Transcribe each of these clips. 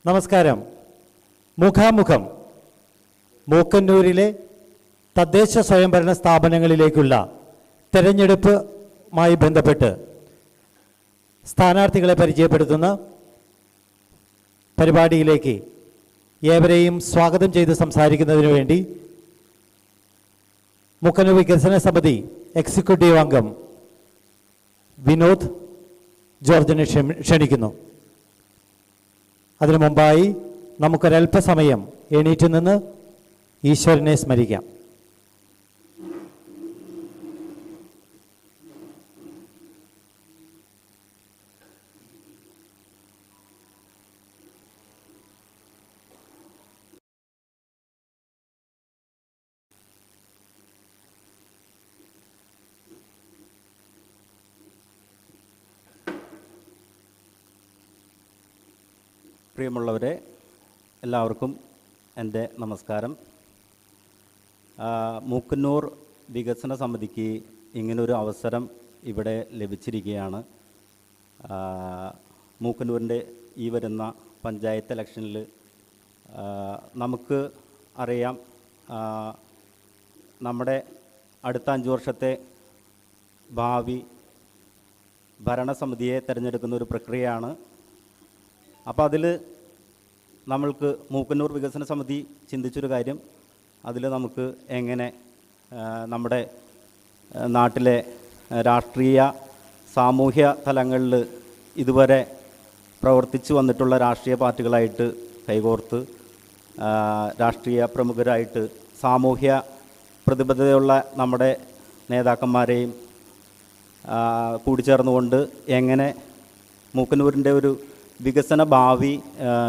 നമസ്കാരം. മുഖാമുഖം മൂക്കന്നൂരിലെ തദ്ദേശ സ്വയംഭരണ സ്ഥാപനങ്ങളിലേക്കുള്ള തെരഞ്ഞെടുപ്പുമായി ബന്ധപ്പെട്ട് സ്ഥാനാർത്ഥികളെ പരിചയപ്പെടുത്തുന്ന പരിപാടിയിലേക്ക് ഏവരെയും സ്വാഗതം ചെയ്ത് സംസാരിക്കുന്നതിന് വേണ്ടി മൂക്കന്നൂർ വികസന സമിതി എക്സിക്യൂട്ടീവ് അംഗം വിനോദ് ജോർജിനെ ക്ഷണിക്കുന്നു. അതിനു മുമ്പായി നമുക്കൊരല്പസമയം എണീറ്റ് നിന്ന് ഈശ്വരനെ സ്മരിക്കാം. പ്രിയമുള്ളവരെ, എല്ലാവർക്കും എൻ്റെ നമസ്കാരം. മൂക്കന്നൂർ വികസന സമിതിക്ക് ഇങ്ങനൊരു അവസരം ഇവിടെ ലഭിച്ചിരിക്കുകയാണ്. മൂക്കന്നൂരിൻ്റെ ഈ വരുന്ന പഞ്ചായത്ത് ഇലക്ഷനിൽ നമുക്ക് അറിയാം, നമ്മുടെ അടുത്ത 5 വർഷത്തെ ഭാവി ഭരണസമിതിയെ തിരഞ്ഞെടുക്കുന്ന ഒരു പ്രക്രിയയാണ്. അപ്പോൾ അതിൽ നമ്മൾക്ക് മൂക്കന്നൂർ വികസന സമിതി ചിന്തിച്ചൊരു കാര്യം, അതിൽ നമുക്ക് എങ്ങനെ നമ്മുടെ നാട്ടിലെ രാഷ്ട്രീയ സാമൂഹ്യ തലങ്ങളിൽ ഇതുവരെ പ്രവർത്തിച്ചു വന്നിട്ടുള്ള രാഷ്ട്രീയ പാർട്ടികളായിട്ട് കൈകോർത്ത് രാഷ്ട്രീയ പ്രമുഖരായിട്ട് സാമൂഹ്യ പ്രതിബദ്ധതയുള്ള നമ്മുടെ നേതാക്കന്മാരെയും കൂടിച്ചേർന്നുകൊണ്ട് എങ്ങനെ മൂക്കന്നൂരിൻ്റെ ഒരു വികസന ഭാവി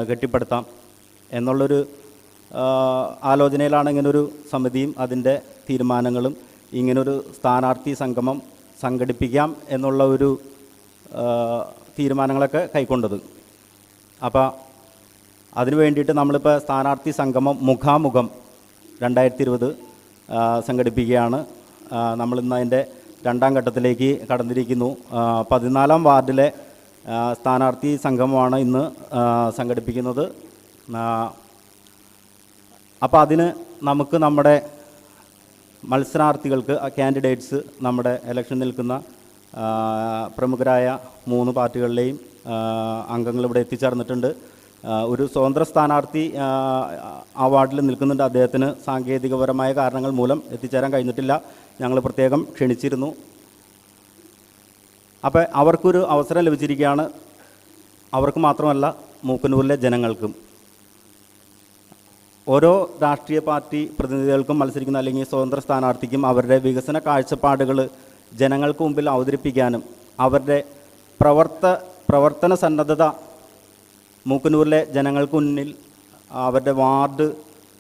കെട്ടിപ്പടുത്താം എന്നുള്ളൊരു ആലോചനയിലാണ് ഇങ്ങനൊരു സമിതിയും അതിൻ്റെ തീരുമാനങ്ങളും ഇങ്ങനൊരു സ്ഥാനാർത്ഥി സംഗമം സംഘടിപ്പിക്കാം എന്നുള്ള ഒരു തീരുമാനങ്ങളൊക്കെ കൈക്കൊണ്ടത്. അപ്പോൾ അതിനു വേണ്ടിയിട്ട് നമ്മളിപ്പോൾ സ്ഥാനാർത്ഥി സംഗമം മുഖാമുഖം 2020 സംഘടിപ്പിക്കുകയാണ്. നമ്മളിന്ന് അതിൻ്റെ 2ാം ഘട്ടത്തിലേക്ക് കടന്നിരിക്കുന്നു. 14ാം വാർഡിലെ സ്ഥാനാർത്ഥി സംഗമമാണ് ഇന്ന് സംഘടിപ്പിക്കുന്നത്. അപ്പോൾ അതിന് നമുക്ക് നമ്മുടെ മത്സരാർത്ഥികൾക്ക് കാൻഡിഡേറ്റ്സ് നമ്മുടെ ഇലക്ഷൻ നിൽക്കുന്ന പ്രമുഖരായ 3 പാർട്ടികളിലെയും അംഗങ്ങൾ ഇവിടെ എത്തിച്ചേർന്നിട്ടുണ്ട്. ഒരു സ്വതന്ത്ര സ്ഥാനാർത്ഥി അവാർഡിൽ നിൽക്കുന്നുണ്ട്. അദ്ദേഹത്തിന് സാങ്കേതികപരമായ കാരണങ്ങൾ മൂലം എത്തിച്ചേരാൻ കഴിഞ്ഞിട്ടില്ല. ഞങ്ങൾ പ്രത്യേകം ക്ഷണിച്ചിരുന്നു. അപ്പോൾ അവർക്കൊരു അവസരം ലഭിച്ചിരിക്കുകയാണ്. അവർക്ക് മാത്രമല്ല, മൂക്കന്നൂരിലെ ജനങ്ങൾക്കും. ഓരോ രാഷ്ട്രീയ പാർട്ടി പ്രതിനിധികൾക്കും മത്സരിക്കുന്ന അല്ലെങ്കിൽ സ്വതന്ത്ര സ്ഥാനാർത്ഥിക്കും അവരുടെ വികസന കാഴ്ചപ്പാടുകൾ ജനങ്ങൾക്ക് മുമ്പിൽ അവതരിപ്പിക്കാനും അവരുടെ പ്രവർത്തന സന്നദ്ധത മൂക്കന്നൂരിലെ ജനങ്ങൾക്ക് മുന്നിൽ, അവരുടെ വാർഡ്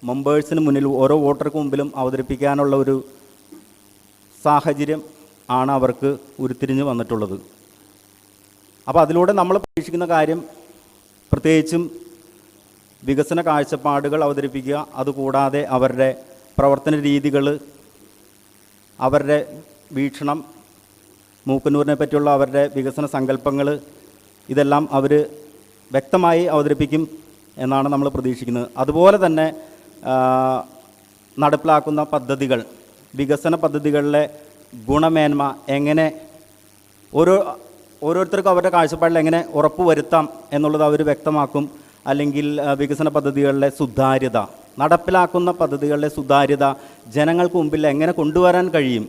മെമ്പേഴ്സിന് മുന്നിൽ, ഓരോ വോട്ടർക്ക് മുമ്പിലും അവതരിപ്പിക്കാനുള്ള ഒരു സാഹചര്യം ആണ് അവർക്ക് ഉരുത്തിരിഞ്ഞ് വന്നിട്ടുള്ളത്. അപ്പോൾ അതിലൂടെ നമ്മൾ പ്രതീക്ഷിക്കുന്ന കാര്യം പ്രത്യേകിച്ചും വികസന കാഴ്ചപ്പാടുകൾ അവതരിപ്പിക്കുക, അതുകൂടാതെ അവരുടെ പ്രവർത്തന രീതികൾ, അവരുടെ വീക്ഷണം, മൂക്കന്നൂരിനെ പറ്റിയുള്ള അവരുടെ വികസന സങ്കല്പങ്ങൾ, ഇതെല്ലാം അവർ വ്യക്തമായി അവതരിപ്പിക്കും എന്നാണ് നമ്മൾ പ്രതീക്ഷിക്കുന്നത്. അതുപോലെ തന്നെ നടപ്പിലാക്കുന്ന പദ്ധതികൾ, വികസന പദ്ധതികളിലെ ഗുണമേന്മ എങ്ങനെ ഓരോരുത്തർക്കും അവരുടെ കാഴ്ചപ്പാടിൽ എങ്ങനെ ഉറപ്പുവരുത്താം എന്നുള്ളത് അവർ വ്യക്തമാക്കും. അല്ലെങ്കിൽ വികസന പദ്ധതികളിലെ സുതാര്യത, നടപ്പിലാക്കുന്ന പദ്ധതികളിലെ സുതാര്യത ജനങ്ങൾക്ക് മുമ്പിൽ എങ്ങനെ കൊണ്ടുവരാൻ കഴിയും,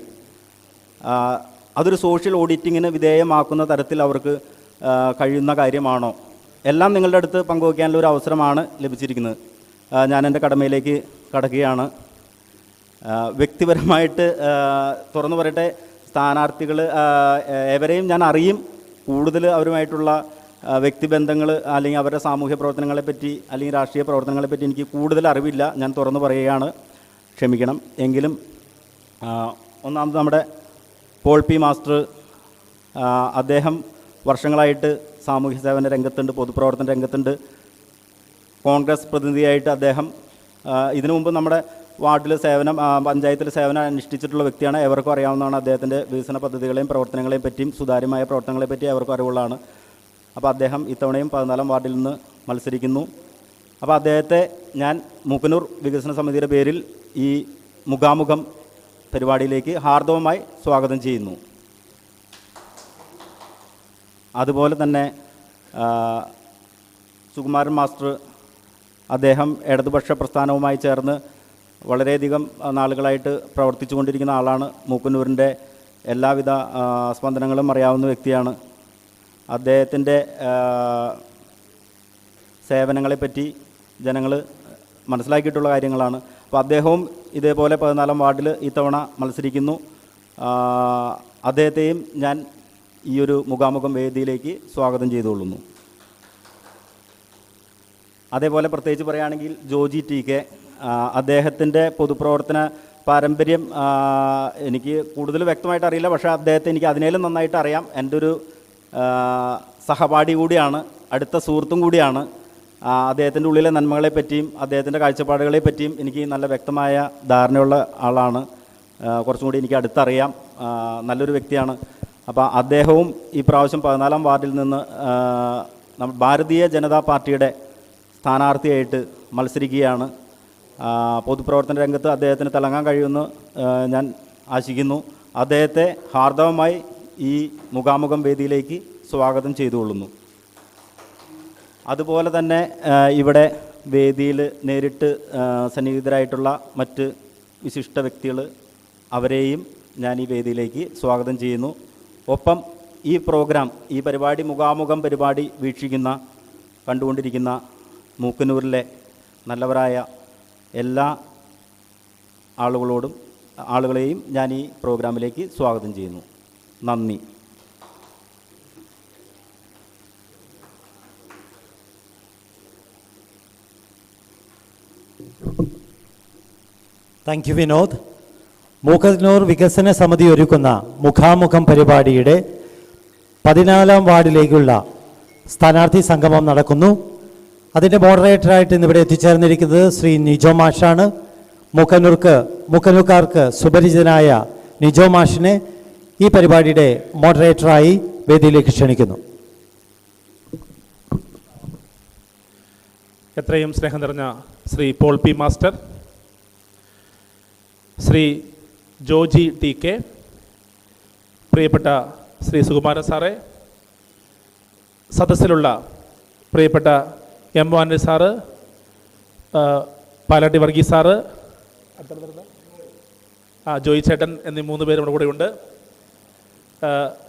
അതൊരു സോഷ്യൽ ഓഡിറ്റിങ്ങിന് വിധേയമാക്കുന്ന തരത്തിൽ അവർക്ക് കഴിയുന്ന കാര്യമാണോ, എല്ലാം നിങ്ങളുടെ അടുത്ത് പങ്കുവയ്ക്കാനുള്ള ഒരു അവസരമാണ് ലഭിച്ചിരിക്കുന്നത്. ഞാൻ എൻ്റെ കടമയിലേക്ക് കടക്കുകയാണ്. വ്യക്തിപരമായിട്ട് തുറന്നു പറയട്ടെ, സ്ഥാനാർത്ഥികൾ ഏവരെയും ഞാൻ അറിയും. കൂടുതൽ അവരുമായിട്ടുള്ള വ്യക്തിബന്ധങ്ങൾ അല്ലെങ്കിൽ അവരുടെ സാമൂഹ്യ പ്രവർത്തനങ്ങളെപ്പറ്റി അല്ലെങ്കിൽ രാഷ്ട്രീയ പ്രവർത്തനങ്ങളെപ്പറ്റി എനിക്ക് കൂടുതൽ അറിവില്ല. ഞാൻ തുറന്നു പറയുകയാണ്, ക്ഷമിക്കണം. എങ്കിലും ഒന്നാമത് നമ്മുടെ പോൾ പി മാസ്റ്റർ, അദ്ദേഹം വർഷങ്ങളായിട്ട് സാമൂഹ്യ സേവന രംഗത്തുണ്ട്, പൊതുപ്രവർത്തന രംഗത്തുണ്ട്. കോൺഗ്രസ് പ്രതിനിധിയായിട്ട് അദ്ദേഹം ഇതിനു മുമ്പ് നമ്മുടെ വാർഡിൽ പഞ്ചായത്തിൽ സേവനം അനുഷ്ഠിച്ചിട്ടുള്ള വ്യക്തിയാണ്. എവർക്കും അറിയാവുന്നതാണ്. അദ്ദേഹത്തിൻ്റെ വികസന പദ്ധതികളെയും പ്രവർത്തനങ്ങളെയും പറ്റിയും സുതാര്യമായ പ്രവർത്തനങ്ങളെ പറ്റി എവർക്കും അറിവുള്ളതാണ്. അപ്പോൾ അദ്ദേഹം ഇത്തവണയും 14ാം വാർഡിൽ നിന്ന് മത്സരിക്കുന്നു. അപ്പോൾ അദ്ദേഹത്തെ ഞാൻ മൂക്കന്നൂർ വികസന സമിതിയുടെ പേരിൽ ഈ മുഖാമുഖം പരിപാടിയിലേക്ക് ഹാർദവമായി സ്വാഗതം ചെയ്യുന്നു. അതുപോലെ തന്നെ സുകുമാരൻ മാസ്റ്റർ, അദ്ദേഹം ഇടതുപക്ഷ പ്രസ്ഥാനവുമായി ചേർന്ന് വളരെയധികം നാളുകളായിട്ട് പ്രവർത്തിച്ചു കൊണ്ടിരിക്കുന്ന ആളാണ്. മൂക്കന്നൂരിൻ്റെ എല്ലാവിധ സ്പന്ദനങ്ങളും അറിയാവുന്ന വ്യക്തിയാണ്. അദ്ദേഹത്തിൻ്റെ സേവനങ്ങളെപ്പറ്റി ജനങ്ങൾ മനസ്സിലാക്കിയിട്ടുള്ള കാര്യങ്ങളാണ്. അപ്പോൾ അദ്ദേഹവും ഇതേപോലെ 14-ാം വാർഡിൽ ഇത്തവണ മത്സരിക്കുന്നു. അദ്ദേഹത്തെയും ഞാൻ ഈ ഒരു മുഖാമുഖം വേദിയിലേക്ക് സ്വാഗതം ചെയ്തുകൊള്ളുന്നു. അതേപോലെ പ്രത്യേകിച്ച് പറയുകയാണെങ്കിൽ ജോജി TK, അദ്ദേഹത്തിൻ്റെ പൊതുപ്രവർത്തന പാരമ്പര്യം എനിക്ക് കൂടുതൽ വ്യക്തമായിട്ട് അറിയില്ല. പക്ഷേ അദ്ദേഹത്തെ എനിക്ക് അതിനേലും നന്നായിട്ട് അറിയാം. എൻ്റെ ഒരു സഹപാഠി കൂടിയാണ്, അടുത്ത സുഹൃത്തും കൂടിയാണ്. അദ്ദേഹത്തിൻ്റെ ഉള്ളിലെ നന്മകളെ പറ്റിയും അദ്ദേഹത്തിൻ്റെ കാഴ്ചപ്പാടുകളെ പറ്റിയും എനിക്ക് നല്ല വ്യക്തമായ ധാരണയുള്ള ആളാണ്. കുറച്ചും കൂടി എനിക്ക് അടുത്തറിയാം. നല്ലൊരു വ്യക്തിയാണ്. അപ്പോൾ അദ്ദേഹവും ഈ പ്രാവശ്യം 14-ാം വാർഡിൽ നിന്ന് ഭാരതീയ ജനതാ പാർട്ടിയുടെ സ്ഥാനാർത്ഥിയായിട്ട് മത്സരിക്കുകയാണ്. പൊതുപ്രവർത്തന രംഗത്ത് അദ്ദേഹത്തിന് തിളങ്ങാൻ കഴിയുമെന്ന് ഞാൻ ആശിക്കുന്നു. അദ്ദേഹത്തെ ഹാർദവമായി ഈ മുഖാമുഖം വേദിയിലേക്ക് സ്വാഗതം ചെയ്തുകൊള്ളുന്നു. അതുപോലെ തന്നെ ഇവിടെ വേദിയിൽ നേരിട്ട് സന്നിഹിതരായിട്ടുള്ള മറ്റ് വിശിഷ്ട വ്യക്തികൾ, അവരെയും ഞാൻ ഈ വേദിയിലേക്ക് സ്വാഗതം ചെയ്യുന്നു. ഒപ്പം ഈ പ്രോഗ്രാം, ഈ പരിപാടി, മുഖാമുഖം പരിപാടി വീക്ഷിക്കുന്ന, കണ്ടുകൊണ്ടിരിക്കുന്ന മൂക്കന്നൂരിലെ നല്ലവരായ എല്ലാ ആളുകളെയും ഞാൻ ഈ പ്രോഗ്രാമിലേക്ക് സ്വാഗതം ചെയ്യുന്നു. നന്ദി. Thank you Vinod. മൂക്കന്നൂർ വികസന സമിതി ഒരുക്കുന്ന മുഖാമുഖം പരിപാടിയുടെ 14-ാം വാർഡിലേക്കുള്ള സ്ഥാനാർത്ഥി സംഗമം നടക്കുന്നു. അതിൻ്റെ മോഡറേറ്ററായിട്ട് ഇന്നിവിടെ എത്തിച്ചേർന്നിരിക്കുന്നത് ശ്രീ നിജോ മാഷാണ്. മൂക്കന്നൂർക്കാർക്ക് സുപരിചിതനായ നിജോ മാഷിനെ ഈ പരിപാടിയുടെ മോഡറേറ്ററായി വേദിയിലേക്ക് ക്ഷണിക്കുന്നു. എത്രയും സ്നേഹം നിറഞ്ഞ Shri Paul P master, Shri Joji TK, പ്രിയപ്പെട്ട ശ്രീ സുകുമാരൻ സാറേ, സദസ്സിലുള്ള പ്രിയപ്പെട്ട M. Antony sir, Palatty Varghese sir, Joy ചേട്ടൻ എന്നീ 3 പേരും കൂടെ ഉണ്ട്.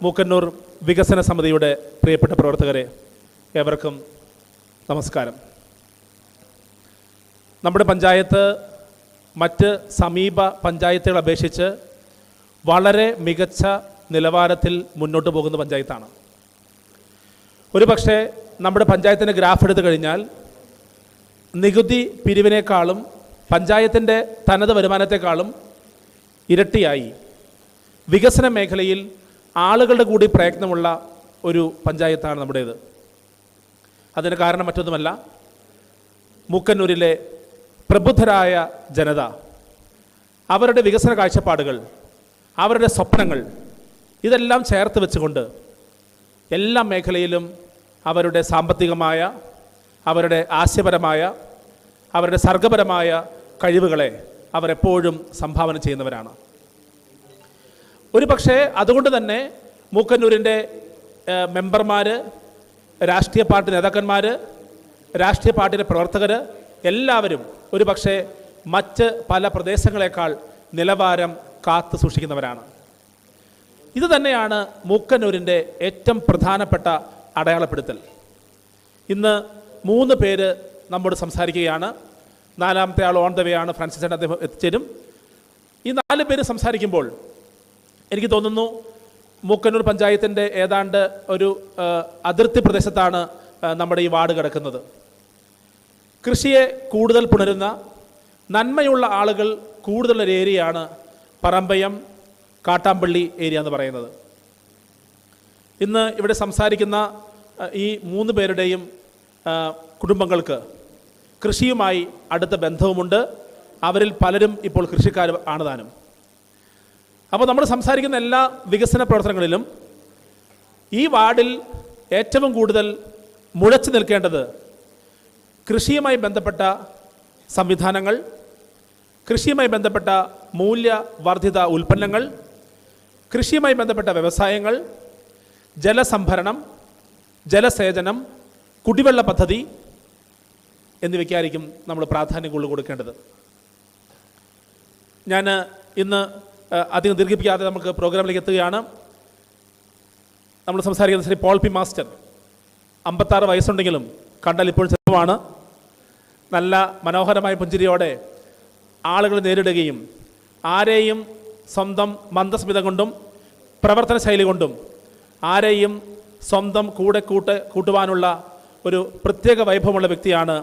മൂക്കന്നൂർ വികസന സമിതിയുടെ പ്രിയപ്പെട്ട പ്രവർത്തകരെ, ഏവർക്കും നമസ്കാരം. നമ്മുടെ പഞ്ചായത്ത് മറ്റ് സമീപ പഞ്ചായത്തുകളെ അപേക്ഷിച്ച് വളരെ മികച്ച നിലവാരത്തിൽ മുന്നോട്ട് പോകുന്ന പഞ്ചായത്താണ്. ഒരു പക്ഷേ നമ്മുടെ പഞ്ചായത്തിൻ്റെ ഗ്രാഫ് എടുത്തു കഴിഞ്ഞാൽ നികുതി പിരിവിനേക്കാളും പഞ്ചായത്തിൻ്റെ തനത് വരുമാനത്തെക്കാളും ഇരട്ടിയായി വികസന മേഖലയിൽ ആളുകളുടെ കൂടി പ്രയത്നമുള്ള ഒരു പഞ്ചായത്താണ് നമ്മുടേത്. അതിന് കാരണം മറ്റൊന്നുമല്ല, മൂക്കന്നൂരിലെ പ്രബുദ്ധരായ ജനത അവരുടെ വികസന കാഴ്ചപ്പാടുകൾ, അവരുടെ സ്വപ്നങ്ങൾ ഇതെല്ലാം ചേർത്ത് വെച്ചുകൊണ്ട് എല്ലാ മേഖലയിലും അവരുടെ സാമ്പത്തികമായ, അവരുടെ ആശയപരമായ, അവരുടെ സർഗപരമായ കഴിവുകളെ അവരെപ്പോഴും സംഭാവന ചെയ്യുന്നവരാണ്. ഒരു പക്ഷേ അതുകൊണ്ട് തന്നെ മൂക്കന്നൂരിൻ്റെ മെമ്പർമാർ, രാഷ്ട്രീയ പാർട്ടി നേതാക്കന്മാർ, രാഷ്ട്രീയ പാർട്ടിയുടെ പ്രവർത്തകർ എല്ലാവരും ഒരു പക്ഷേ മറ്റ് പല പ്രദേശങ്ങളെക്കാൾ നിലവാരം കാത്തു സൂക്ഷിക്കുന്നവരാണ്. ഇത് തന്നെയാണ് മൂക്കന്നൂരിൻ്റെ ഏറ്റവും പ്രധാനപ്പെട്ട അടയാളപ്പെടുത്തൽ. ഇന്ന് 3 പേര് നമ്മോട് സംസാരിക്കുകയാണ്. 4ാമത്തെ ആൾ ഓൺ ദ വേ ആണ്, ഫ്രാൻസിസ് ചേട്ടൻ അദ്ദേഹം എത്തിച്ചേരും. ഈ 4 പേര് സംസാരിക്കുമ്പോൾ എനിക്ക് തോന്നുന്നു മൂക്കന്നൂർ പഞ്ചായത്തിൻ്റെ ഏതാണ്ട് ഒരു അതിർത്തി പ്രദേശത്താണ് നമ്മുടെ ഈ വാർഡ് കിടക്കുന്നത്. കൃഷിയെ കൂടുതൽ പുണരുന്ന, നന്മയുള്ള ആളുകൾ കൂടുതലൊരു ഏരിയയാണ് പറമ്പയം, കാട്ടാമ്പള്ളി ഏരിയ എന്ന് പറയുന്നത്. ഇന്ന് ഇവിടെ സംസാരിക്കുന്ന ഈ 3 പേരുടെയും കുടുംബങ്ങൾക്ക് കൃഷിയുമായി അടുത്ത ബന്ധവുമുണ്ട്. അവരിൽ പലരും ഇപ്പോൾ കൃഷിക്കാർ ആണ് താനും. അപ്പോൾ നമ്മൾ സംസാരിക്കുന്ന എല്ലാ വികസന പ്രവർത്തനങ്ങളിലും ഈ വാർഡിൽ ഏറ്റവും കൂടുതൽ മുഴച്ചു നിൽക്കേണ്ടത് കൃഷിയുമായി ബന്ധപ്പെട്ട സംവിധാനങ്ങൾ, കൃഷിയുമായി ബന്ധപ്പെട്ട മൂല്യവർദ്ധിത ഉൽപ്പന്നങ്ങൾ, കൃഷിയുമായി ബന്ധപ്പെട്ട വ്യവസായങ്ങൾ, ജലസംഭരണം, ജലസേചനം, കുടിവെള്ള പദ്ധതി എന്നിവയ്ക്കായിരിക്കും നമ്മൾ പ്രാധാന്യം കൂടുതൽ കൊടുക്കേണ്ടത്. ഞാൻ ഇന്ന് അധികം ദീർഘിപ്പിക്കാതെ നമുക്ക് പ്രോഗ്രാമിലേക്ക് എത്തുകയാണ്. നമ്മൾ സംസാരിക്കുന്നത് ശ്രീ പോൾ പി മാസ്റ്റർ. 56 വയസ്സുണ്ടെങ്കിലും കണ്ടാൽ ഇപ്പോൾ ചെറുപ്പമാണ്. നല്ല മനോഹരമായ പുഞ്ചിരിയോടെ ആളുകൾ നേരിടുകയും ആരെയും സ്വന്തം മന്ദസ്മിതം കൊണ്ടും പ്രവർത്തന ശൈലി കൊണ്ടും ആരെയും സ്വന്തം കൂട്ടുവാനുള്ള ഒരു പ്രത്യേക വൈഭവമുള്ള വ്യക്തിയാണ്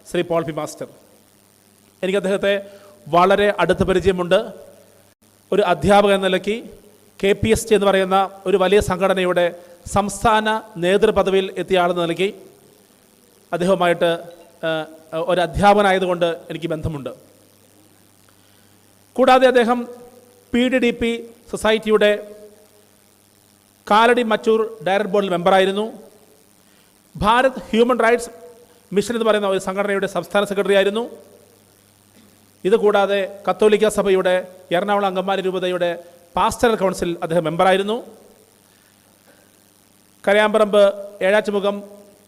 ശ്രീ പോൾ പി മാസ്റ്റർ. എനിക്ക് അദ്ദേഹത്തെ വളരെ അടുത്ത പരിചയമുണ്ട്. ഒരു അധ്യാപകൻ എന്ന നിലയ്ക്ക് KPST എന്ന് പറയുന്ന ഒരു വലിയ സംഘടനയുടെ സംസ്ഥാന നേതൃപദവിയിൽ എത്തിയ ആളെന്ന നിലയ്ക്ക് അദ്ദേഹവുമായിട്ട് ഒരു അധ്യാപകനായതുകൊണ്ട് എനിക്ക് ബന്ധമുണ്ട്. കൂടാതെ അദ്ദേഹം PDDP സൊസൈറ്റിയുടെ കാലടി മച്ചൂർ ഡയറക്ടർ ബോർഡിൽ മെമ്പറായിരുന്നു. ഭാരത് ഹ്യൂമൻ റൈറ്റ്സ് മിഷൻ എന്ന് പറയുന്ന ഒരു സംഘടനയുടെ സംസ്ഥാന സെക്രട്ടറി ആയിരുന്നു. ഇതുകൂടാതെ കത്തോലിക്ക സഭയുടെ എറണാകുളം അങ്കമാലി രൂപതയുടെ പാസ്റ്ററൽ കൗൺസിൽ അദ്ദേഹം മെമ്പറായിരുന്നു. കരയാമ്പറമ്പ് ഏഴാറ്റുമുഖം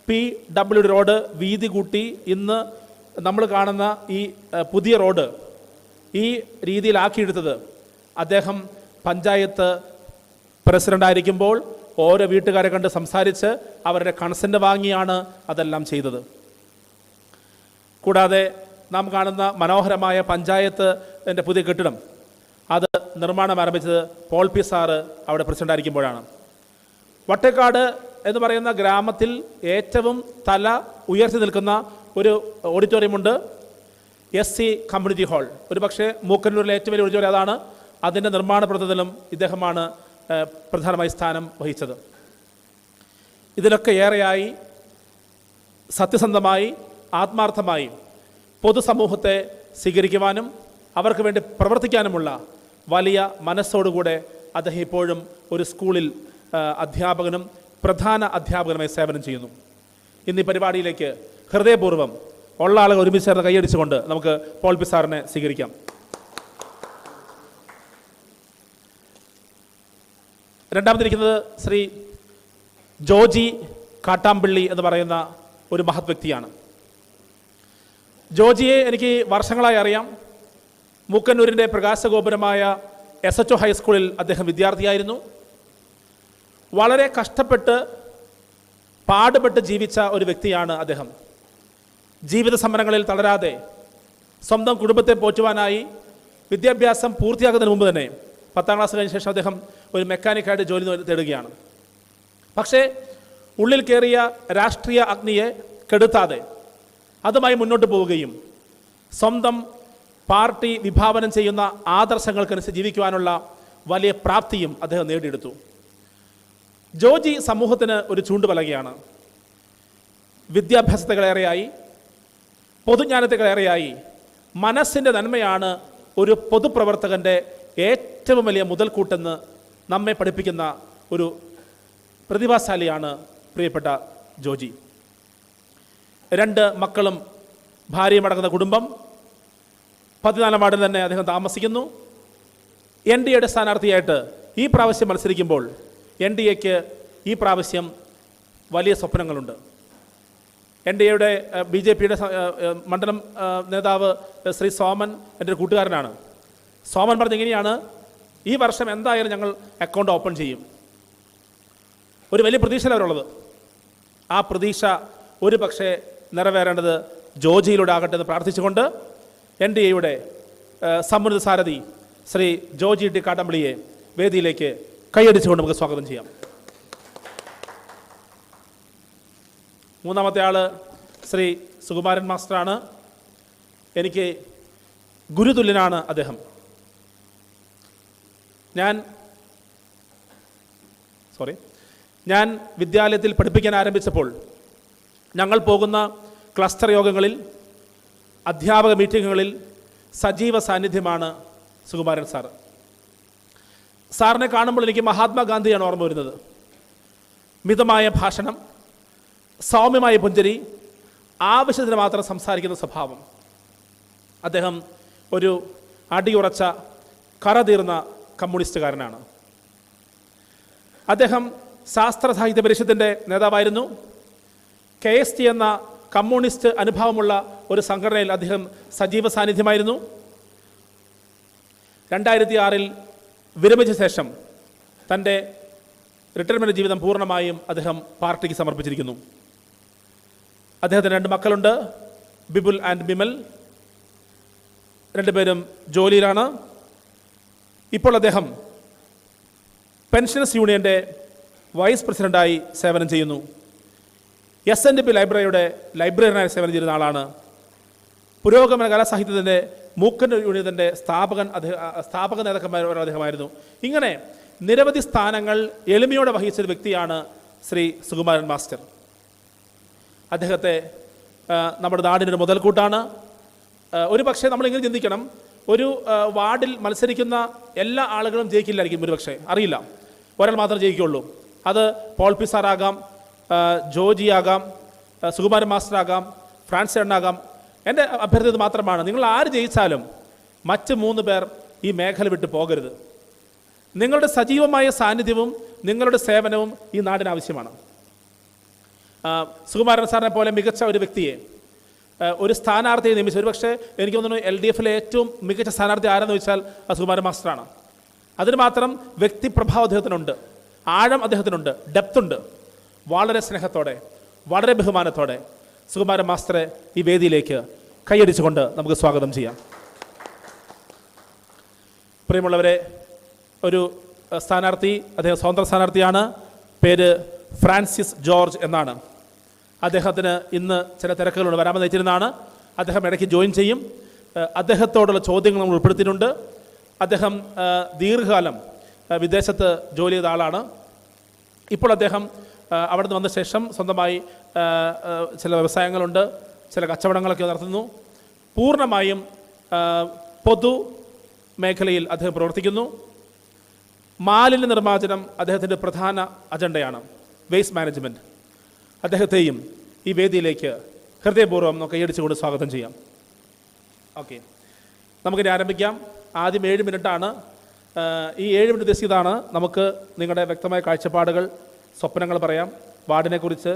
PW റോഡ് വീതി കൂട്ടി ഇന്ന് നമ്മൾ കാണുന്ന ഈ പുതിയ റോഡ് ഈ രീതിയിലാക്കിയെടുത്തത് അദ്ദേഹം പഞ്ചായത്ത് പ്രസിഡൻ്റായിരിക്കുമ്പോൾ ഓരോ വീട്ടുകാരെ കണ്ട് സംസാരിച്ച് അവരുടെ കൺസെൻ്റ് വാങ്ങിയാണ് അതെല്ലാം ചെയ്തത്. കൂടാതെ നാം കാണുന്ന മനോഹരമായ പഞ്ചായത്തിൻ്റെ പുതിയ കെട്ടിടം അത് നിർമ്മാണം ആരംഭിച്ചത് പോൾ പി സാറ് അവിടെ പ്രസിഡൻ്റായിരിക്കുമ്പോഴാണ്. വട്ടേക്കാട് എന്ന് പറയുന്ന ഗ്രാമത്തിൽ ഏറ്റവും തല ഉയർത്തി നിൽക്കുന്ന ഒരു ഓഡിറ്റോറിയമുണ്ട്, SC കമ്മ്യൂണിറ്റി ഹാൾ. ഒരു പക്ഷേ മൂക്കന്നൂരിലെ ഏറ്റവും വലിയ ഓഡിറ്റോറിയം അതാണ്. അതിൻ്റെ നിർമ്മാണ പ്രവർത്തനത്തിലും ഇദ്ദേഹമാണ് പ്രധാനമായി സ്ഥാനം വഹിച്ചത്. ഇതിലൊക്കെ ഏറെയായി സത്യസന്ധമായി ആത്മാർത്ഥമായി പൊതുസമൂഹത്തെ സ്വീകരിക്കുവാനും അവർക്ക് വേണ്ടി പ്രവർത്തിക്കാനുമുള്ള വലിയ മനസ്സോടുകൂടെ അദ്ദേഹം ഇപ്പോഴും ഒരു സ്കൂളിൽ അധ്യാപകനും പ്രധാന അധ്യാപകനുമായി സേവനം ചെയ്യുന്നു. ഇന്ന് ഈ പരിപാടിയിലേക്ക് ഹൃദയപൂർവ്വം ഉള്ള ആളുകൾ ഒരുമിച്ച് ചേർന്ന് കൈയടിച്ചുകൊണ്ട് നമുക്ക് പോൾ പി സാറിനെ സ്വീകരിക്കാം. രണ്ടാമതിരിക്കുന്നത് ശ്രീ ജോജി കാട്ടാമ്പള്ളി എന്ന് പറയുന്ന ഒരു മഹത് വ്യക്തിയാണ്. ജോജിയെ എനിക്ക് വർഷങ്ങളായി അറിയാം. മൂക്കന്നൂരിൻ്റെ പ്രകാശഗോപുരമായ SHO ഹൈസ്കൂളിൽ അദ്ദേഹം വിദ്യാർത്ഥിയായിരുന്നു. വളരെ കഷ്ടപ്പെട്ട് പാടുപെട്ട് ജീവിച്ച ഒരു വ്യക്തിയാണ് അദ്ദേഹം. ജീവിത സമരങ്ങളിൽ തളരാതെ സ്വന്തം കുടുംബത്തെ പോറ്റുവാനായി വിദ്യാഭ്യാസം പൂർത്തിയാക്കുന്നതിന് മുമ്പ് തന്നെ 10ാം ക്ലാസ് കഴിഞ്ഞ ശേഷം അദ്ദേഹം ഒരു മെക്കാനിക്കായിട്ട് ജോലി തേടുകയാണ്. പക്ഷേ ഉള്ളിൽ കയറിയ രാഷ്ട്രീയ അഗ്നിയെ കെടുത്താതെ അതുമായി മുന്നോട്ട് പോവുകയും സ്വന്തം പാർട്ടി വിഭാവനം ചെയ്യുന്ന ആദർശങ്ങൾക്കനുസരിച്ച് ജീവിക്കുവാനുള്ള വലിയ പ്രാപ്തിയും അദ്ദേഹം നേടിയെടുത്തു. ജോജി സമൂഹത്തിന് ഒരു ചൂണ്ടുപലകയാണ്. വിദ്യാഭ്യാസത്തെകളേറെയായി പൊതുജ്ഞാനത്തെകളേറെയായി മനസ്സിൻ്റെ നന്മയാണ് ഒരു പൊതുപ്രവർത്തകൻ്റെ ഏറ്റവും വലിയ മുതൽക്കൂട്ടെന്ന് നമ്മെ പഠിപ്പിക്കുന്ന ഒരു പ്രതിഭാശാലിയാണ് പ്രിയപ്പെട്ട ജോജി. 2 മക്കളും ഭാര്യയും അടങ്ങുന്ന കുടുംബം. 14ാം വാർഡിൽ തന്നെ അദ്ദേഹം താമസിക്കുന്നു. NDAയുടെ സ്ഥാനാർത്ഥിയായിട്ട് ഈ പ്രാവശ്യം മത്സരിക്കുമ്പോൾ NDAക്ക് ഈ പ്രാവശ്യം വലിയ സ്വപ്നങ്ങളുണ്ട്. NDAയുടെ BJPയുടെ മണ്ഡലം നേതാവ് ശ്രീ സോമൻ എൻ്റെ ഒരു കൂട്ടുകാരനാണ്. സോമൻ പറഞ്ഞെങ്ങനെയാണ്, ഈ വർഷം എന്തായാലും ഞങ്ങൾ അക്കൗണ്ട് ഓപ്പൺ ചെയ്യും. ഒരു വലിയ പ്രതീക്ഷ അവരുള്ളത്. ആ പ്രതീക്ഷ ഒരു പക്ഷേ നിറവേറേണ്ടത് ജോജിയിലൂടെ ആകട്ടെ എന്ന് പ്രാർത്ഥിച്ചുകൊണ്ട് NDAയുടെ സമ്മതിത സാരഥി ശ്രീ ജോജി ടി കാട്ടാമ്പള്ളിയെ വേദിയിലേക്ക് കൈയടിച്ചുകൊണ്ട് നമുക്ക് സ്വാഗതം ചെയ്യാം. മൂന്നാമത്തെ ആൾ ശ്രീ സുകുമാരൻ മാസ്റ്ററാണ്. എനിക്ക് ഗുരുതുല്യനാണ് അദ്ദേഹം. ഞാൻ വിദ്യാലയത്തിൽ പഠിപ്പിക്കാൻ ആരംഭിച്ചപ്പോൾ ഞങ്ങൾ പോകുന്ന ക്ലസ്റ്റർ യോഗങ്ങളിൽ, അധ്യാപക മീറ്റിങ്ങുകളിൽ സജീവ സാന്നിധ്യമാണ് സുകുമാരൻ സാർ. സാറിനെ കാണുമ്പോൾ എനിക്ക് മഹാത്മാഗാന്ധിയാണ് ഓർമ്മ വരുന്നത്. മിതമായ ഭാഷണം, സൗമ്യമായ പുഞ്ചിരി, ആവശ്യത്തിന് മാത്രം സംസാരിക്കുന്ന സ്വഭാവം. അദ്ദേഹം ഒരു അടിയുറച്ച കറതീർന്ന കമ്മ്യൂണിസ്റ്റുകാരനാണ്. അദ്ദേഹം ശാസ്ത്ര സാഹിത്യ പരിഷത്തിൻ്റെ നേതാവായിരുന്നു. KST എന്ന കമ്മ്യൂണിസ്റ്റ് അനുഭാവമുള്ള ഒരു സംഘടനയിൽ അദ്ദേഹം സജീവ സാന്നിധ്യമായിരുന്നു. 2006 വിരമിച്ച ശേഷം തൻ്റെ റിട്ടയർമെൻറ്റ് ജീവിതം പൂർണ്ണമായും അദ്ദേഹം പാർട്ടിക്ക് സമർപ്പിച്ചിരിക്കുന്നു. അദ്ദേഹത്തിന് 2 മക്കളുണ്ട്, ബിബുൽ ആൻഡ് ബിമൽ. 2 പേരും ജോലിയിലാണ്. ഇപ്പോൾ അദ്ദേഹം പെൻഷനേഴ്സ് യൂണിയൻ്റെ വൈസ് പ്രസിഡൻ്റായി സേവനം ചെയ്യുന്നു. SNDP ലൈബ്രറിയുടെ ലൈബ്രറിയനായി സേവനം ചെയ്യുന്ന ആളാണ്. പുരോഗമന കലാസാഹിത്യത്തിൻ്റെ മൂക്കന്നൂർ യൂണിയത്തിൻ്റെ സ്ഥാപക നേതാക്കന്മാർ അദ്ദേഹമായിരുന്നു. ഇങ്ങനെ നിരവധി സ്ഥാനങ്ങൾ എളിമയോടെ വഹിച്ചൊരു വ്യക്തിയാണ് ശ്രീ സുകുമാരൻ മാസ്റ്റർ. അദ്ദേഹത്തെ നമ്മുടെ നാടിനൊരു മുതൽക്കൂട്ടാണ്. ഒരു പക്ഷേ നമ്മളിങ്ങനെ ചിന്തിക്കണം, ഒരു വാർഡിൽ മത്സരിക്കുന്ന എല്ലാ ആളുകളും ജയിക്കില്ലായിരിക്കും, ഒരു പക്ഷേ അറിയില്ല, ഒരാൾ മാത്രമേ ജയിക്കുകയുള്ളൂ. അത് പോൾ പി സാറാകാം, ജോജി ആകാം, സുകുമാരൻ മാസ്റ്റർ ആകാം, ഫ്രാൻസ് ചേട്ടനാകാം. എൻ്റെ അഭ്യർത്ഥന മാത്രമാണ്, നിങ്ങൾ ആര് ജയിച്ചാലും മറ്റ് 3 പേർ ഈ മേഖല വിട്ട് പോകരുത്. നിങ്ങളുടെ സജീവമായ സാന്നിധ്യവും നിങ്ങളുടെ സേവനവും ഈ നാടിന് ആവശ്യമാണ്. സുകുമാരൻ സാറിനെ പോലെ മികച്ച ഒരു വ്യക്തിയെ, ഒരു സ്ഥാനാർത്ഥിയെ നിയമിച്ചു. ഒരു പക്ഷേ എനിക്ക് തോന്നുന്നു LDFിലെ ഏറ്റവും മികച്ച സ്ഥാനാർത്ഥി ആരെന്ന് ചോദിച്ചാൽ സുകുമാരൻ മാസ്റ്ററാണ്. അതിന് മാത്രം വ്യക്തിപ്രഭാവം അദ്ദേഹത്തിനുണ്ട്, ആഴം അദ്ദേഹത്തിനുണ്ട്, ഡെപ്തുണ്ട്. വളരെ സ്നേഹത്തോടെ, വളരെ ബഹുമാനത്തോടെ സുകുമാരൻ മാസ്റ്ററെ ഈ വേദിയിലേക്ക് കൈയടിച്ചുകൊണ്ട് നമുക്ക് സ്വാഗതം ചെയ്യാം. പ്രിയമുള്ളവരെ, ഒരു സ്ഥാനാർത്ഥി, അദ്ദേഹം സ്വതന്ത്ര സ്ഥാനാർത്ഥിയാണ്. പേര് ഫ്രാൻസിസ് ജോർജ് എന്നാണ്. അദ്ദേഹത്തിന് ഇന്ന് ചില തിരക്കുകളുണ്ട്, വരാമെന്ന് വെച്ചിരുന്നതാണ്. അദ്ദേഹം ഇടയ്ക്ക് ജോയിൻ ചെയ്യും. അദ്ദേഹത്തോടുള്ള ചോദ്യങ്ങൾ നമ്മൾ ഉൾപ്പെടുത്തിയിട്ടുണ്ട്. അദ്ദേഹം ദീർഘകാലം വിദേശത്ത് ജോലി ചെയ്ത ആളാണ്. ഇപ്പോൾ അദ്ദേഹം അവിടെ നിന്ന് വന്ന ശേഷം സ്വന്തമായി ചില വ്യവസായങ്ങളുണ്ട്, ചില കച്ചവടങ്ങളൊക്കെ നടത്തുന്നു. പൂർണ്ണമായും പൊതു മേഖലയിൽ അദ്ദേഹം പ്രവർത്തിക്കുന്നു. മാലിന്യ നിർമ്മാർജ്ജനം അദ്ദേഹത്തിൻ്റെ പ്രധാന അജണ്ടയാണ്, വേസ്റ്റ് മാനേജ്മെൻറ്റ്. അദ്ദേഹത്തെയും ഈ വേദിയിലേക്ക് ഹൃദയപൂർവ്വം നമുക്ക് കൈയടിച്ചുകൊണ്ട് സ്വാഗതം ചെയ്യാം. ഓക്കെ, നമുക്കിനി ആരംഭിക്കാം. ആദ്യം 7 മിനിറ്റാണ്. ഈ 7 മിനിറ്റ് ഉദ്ദേശിച്ചതാണ് നമുക്ക് നിങ്ങളുടെ വ്യക്തമായ കാഴ്ചപ്പാടുകൾ, സ്വപ്നങ്ങൾ പറയാം, വാർഡിനെക്കുറിച്ച്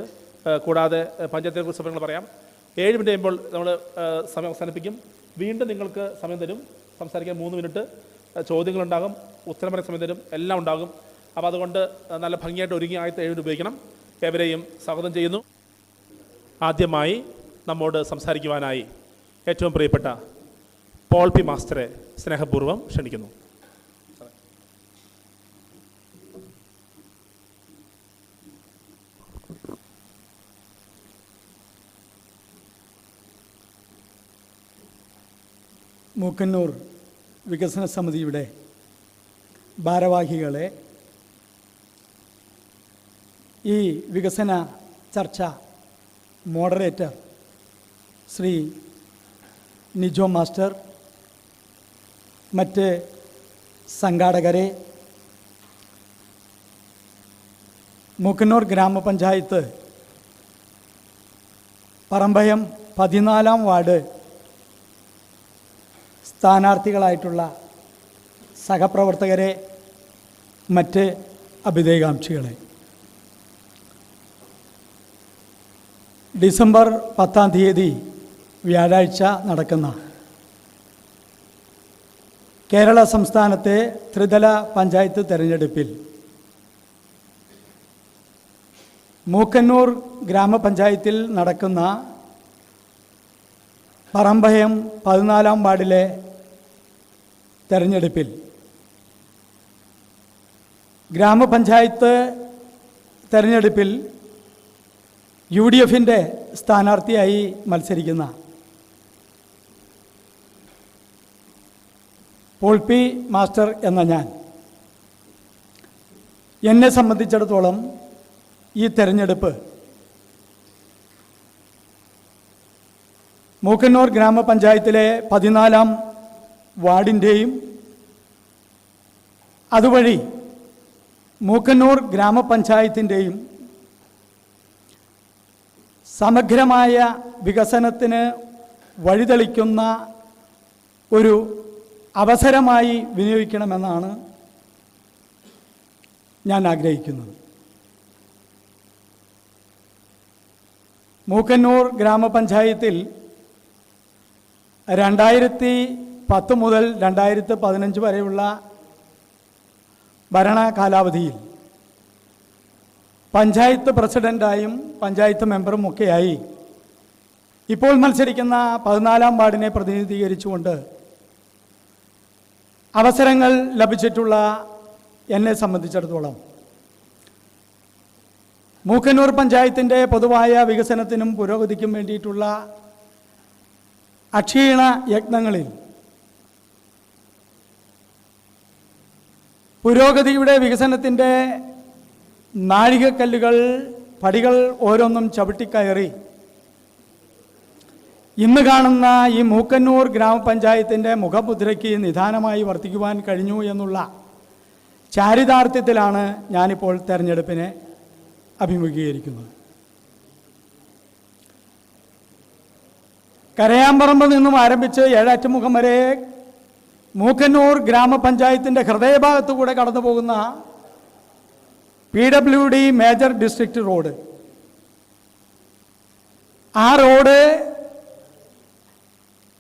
കൂടാതെ പഞ്ചായത്തിനെക്കുറിച്ച് സ്വപ്നങ്ങൾ പറയാം. 7 മിനിറ്റ് കഴിയുമ്പോൾ നമ്മൾ സമയം അവസാനിപ്പിക്കും. വീണ്ടും നിങ്ങൾക്ക് സമയം തരും സംസാരിക്കാൻ 3 മിനിറ്റ്. ചോദ്യങ്ങളുണ്ടാകും, ഉത്തരം പറയാൻ സമയം തരും, എല്ലാം ഉണ്ടാകും. അപ്പോൾ അതുകൊണ്ട് നല്ല ഭംഗിയായിട്ട് ഒരുങ്ങി 7 മിനിറ്റ് ഉപയോഗിക്കണം. ഏവരെയും സ്വാഗതം ചെയ്യുന്നു. ആദ്യമായി നമ്മോട് സംസാരിക്കുവാനായി ഏറ്റവും പ്രിയപ്പെട്ട പോൾ പി മാസ്റ്ററെ സ്നേഹപൂർവ്വം ക്ഷണിക്കുന്നു. മൂക്കന്നൂർ വികസന സമിതിയുടെ ഭാരവാഹികളെ, ഈ വികസന ചർച്ച മോഡറേറ്റർ ശ്രീ നിജോ മാസ്റ്റർ, മറ്റ് സംഘാടകരെ, മൂക്കന്നൂർ ഗ്രാമപഞ്ചായത്ത് പറമ്പയം 14-ാം വാർഡ് സ്ഥാനാർത്ഥികളായിട്ടുള്ള സഹപ്രവർത്തകരെ, മറ്റ് അഭ്യുദയകാംക്ഷികളെ, ഡിസംബർ 10-ാം തീയതി വ്യാഴാഴ്ച നടക്കുന്ന കേരള സംസ്ഥാനത്തെ ത്രിതല പഞ്ചായത്ത് തെരഞ്ഞെടുപ്പിൽ മൂക്കന്നൂർ ഗ്രാമപഞ്ചായത്തിൽ നടക്കുന്ന പറമ്പയം 14-ാം വാർഡിലെ തെരഞ്ഞെടുപ്പിൽ ഗ്രാമപഞ്ചായത്ത് തെരഞ്ഞെടുപ്പിൽ UDFിൻ്റെ സ്ഥാനാർത്ഥിയായി മത്സരിക്കുന്ന പോൾ പി മാസ്റ്റർ എന്ന ഞാൻ, എന്നെ സംബന്ധിച്ചിടത്തോളം ഈ തെരഞ്ഞെടുപ്പ് മൂക്കന്നൂർ ഗ്രാമപഞ്ചായത്തിലെ 14-ാം വാർഡിൻ്റെയും അതുവഴി മൂക്കന്നൂർ ഗ്രാമപഞ്ചായത്തിൻ്റെയും സമഗ്രമായ വികസനത്തിന് വഴിതെളിക്കുന്ന ഒരു അവസരമായി വിനിയോഗിക്കണമെന്നാണ് ഞാൻ ആഗ്രഹിക്കുന്നത്. മൂക്കന്നൂർ ഗ്രാമപഞ്ചായത്തിൽ 2010 മുതൽ 2015 വരെയുള്ള ഭരണ കാലാവധിയിൽ പഞ്ചായത്ത് പ്രസിഡൻ്റായും പഞ്ചായത്ത് മെമ്പറും ഒക്കെയായി ഇപ്പോൾ മത്സരിക്കുന്ന 14-ാം വാർഡിനെ പ്രതിനിധീകരിച്ചുകൊണ്ട് അവസരങ്ങൾ ലഭിച്ചിട്ടുള്ള എന്നെ സംബന്ധിച്ചിടത്തോളം മൂക്കന്നൂർ പഞ്ചായത്തിൻ്റെ പൊതുവായ വികസനത്തിനും പുരോഗതിക്കും വേണ്ടിയിട്ടുള്ള അക്ഷീണ യത്നങ്ങളിൽ പുരോഗതിയുടെ വികസനത്തിൻ്റെ നാഴികക്കല്ലുകൾ പടികൾ ഓരോന്നും ചവിട്ടിക്കയറി ഇന്ന് കാണുന്ന ഈ മൂക്കന്നൂർ ഗ്രാമപഞ്ചായത്തിൻ്റെ മുഖമുദ്രയ്ക്ക് നിദാനമായി വർത്തിക്കുവാൻ കഴിഞ്ഞു എന്നുള്ള ചാരിതാർത്ഥ്യത്തിലാണ് ഞാനിപ്പോൾ തെരഞ്ഞെടുപ്പിനെ അഭിമുഖീകരിക്കുന്നത്. കരയാമ്പറമ്പ് നിന്നും ആരംഭിച്ച് ഏഴാറ്റുമുഖം വരെ മൂക്കന്നൂർ ഗ്രാമപഞ്ചായത്തിൻ്റെ ഹൃദയഭാഗത്തുകൂടെ കടന്നു പോകുന്ന PWD മേജർ ഡിസ്ട്രിക്റ്റ് റോഡ്, ആ റോഡ്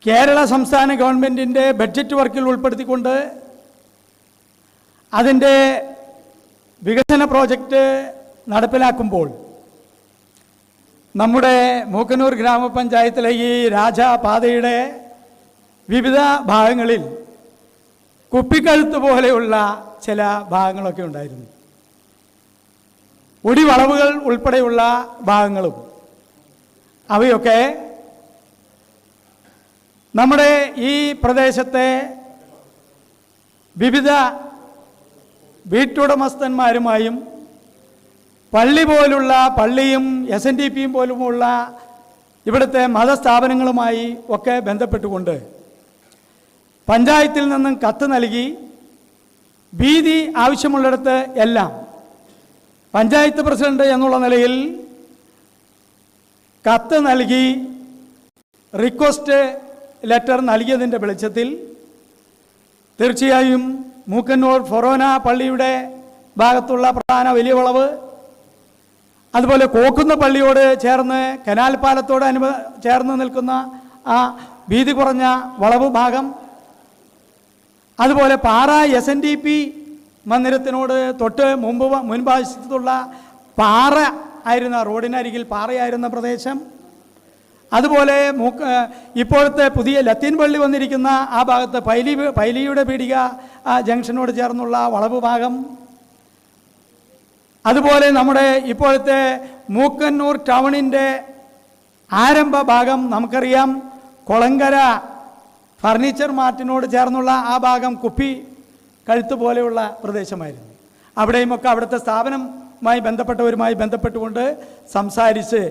കേരള സംസ്ഥാന ഗവൺമെൻറ്റിൻ്റെ ബഡ്ജറ്റ് വർക്കിൽ ഉൾപ്പെടുത്തിക്കൊണ്ട് അതിൻ്റെ വികസന പ്രോജക്റ്റ് നടപ്പിലാക്കുമ്പോൾ നമ്മുടെ മൂക്കന്നൂർ ഗ്രാമപഞ്ചായത്തിലെ ഈ രാജപാതയുടെ വിവിധ ഭാഗങ്ങളിൽ കുപ്പിക്കഴുത്ത് പോലെയുള്ള ചില ഭാഗങ്ങളൊക്കെ ഉണ്ടായിരുന്നു. ഒടിവളവുകൾ ഉൾപ്പെടെയുള്ള ഭാഗങ്ങളും അവയൊക്കെ നമ്മുടെ ഈ പ്രദേശത്തെ വിവിധ വീട്ടുടമസ്ഥന്മാരുമായും പള്ളിയും SNDPയും പോലുമുള്ള ഇവിടുത്തെ മതസ്ഥാപനങ്ങളുമായി ഒക്കെ ബന്ധപ്പെട്ടുകൊണ്ട് പഞ്ചായത്തിൽ നിന്നും കത്ത് നൽകി വീതി ആവശ്യമുള്ളിടത്ത് എല്ലാം പഞ്ചായത്ത് പ്രസിഡന്റ് എന്നുള്ള നിലയിൽ കത്ത് നൽകി റിക്വസ്റ്റ് ലെറ്റർ നൽകിയതിൻ്റെ വെളിച്ചത്തിൽ തീർച്ചയായും മൂക്കന്നൂർ ഫൊറോന പള്ളിയുടെ ഭാഗത്തുള്ള പ്രധാന വലിയ വളവ്, അതുപോലെ കോക്കുന്ന പള്ളിയോട് ചേർന്ന് കനാൽ പാലത്തോട് ചേർന്ന് നിൽക്കുന്ന ആ വീതി കുറഞ്ഞ വളവ് ഭാഗം, അതുപോലെ പാറ SNDP മന്ദിരത്തിനോട് തൊട്ട് മുൻവശത്തുള്ള പാറ ആയിരുന്ന റോഡിനരികിൽ പാറയായിരുന്ന പ്രദേശം, അതുപോലെ ഇപ്പോഴത്തെ പുതിയ ലത്തീൻ പള്ളി വന്നിരിക്കുന്ന ആ ഭാഗത്ത് പൈലിയുടെ പീടിക ജംഗ്ഷനോട് ചേർന്നുള്ള വളവ് ഭാഗം, അതുപോലെ നമ്മുടെ ഇപ്പോഴത്തെ മൂക്കന്നൂർ ടൗണിൻ്റെ ആരംഭ ഭാഗം നമുക്കറിയാം, കൊളങ്കര ഫർണിച്ചർ മാർട്ടിനോട് ചേർന്നുള്ള ആ ഭാഗം കുപ്പി കഴുത്ത് പോലെയുള്ള പ്രദേശമായിരുന്നു. അവിടെയുമൊക്കെ അവിടുത്തെ സ്ഥാപനവുമായി ബന്ധപ്പെട്ടവരുമായി ബന്ധപ്പെട്ടുകൊണ്ട് സംസാരിച്ച്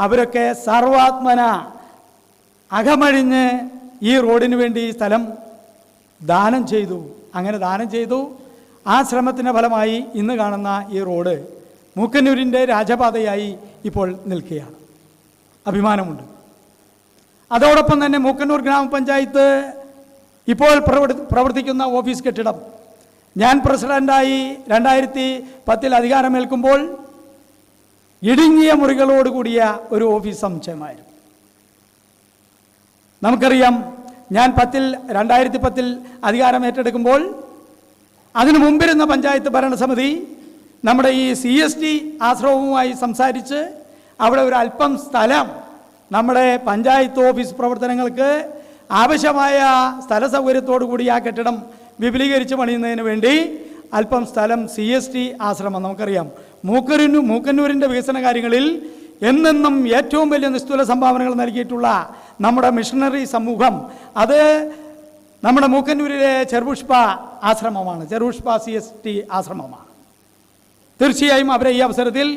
അവരൊക്കെ സർവാത്മന അകമഴിഞ്ഞ് ഈ റോഡിന് വേണ്ടി സ്ഥലം ദാനം ചെയ്തു. അങ്ങനെ ദാനം ചെയ്തു. ആ ശ്രമത്തിൻ്റെ ഫലമായി ഇന്ന് കാണുന്ന ഈ റോഡ് മൂക്കന്നൂരിൻ്റെ രാജപാതയായി ഇപ്പോൾ നിൽക്കുകയാണ്. അഭിമാനമുണ്ട്. അതോടൊപ്പം തന്നെ മൂക്കന്നൂർ ഗ്രാമപഞ്ചായത്ത് ഇപ്പോൾ പ്രവർത്തിക്കുന്ന ഓഫീസ് കെട്ടിടം ഞാൻ പ്രസിഡൻ്റായി 2010 അധികാരമേൽക്കുമ്പോൾ ഇടുങ്ങിയ മുറികളോടുകൂടിയ ഒരു ഓഫീസ് സമുച്ചയമായിരുന്നു. നമുക്കറിയാം, ഞാൻ 2010 അധികാരം ഏറ്റെടുക്കുമ്പോൾ അതിനു മുമ്പിരുന്ന പഞ്ചായത്ത് ഭരണസമിതി നമ്മുടെ ഈ CST ആശ്രമവുമായി സംസാരിച്ച് അവിടെ ഒരു അല്പം സ്ഥലം നമ്മുടെ പഞ്ചായത്ത് ഓഫീസ് പ്രവർത്തനങ്ങൾക്ക് ആവശ്യമായ സ്ഥല സൗകര്യത്തോടു കൂടി ആ കെട്ടിടം വിപുലീകരിച്ച് പണിയുന്നതിന് വേണ്ടി അല്പം സ്ഥലം CST ആശ്രമം, നമുക്കറിയാം മൂക്കന്നൂരിൻ്റെ വികസന കാര്യങ്ങളിൽ എന്നെന്നും ഏറ്റവും വലിയ നിസ്തുല സംഭാവനകൾ നൽകിയിട്ടുള്ള നമ്മുടെ മിഷണറി സമൂഹം, അത് നമ്മുടെ മൂക്കന്നൂരിലെ ചെറുപുഷ്പ ആശ്രമമാണ്, ചെറുപുഷ്പ CST ആശ്രമമാണ്. തീർച്ചയായും അവരെ ഈ അവസരത്തിൽ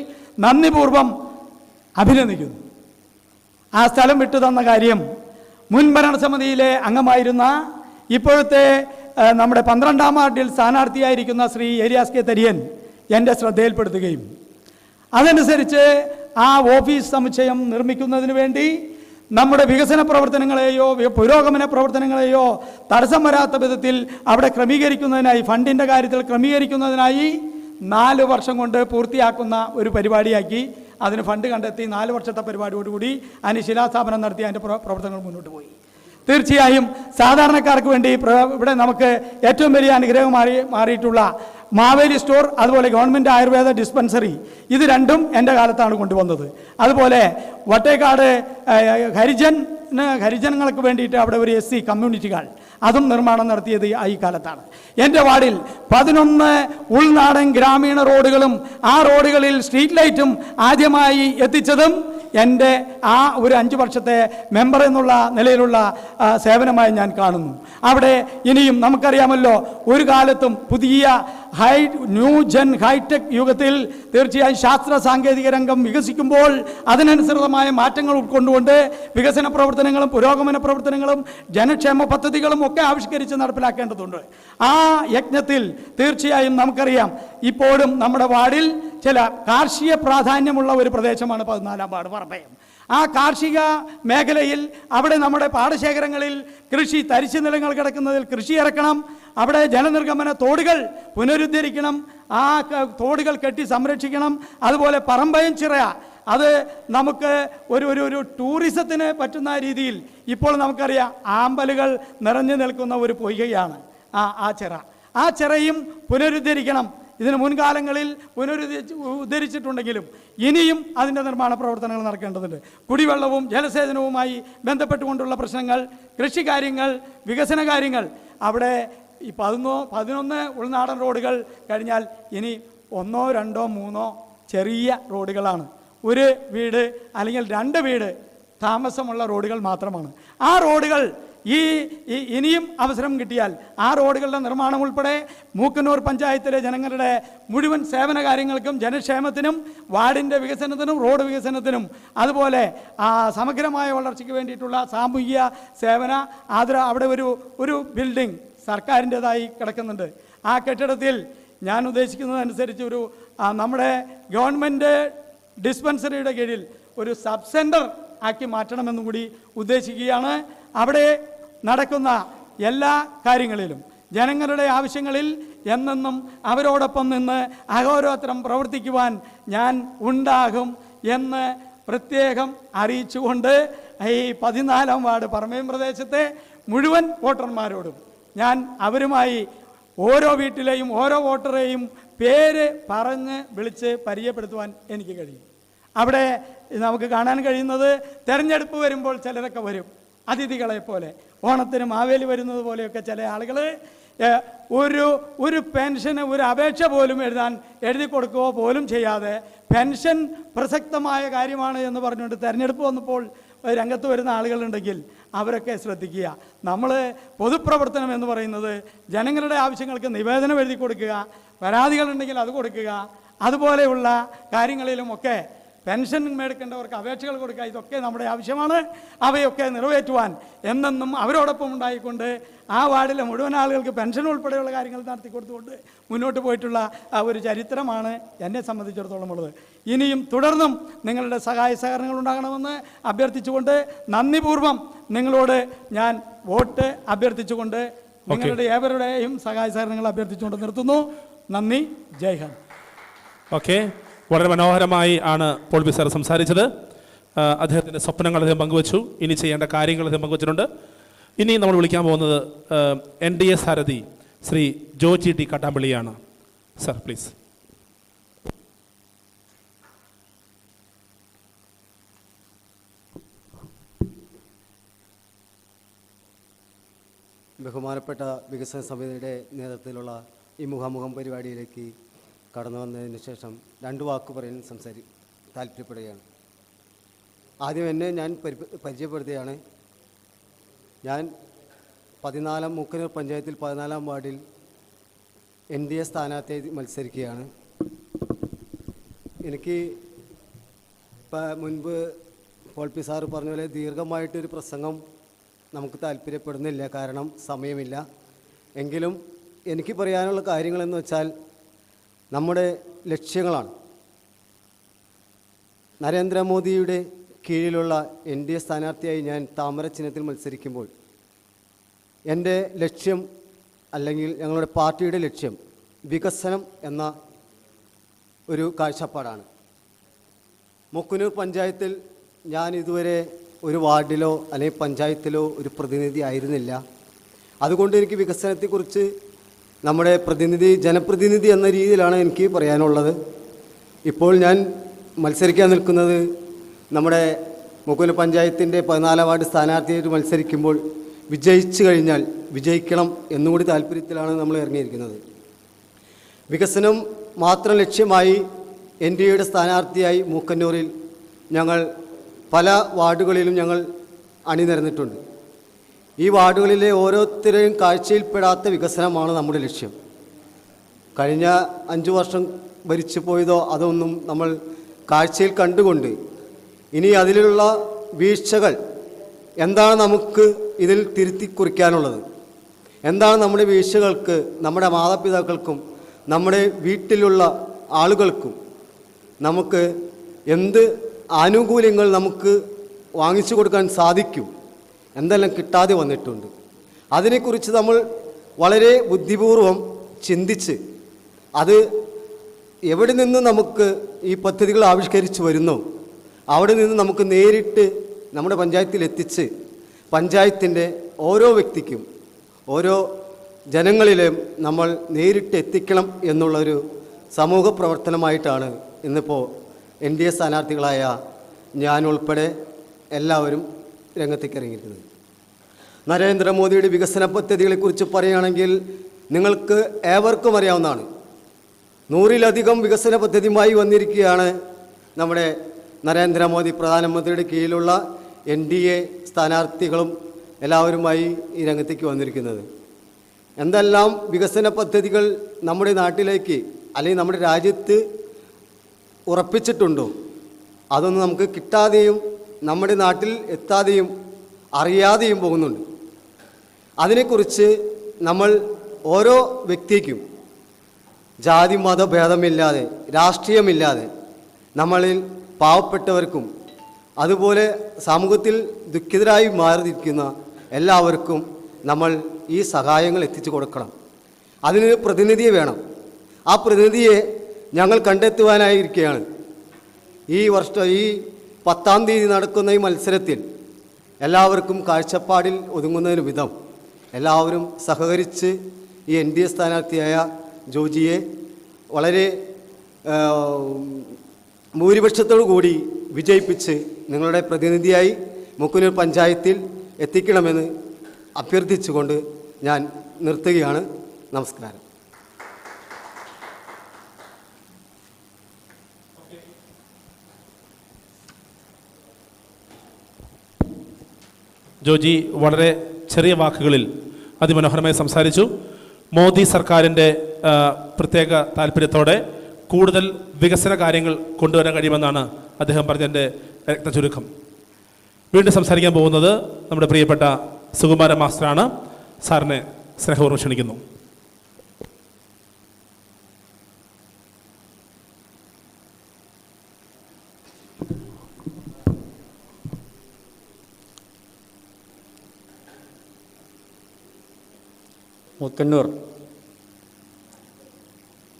നന്ദിപൂർവ്വം അഭിനന്ദിക്കുന്നു. ആ സ്ഥലം വിട്ടു തന്ന കാര്യം മുൻ ഭരണസമിതിയിലെ അംഗമായിരുന്ന ഇപ്പോഴത്തെ നമ്മുടെ 12-ാം വാർഡിൽ സ്ഥാനാർത്ഥിയായിരിക്കുന്ന ശ്രീ ഏരിയാസ് കെ തരിയൻ എൻ്റെ ശ്രദ്ധയിൽപ്പെടുത്തുകയും അതനുസരിച്ച് ആ ഓഫീസ് സമുച്ചയം നിർമ്മിക്കുന്നതിന് വേണ്ടി നമ്മുടെ വികസന പ്രവർത്തനങ്ങളെയോ പുരോഗമന പ്രവർത്തനങ്ങളെയോ തടസ്സം വരാത്ത വിധത്തിൽ അവിടെ ക്രമീകരിക്കുന്നതിനായി, ഫണ്ടിൻ്റെ കാര്യത്തിൽ ക്രമീകരിക്കുന്നതിനായി 4 വർഷം കൊണ്ട് പൂർത്തിയാക്കുന്ന ഒരു പരിപാടിയാക്കി അതിന് ഫണ്ട് കണ്ടെത്തി 4 വർഷത്തെ പരിപാടിയോടുകൂടി അതിന് ശിലാസ്ഥാപനം നടത്തി അതിൻ്റെ പ്രവർത്തനങ്ങൾ മുന്നോട്ട് പോയി. തീർച്ചയായും സാധാരണക്കാർക്ക് വേണ്ടി ഇവിടെ നമുക്ക് ഏറ്റവും വലിയ അനുഗ്രഹം മാറിയിട്ടുള്ള മാവേലി സ്റ്റോർ, അതുപോലെ ഗവൺമെൻറ് ആയുർവേദ ഡിസ്പെൻസറി, ഇത് രണ്ടും എൻ്റെ കാലത്താണ് കൊണ്ടുവന്നത്. അതുപോലെ വട്ടേക്കാട് ഹരിജനങ്ങൾക്ക് വേണ്ടിയിട്ട് അവിടെ ഒരു SC കമ്മ്യൂണിറ്റി ഹാൾ, അതും നിർമ്മാണം നടത്തിയത് ഈ കാലത്താണ്. എൻ്റെ വാർഡിൽ 11 ഉൾനാടൻ ഗ്രാമീണ റോഡുകളും ആ റോഡുകളിൽ സ്ട്രീറ്റ് ലൈറ്റും ആദ്യമായി എത്തിച്ചതും എൻ്റെ ആ ഒരു 5 വർഷത്തെ മെമ്പർ എന്നുള്ള നിലയിലുള്ള സേവനമായി ഞാൻ കാണുന്നു. അവിടെ ഇനിയും നമുക്കറിയാമല്ലോ, ഒരു കാലത്തും പുതിയ ന്യൂ ജൻ ഹൈടെക് യുഗത്തിൽ തീർച്ചയായും ശാസ്ത്ര സാങ്കേതിക രംഗം വികസിക്കുമ്പോൾ അതിനനുസൃതമായ മാറ്റങ്ങൾ ഉൾക്കൊണ്ടുകൊണ്ട് വികസന പ്രവർത്തനങ്ങളും പുരോഗമന പ്രവർത്തനങ്ങളും ജനക്ഷേമ പദ്ധതികളും ഒക്കെ ആവിഷ്കരിച്ച് നടപ്പിലാക്കേണ്ടതുണ്ട്. ആ യജ്ഞത്തിൽ തീർച്ചയായും നമുക്കറിയാം, ഇപ്പോഴും നമ്മുടെ വാർഡിൽ ചില കാർഷിക പ്രാധാന്യമുള്ള ഒരു പ്രദേശമാണ് 14-ാം വാർഡ് പറമ്പയം. ആ കാർഷിക മേഖലയിൽ അവിടെ നമ്മുടെ പാടശേഖരങ്ങളിൽ കൃഷി, തരിശു നിലങ്ങൾ കിടക്കുന്നതിൽ കൃഷി ഇറക്കണം. അവിടെ ജലനിർഗമന തോടുകൾ പുനരുദ്ധരിക്കണം, ആ തോടുകൾ കെട്ടി സംരക്ഷിക്കണം. അതുപോലെ പറമ്പയം ചിറ, അത് നമുക്ക് ഒരു ടൂറിസത്തിന് പറ്റുന്ന രീതിയിൽ ഇപ്പോൾ നമുക്കറിയാം ആമ്പലുകൾ നിറഞ്ഞു നിൽക്കുന്ന ഒരു പൊയ്കയാണ് ആ ചിറ. ആ ചിറയും പുനരുദ്ധരിക്കണം. ഇതിന് മുൻകാലങ്ങളിൽ ഉദ്ധരിച്ചിട്ടുണ്ടെങ്കിലും ഇനിയും അതിൻ്റെ നിർമ്മാണ പ്രവർത്തനങ്ങൾ നടക്കേണ്ടതുണ്ട്. കുടിവെള്ളവും ജലസേചനവുമായി ബന്ധപ്പെട്ടുകൊണ്ടുള്ള പ്രശ്നങ്ങൾ, കൃഷികാര്യങ്ങൾ, വികസന കാര്യങ്ങൾ, അവിടെ ഈ 11 ഉൾനാടൻ റോഡുകൾ കഴിഞ്ഞാൽ ഇനി 1, 2, 3 ചെറിയ റോഡുകളാണ്. ഒരു വീട് അല്ലെങ്കിൽ 2 വീട് താമസമുള്ള റോഡുകൾ മാത്രമാണ്. ആ റോഡുകൾ ഇനിയും അവസരം കിട്ടിയാൽ ആ റോഡുകളുടെ നിർമ്മാണം ഉൾപ്പെടെ മൂക്കന്നൂർ പഞ്ചായത്തിലെ ജനങ്ങളുടെ മുഴുവൻ സേവന കാര്യങ്ങൾക്കും ജനക്ഷേമത്തിനും വാർഡിൻ്റെ വികസനത്തിനും റോഡ് വികസനത്തിനും അതുപോലെ സമഗ്രമായ വളർച്ചയ്ക്ക് വേണ്ടിയിട്ടുള്ള സാമൂഹിക സേവന അവിടെ ഒരു ബിൽഡിംഗ് സർക്കാരിൻ്റെതായി കിടക്കുന്നുണ്ട്. ആ കെട്ടിടത്തിൽ ഞാൻ ഉദ്ദേശിക്കുന്നതനുസരിച്ച് നമ്മുടെ ഗവൺമെൻറ് ഡിസ്പെൻസറിയുടെ കീഴിൽ ഒരു സബ് സെൻറ്റർ ആക്കി മാറ്റണമെന്നും കൂടി ഉദ്ദേശിക്കുകയാണ്. അവിടെ നടക്കുന്ന എല്ലാ കാര്യങ്ങളിലും ജനങ്ങളുടെ ആവശ്യങ്ങളിൽ എന്നെന്നും അവരോടൊപ്പം നിന്ന് അഹോരാത്രം പ്രവർത്തിക്കുവാൻ ഞാൻ ഉണ്ടാകും എന്ന് പ്രത്യേകം അറിയിച്ചുകൊണ്ട് ഈ 14-ാം വാർഡ് പറമ്പയം പ്രദേശത്തെ മുഴുവൻ വോട്ടർമാരോടും ഞാൻ അവരുമായി ഓരോ വീട്ടിലെയും ഓരോ വോട്ടറെയും പേര് പറഞ്ഞ് വിളിച്ച് പരിചയപ്പെടുത്തുവാൻ എനിക്ക് കഴിയും. അവിടെ നമുക്ക് കാണാൻ കഴിയുന്നത്, തെരഞ്ഞെടുപ്പ് വരുമ്പോൾ ചിലരൊക്കെ വരും, അതിഥികളെ പോലെ, ഓണത്തിന് മാവേലി വരുന്നത് പോലെയൊക്കെ ചില ആളുകൾ ഒരു പെൻഷന് ഒരു അപേക്ഷ പോലും എഴുതി കൊടുക്കുകയോ പോലും ചെയ്യാതെ പെൻഷൻ പ്രസക്തമായ കാര്യമാണ് എന്ന് പറഞ്ഞുകൊണ്ട് തെരഞ്ഞെടുപ്പ് വന്നപ്പോൾ രംഗത്ത് വരുന്ന ആളുകളുണ്ടെങ്കിൽ അവരൊക്കെ ശ്രദ്ധിക്കുക. നമ്മൾ പൊതുപ്രവർത്തനം എന്ന് പറയുന്നത് ജനങ്ങളുടെ ആവശ്യങ്ങൾക്ക് നിവേദനം എഴുതി കൊടുക്കുക, പരാതികളുണ്ടെങ്കിൽ അത് കൊടുക്കുക, അതുപോലെയുള്ള കാര്യങ്ങളിലുമൊക്കെ പെൻഷൻ മേടിക്കേണ്ടവർക്ക് അപേക്ഷകൾ കൊടുക്കുക, ഇതൊക്കെ നമ്മുടെ ആവശ്യമാണ്. അവയൊക്കെ നിറവേറ്റുവാൻ എന്നെന്നും അവരോടൊപ്പം ഉണ്ടായിക്കൊണ്ട് ആ വാർഡിലെ മുഴുവൻ ആളുകൾക്ക് പെൻഷൻ ഉൾപ്പെടെയുള്ള കാര്യങ്ങൾ നടത്തി കൊടുത്തുകൊണ്ട് മുന്നോട്ട് പോയിട്ടുള്ള ഒരു ചരിത്രമാണ് എന്നെ സംബന്ധിച്ചിടത്തോളം ഉള്ളത്. ഇനിയും തുടർന്നും നിങ്ങളുടെ സഹായ സഹകരണങ്ങൾ ഉണ്ടാകണമെന്ന് അഭ്യർത്ഥിച്ചുകൊണ്ട് നന്ദിപൂർവ്വം നിങ്ങളോട് ഞാൻ വോട്ട് അഭ്യർത്ഥിച്ചുകൊണ്ട് നിങ്ങളുടെ ഏവരുടെയും സഹായ സഹകരണങ്ങൾ അഭ്യർത്ഥിച്ചുകൊണ്ട് നിർത്തുന്നു. നന്ദി. ജയ് ഹിന്ദ്. ഓക്കെ, വളരെ മനോഹരമായി ആണ് പോൾ പി സാർ സംസാരിച്ചത്. അദ്ദേഹത്തിൻ്റെ സ്വപ്നങ്ങൾ അദ്ദേഹം പങ്കുവച്ചു, ഇനി ചെയ്യേണ്ട കാര്യങ്ങൾ അദ്ദേഹം പങ്കുവച്ചിട്ടുണ്ട്. ഇനി നമ്മൾ വിളിക്കാൻ പോകുന്നത് NDA സാരഥി ശ്രീ ജോജി ടി കാട്ടാമ്പള്ളിയാണ്. Sir please. ബഹുമാനപ്പെട്ട വികസന സമിതിയുടെ നേതൃത്വത്തിലുള്ള ഈ മുഖാമുഖം പരിപാടിയിലേക്ക് കടന്നു വന്നതിന് ശേഷം 2 വാക്ക് പറയാൻ താല്പര്യപ്പെടുകയാണ്. ആദ്യം എന്നെ ഞാൻ പരിചയപ്പെടുത്തുകയാണ്. ഞാൻ 14 മൂക്കന്നൂർ പഞ്ചായത്തിൽ 14-ാം വാർഡിൽ NDA സ്ഥാനാർത്ഥിയായി മത്സരിക്കുകയാണ്. എനിക്ക് മുൻപ് പോൾ പി സാറ് പറഞ്ഞ പോലെ ദീർഘമായിട്ടൊരു പ്രസംഗം നമുക്ക് താല്പര്യപ്പെടുന്നില്ല, കാരണം സമയമില്ല. എങ്കിലും എനിക്ക് പറയാനുള്ള കാര്യങ്ങളെന്ന് വെച്ചാൽ നമ്മുടെ ലക്ഷ്യങ്ങളാണ്. നരേന്ദ്രമോദിയുടെ കീഴിലുള്ള NDA സ്ഥാനാർത്ഥിയായി ഞാൻ താമര ചിഹ്നത്തിൽ മത്സരിക്കുമ്പോൾ എൻ്റെ ലക്ഷ്യം അല്ലെങ്കിൽ ഞങ്ങളുടെ പാർട്ടിയുടെ ലക്ഷ്യം വികസനം എന്ന ഒരു കാഴ്ചപ്പാടാണ്. മുക്കുനൂർ പഞ്ചായത്തിൽ ഞാൻ ഇതുവരെ ഒരു വാർഡിലോ അല്ലെങ്കിൽ പഞ്ചായത്തിലോ ഒരു പ്രതിനിധി ആയിരുന്നില്ല. അതുകൊണ്ട് എനിക്ക് വികസനത്തെക്കുറിച്ച് നമ്മുടെ ജനപ്രതിനിധി എന്ന രീതിയിലാണ് എനിക്ക് പറയാനുള്ളത്. ഇപ്പോൾ ഞാൻ മത്സരിക്കാൻ നിൽക്കുന്നത് നമ്മുടെ മുക്കുനൂർ പഞ്ചായത്തിൻ്റെ 14 വാർഡ് സ്ഥാനാർത്ഥിയായിട്ട് മത്സരിക്കുമ്പോൾ വിജയിച്ചു കഴിഞ്ഞാൽ വിജയിക്കണം എന്നുകൂടി താല്പര്യത്തിലാണ് നമ്മൾ ഇറങ്ങിയിരിക്കുന്നത്. വികസനം മാത്രം ലക്ഷ്യമായി NDAയുടെ സ്ഥാനാർത്ഥിയായി മൂക്കന്നൂരിൽ ഞങ്ങൾ പല വാർഡുകളിലും ഞങ്ങൾ അണിനിരന്നിട്ടുണ്ട്. ഈ വാർഡുകളിലെ ഓരോരുത്തരെയും കാഴ്ചയിൽപ്പെടാത്ത വികസനമാണ് നമ്മുടെ ലക്ഷ്യം. കഴിഞ്ഞ 5 വർഷം ഭരിച്ചു പോയതോ അതൊന്നും നമ്മൾ കാഴ്ചയിൽ കണ്ടുകൊണ്ട് ഇനി അതിലുള്ള വീഴ്ചകൾ എന്താണ് നമുക്ക് ഇതിൽ തിരുത്തി കുറിക്കാനുള്ളത്, എന്താണ് നമ്മുടെ വീഴ്ചകൾക്ക് നമ്മുടെ മാതാപിതാക്കൾക്കും നമ്മുടെ വീട്ടിലുള്ള ആളുകൾക്കും നമുക്ക് എന്ത് ആനുകൂല്യങ്ങൾ നമുക്ക് വാങ്ങിച്ചു കൊടുക്കാൻ സാധിക്കും, എന്തെല്ലാം കിട്ടാതെ വന്നിട്ടുണ്ട്. അതിനെക്കുറിച്ച് നമ്മൾ വളരെ ബുദ്ധിപൂർവം ചിന്തിച്ച് അത് എവിടെ നിന്ന് നമുക്ക് ഈ പദ്ധതികൾ ആവിഷ്കരിച്ച് വരുന്നോ അവിടെ നിന്ന് നമുക്ക് നേരിട്ട് നമ്മുടെ പഞ്ചായത്തിൽ എത്തിച്ച് പഞ്ചായത്തിൻ്റെ ഓരോ വ്യക്തിക്കും ഓരോ ജനങ്ങളിലും നമ്മൾ നേരിട്ട് എത്തിക്കണം എന്നുള്ളൊരു സമൂഹ പ്രവർത്തനമായിട്ടാണ് ഇന്നിപ്പോൾ NDA സ്ഥാനാർത്ഥികളായ ഞാനുൾപ്പെടെ എല്ലാവരും രംഗത്തേക്ക് ഇറങ്ങിയിരിക്കുന്നത്. നരേന്ദ്രമോദിയുടെ വികസന പദ്ധതികളെക്കുറിച്ച് പറയുകയാണെങ്കിൽ നിങ്ങൾക്ക് ഏവർക്കും അറിയാവുന്നതാണ്. 100-ലധികം വികസന പദ്ധതിയുമായി വന്നിരിക്കുകയാണ് നമ്മുടെ നരേന്ദ്രമോദി പ്രധാനമന്ത്രിയുടെ കീഴിലുള്ള NDA സ്ഥാനാർത്ഥികളും എല്ലാവരുമായി ഈ രംഗത്തേക്ക് വന്നിരിക്കുന്നത്. എന്തെല്ലാം വികസന പദ്ധതികൾ നമ്മുടെ നാട്ടിലേക്ക് അല്ലെങ്കിൽ നമ്മുടെ രാജ്യത്ത് ഉറപ്പിച്ചിട്ടുണ്ടോ അതൊന്നും നമുക്ക് കിട്ടാതെയും നമ്മുടെ നാട്ടിൽ എത്താതെയും അറിയാതെയും പോകുന്നുണ്ട്. അതിനെക്കുറിച്ച് നമ്മൾ ഓരോ വ്യക്തിക്കും ജാതി മത ഭേദമില്ലാതെ രാഷ്ട്രീയമില്ലാതെ നമ്മളിൽ പാവപ്പെട്ടവർക്കും അതുപോലെ സമൂഹത്തിൽ ദുഃഖിതരായി മാറിയിരിക്കുന്ന എല്ലാവർക്കും നമ്മൾ ഈ സഹായങ്ങൾ എത്തിച്ചു കൊടുക്കണം. അതിന് പ്രതിനിധിയെ വേണം. ആ പ്രതിനിധിയെ ഞങ്ങൾ കണ്ടെത്തുവാനായിരിക്കുകയാണ് ഈ 10-ാം തീയതി നടക്കുന്ന ഈ മത്സരത്തിൽ എല്ലാവർക്കും കാഴ്ചപ്പാടിൽ ഒതുങ്ങുന്നതിന് വിധം എല്ലാവരും സഹകരിച്ച് ഈ NDA സ്ഥാനാർത്ഥിയായ ജോജിയെ വളരെ ഭൂരിപക്ഷത്തോടു കൂടി വിജയിപ്പിച്ച് നിങ്ങളുടെ പ്രതിനിധിയായി മുക്കുനൂർ പഞ്ചായത്തിൽ എത്തിക്കണമെന്ന് അഭ്യർത്ഥിച്ചുകൊണ്ട് ഞാൻ നിർത്തുകയാണ്. നമസ്കാരം. ജോജി വളരെ ചെറിയ വാക്കുകളിൽ അതിമനോഹരമായി സംസാരിച്ചു. മോദി സർക്കാരിൻ്റെ പ്രത്യേക താല്പര്യത്തോടെ കൂടുതൽ വികസന കാര്യങ്ങൾ കൊണ്ടുവരാൻ കഴിയുമെന്നാണ് അദ്ദേഹം പറഞ്ഞതിൻ്റെ രത്നചുരുക്കം. വീണ്ടും സംസാരിക്കാൻ പോകുന്നത് നമ്മുടെ പ്രിയപ്പെട്ട സുകുമാര മാസ്റ്ററാണ്. സാറിനെ സ്നേഹപൂർവ്വം ക്ഷണിക്കുന്നു. മുക്കന്നൂർ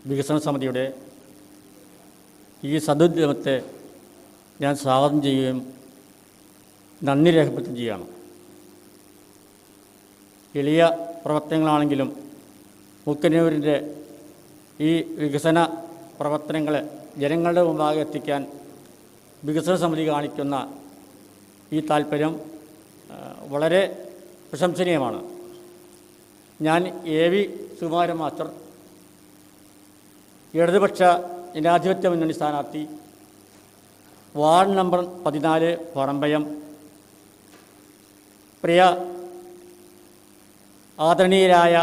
വികസന സമിതിയുടെ ഈ സദുദ്യമത്തെ ഞാൻ സ്വാഗതം ചെയ്യുകയും നന്ദി രേഖപ്പെടുത്തുകയാണ്. എളിയ പ്രവർത്തനങ്ങളാണെങ്കിലും മുക്കന്നൂരിൻ്റെ ഈ വികസന പ്രവർത്തനങ്ങളെ ജനങ്ങളുടെ മുമ്പാകെ എത്തിക്കാൻ വികസന സമിതി കാണിക്കുന്ന ഈ താല്പര്യം വളരെ പ്രശംസനീയമാണ്. ഞാൻ AV സുകുമാരൻ മാസ്റ്റർ, ഇടതുപക്ഷ ജനാധിപത്യ മുന്നണി സ്ഥാനാർത്ഥി, വാർഡ് നമ്പർ 14 പറമ്പയം. പ്രിയ ആദരണീയരായ